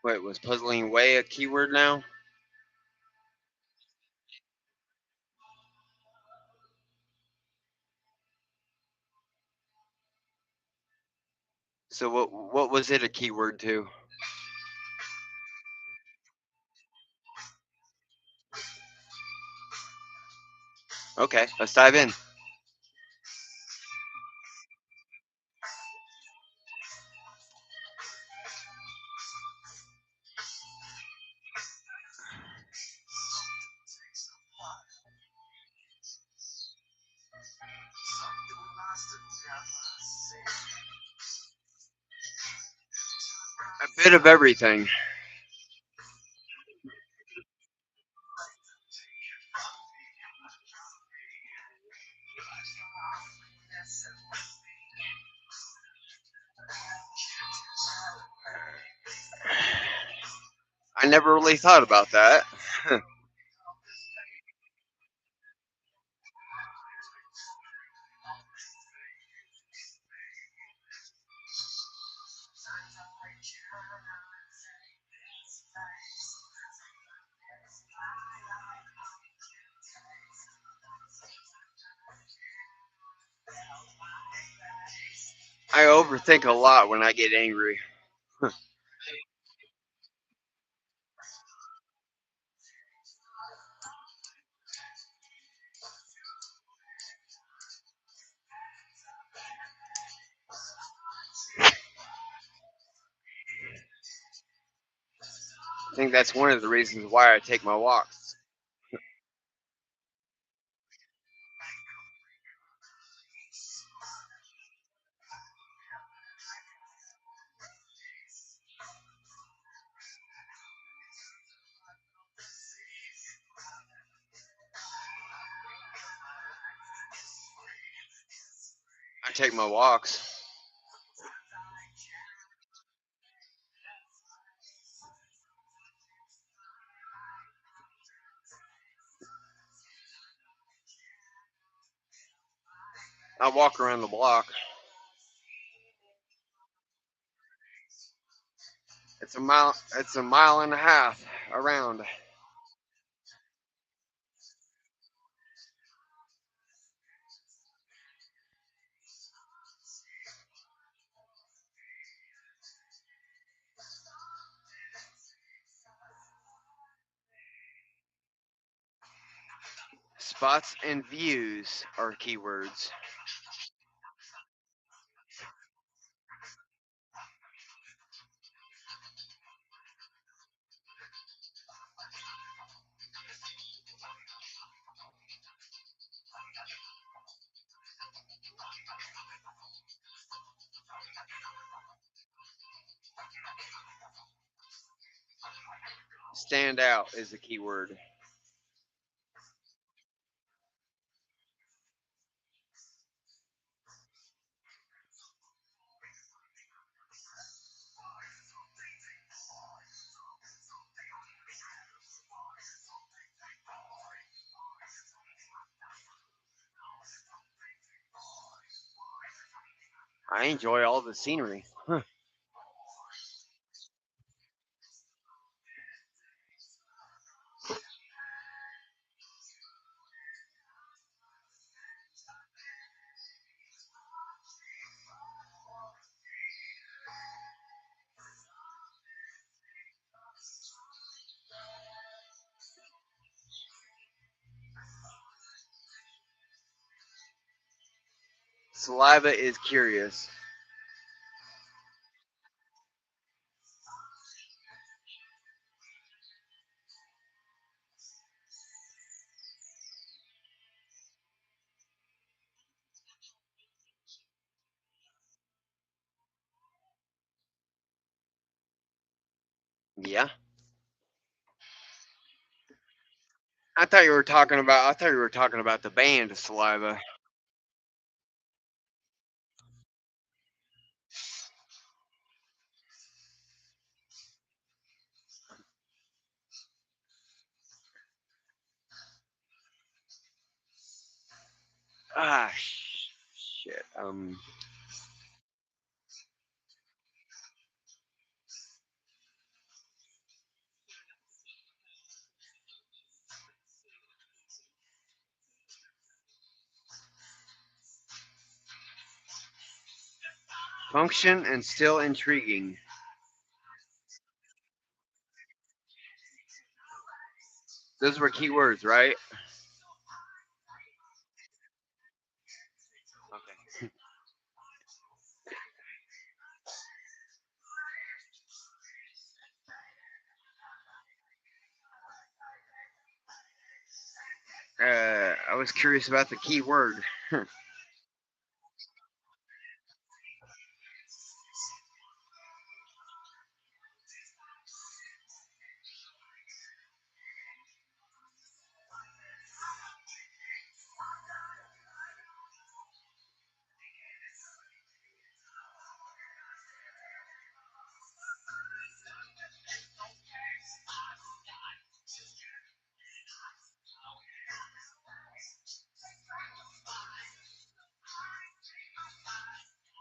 Wait, was puzzling away a keyword now? So what was it a keyword to? Okay, let's dive in. A bit of everything. I never really thought about that. I overthink a lot when I get angry. I think that's one of the reasons why I take my walks. I take my walks. I walk around the block. It's a mile. It's a mile and a half around. Spots and views are keywords. Stand out is a keyword. I enjoy all the scenery. Huh. Saliva is curious. Yeah. I thought you were talking about the band Saliva. Ah, shit. Function and still intriguing. Those were keywords, right? Okay. I was curious about the keyword.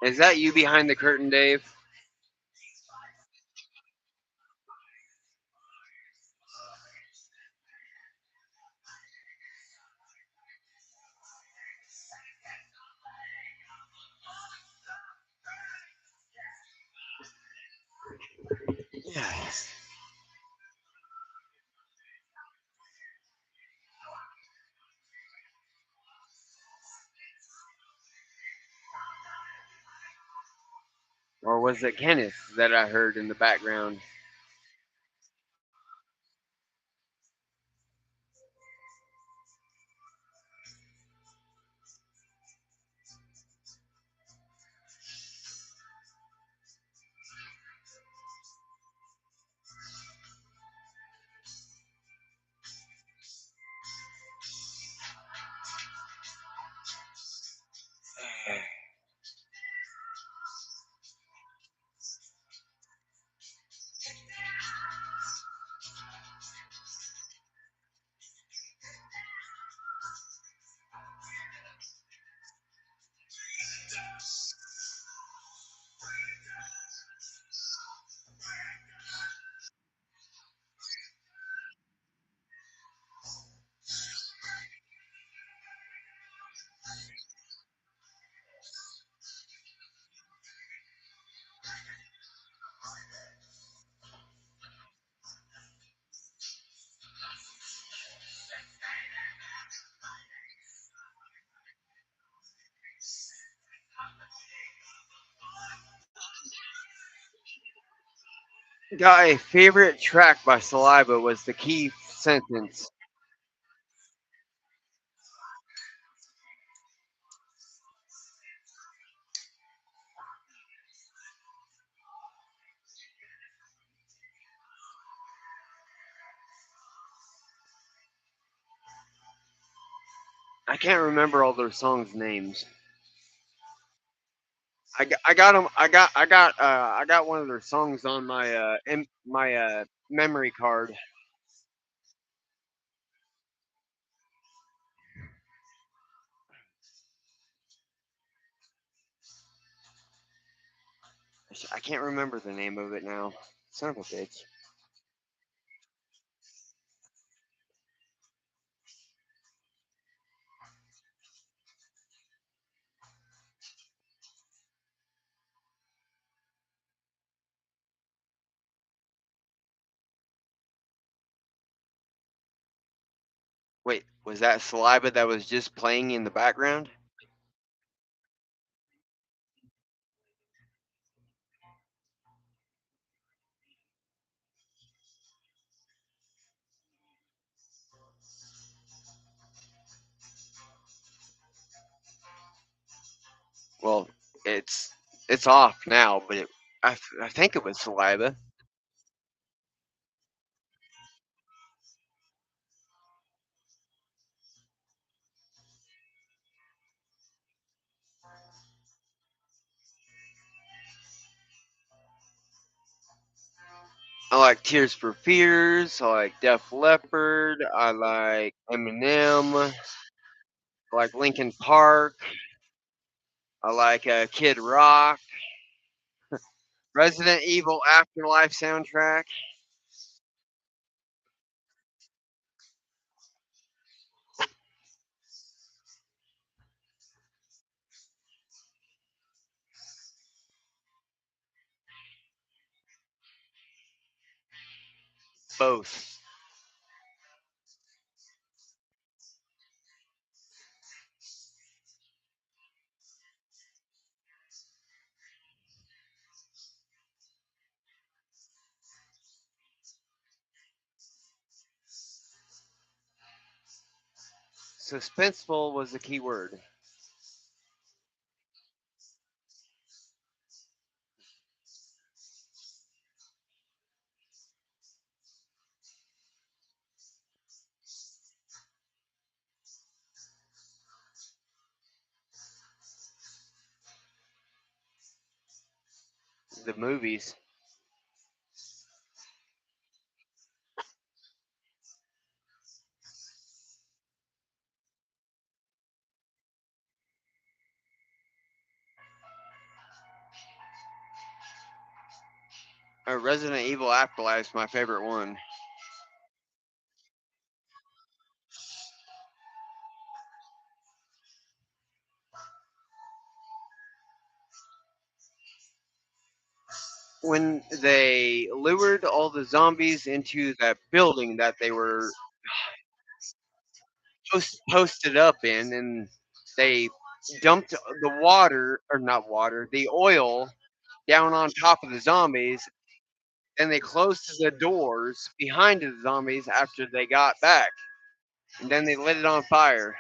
Is that you behind the curtain, Dave? Yes. Or was it Kenneth that I heard in the background? got a favorite track by Saliva was the key sentence. I can't remember all their songs' names. I got them. I got one of their songs on my memory card. I can't remember the name of it now. Son of a bitch. Wait, was that Saliva that was just playing in the background? Well, it's it's off now, but I think it was Saliva. I like Tears for Fears. I like Def Leppard. I like Eminem. I like Linkin Park. I like Kid Rock. Resident Evil Afterlife soundtrack. Both. Suspenseful was the key word. The movies. Resident Evil Afterlife is my favorite one. When they lured all the zombies into that building that they were posted up in, and they dumped the water, or not water, the oil down on top of the zombies, and they closed the doors behind the zombies after they got back, and then they lit it on fire.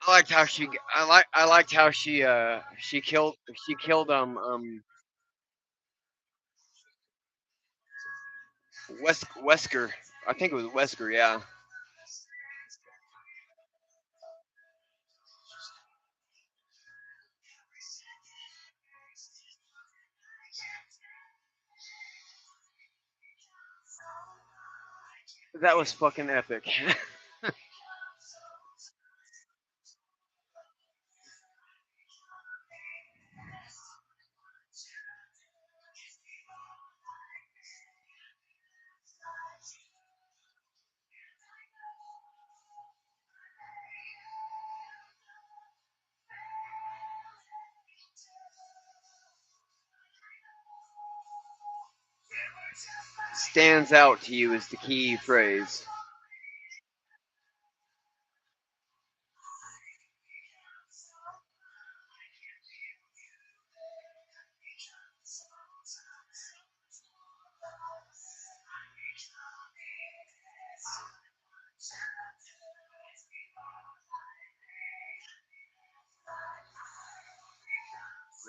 I liked how she killed Wesker. I think it was Wesker. Yeah, that was fucking epic. stands out to you is the key phrase.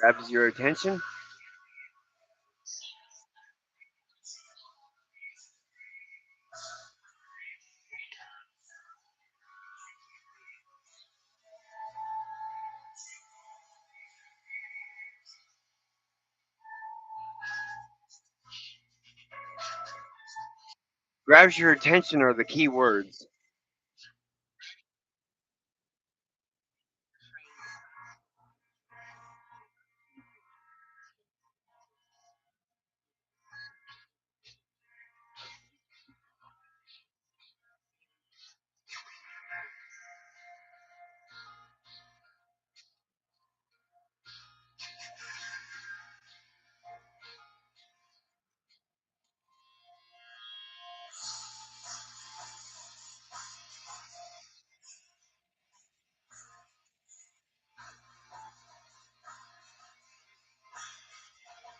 Grabs your attention. Grabs your attention are the key words.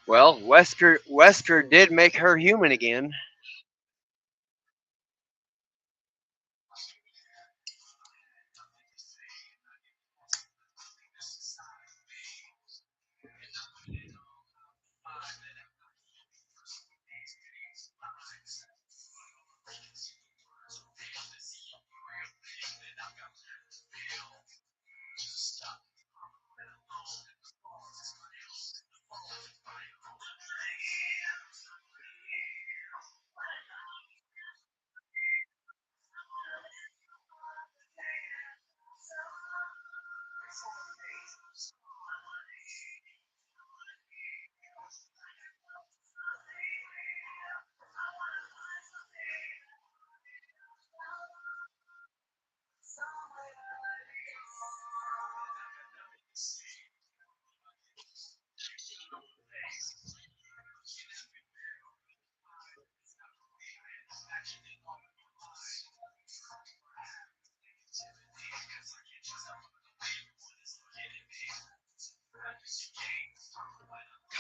Well, Wesker did make her human again.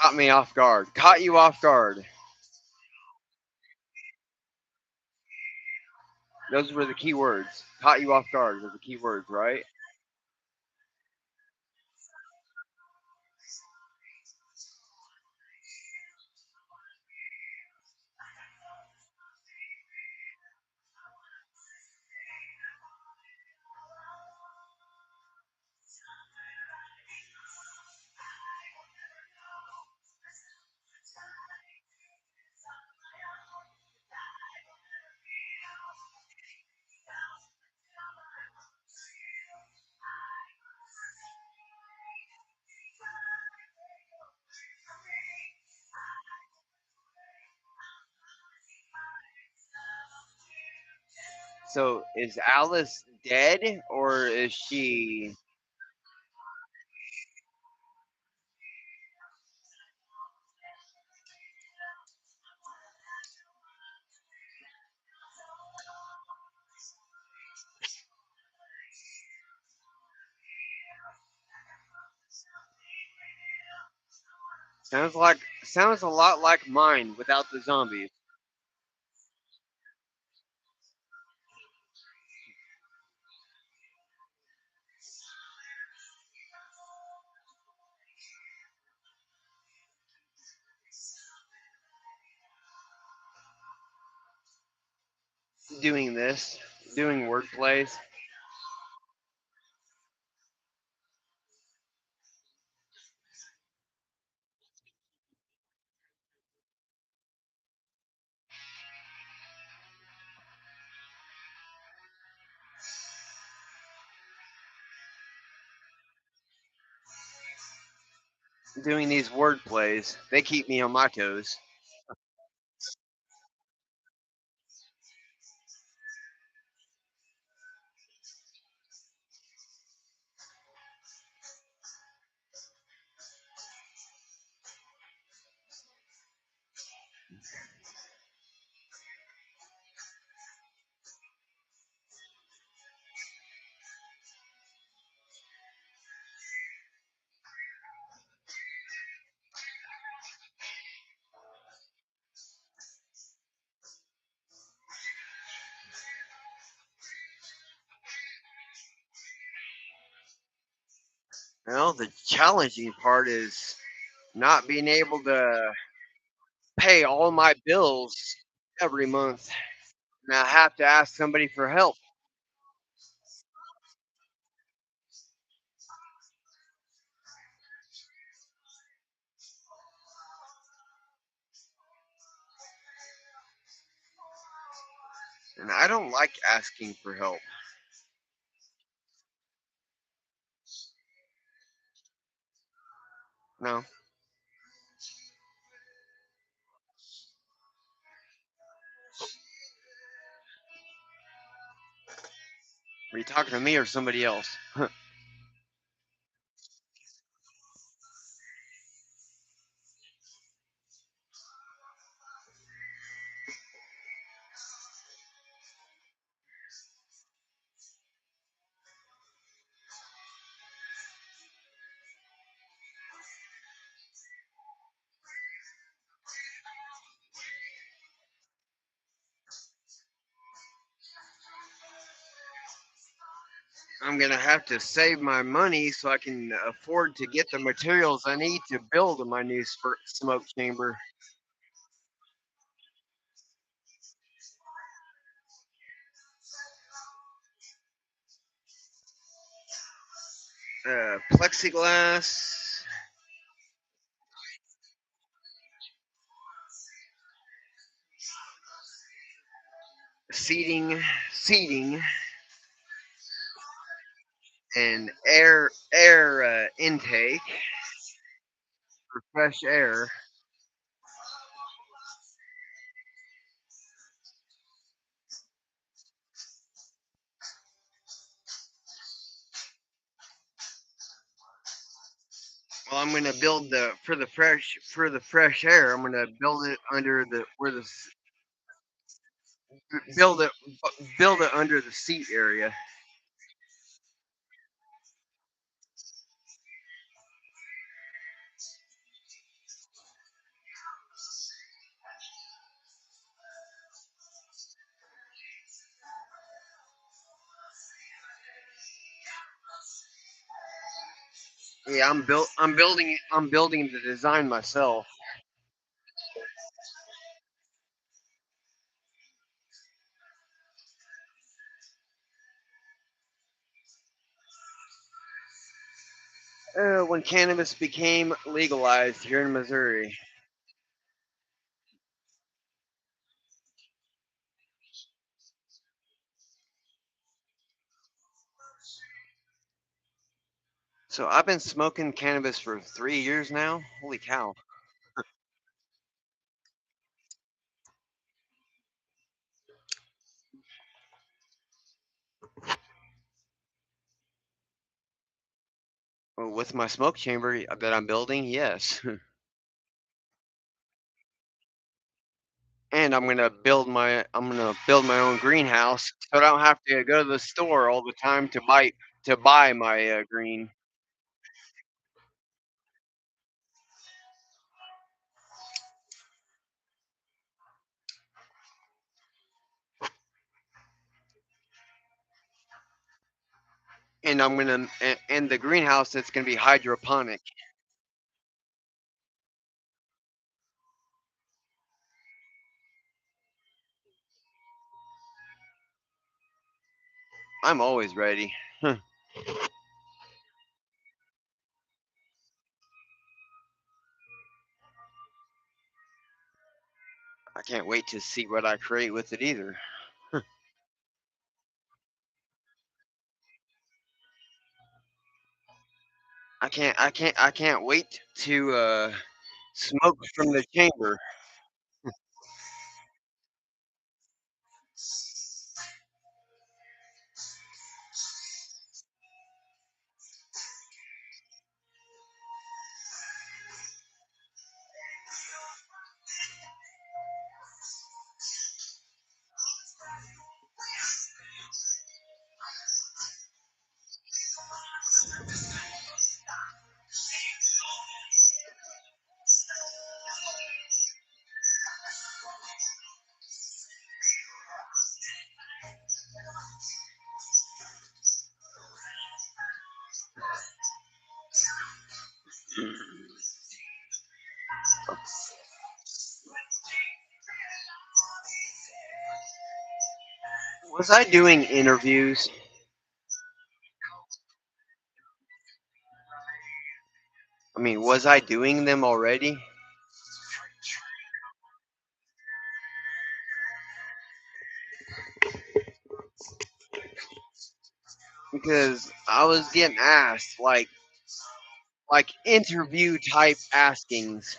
Caught me off guard. Caught you off guard. Those were the key words. Caught you off guard were the key words, right? So is Alice dead or is she? Sounds a lot like mine without the zombies. Doing this, doing word plays, doing these word plays. They keep me on my toes. Well, the challenging part is not being able to pay all my bills every month, and I have to ask somebody for help. And I don't like asking for help. No. Are you talking to me or somebody else? I'm gonna have to save my money so I can afford to get the materials I need to build my new smoke chamber. Plexiglass, seating, and air intake for fresh air. Well, I'm gonna build the for the fresh air. I'm gonna build it under the where the build it build it under the seat area. Yeah, I'm building the design myself. When cannabis became legalized here in Missouri, so I've been smoking cannabis for 3 years now. Holy cow! Well, with my smoke chamber that I'm building, yes, and I'm gonna build my own greenhouse, so I don't have to go to the store all the time to buy my green. And and the greenhouse that's gonna be hydroponic. I'm always ready. I can't wait to see what I create with it either. I can't wait to smoke from the chamber. Was I doing interviews? I mean, was I doing them already? Because I was getting asked like interview type askings.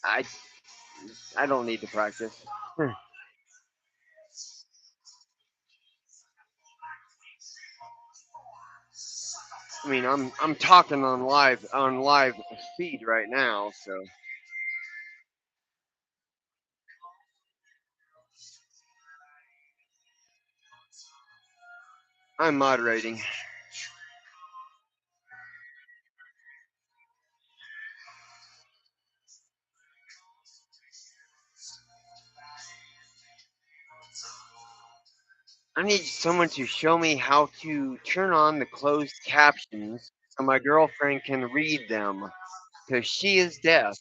I I don't need to practice. I mean, I'm talking on live feed right now, so I'm moderating. I need someone to show me how to turn on the closed captions so my girlfriend can read them because she is deaf.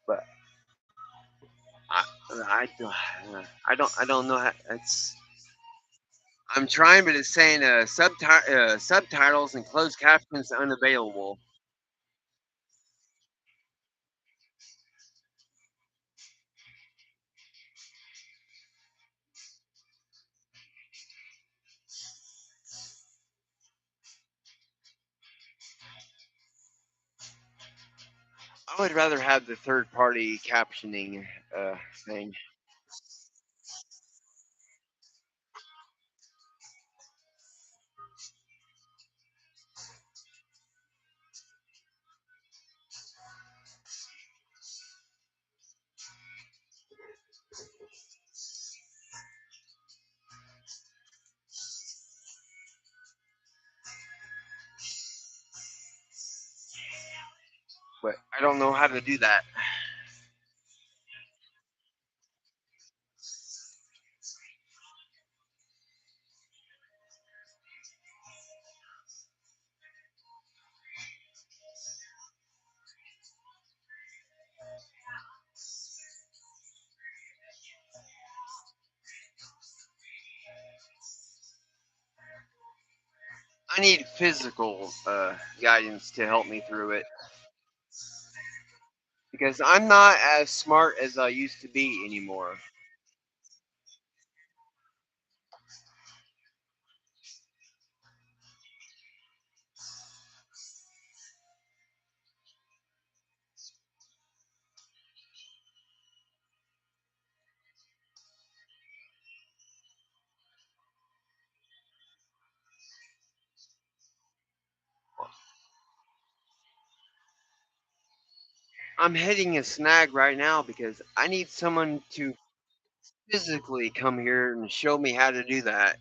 But I I don't know how it's. I'm trying, but it's saying subtitles and closed captions unavailable. I would rather have the third party captioning thing. But I don't know how to do that. I need physical guidance to help me through it because I'm not as smart as I used to be anymore. I'm hitting a snag right now because I need someone to physically come here and show me how to do that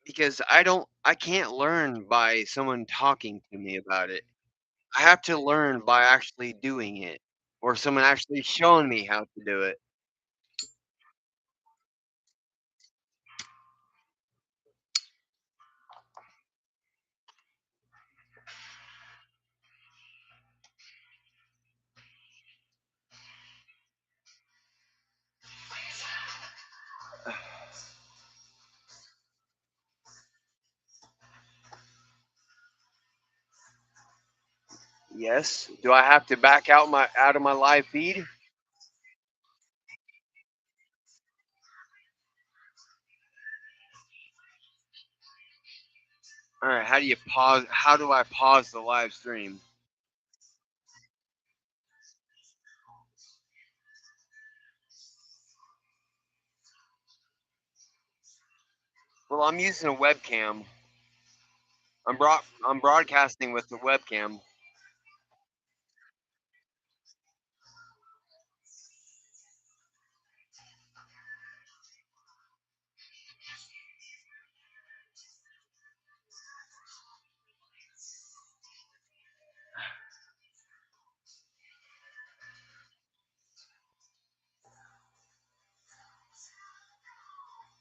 because I can't learn by someone talking to me about it. I have to learn by actually doing it or someone actually showing me how to do it. Yes. Do I have to back out of my live feed? All right. How do you pause? How do I pause the live stream? Well, I'm using a webcam. I'm broadcasting with the webcam.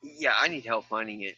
Yeah, I need help finding it.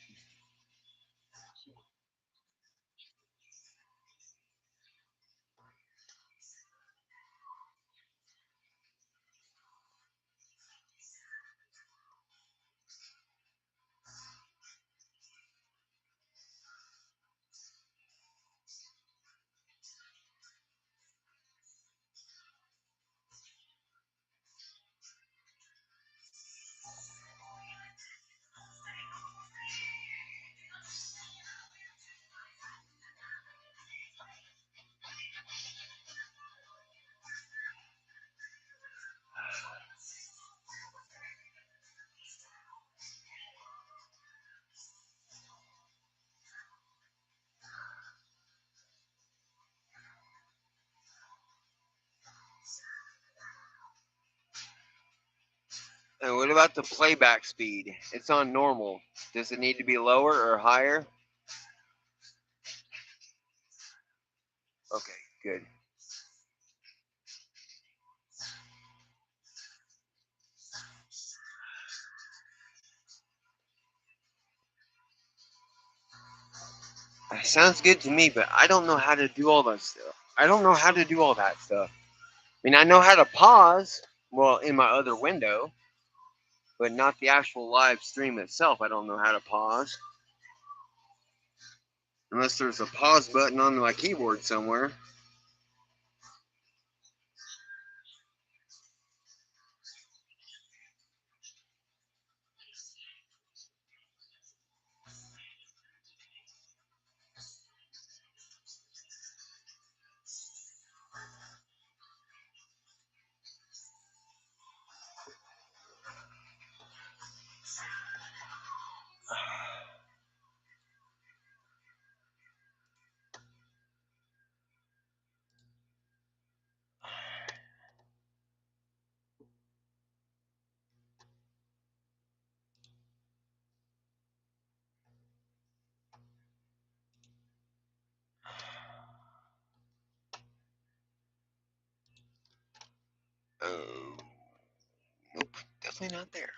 And what about the playback speed? It's on normal. Does it need to be lower or higher? Okay, good. Sounds good to me, but I don't know how to do all that stuff. I don't know how to do all that stuff. I mean, I know how to pause, well, in my other window, but not the actual live stream itself. I don't know how to pause. Unless there's a pause button on my keyboard somewhere. Oh, nope, definitely not there.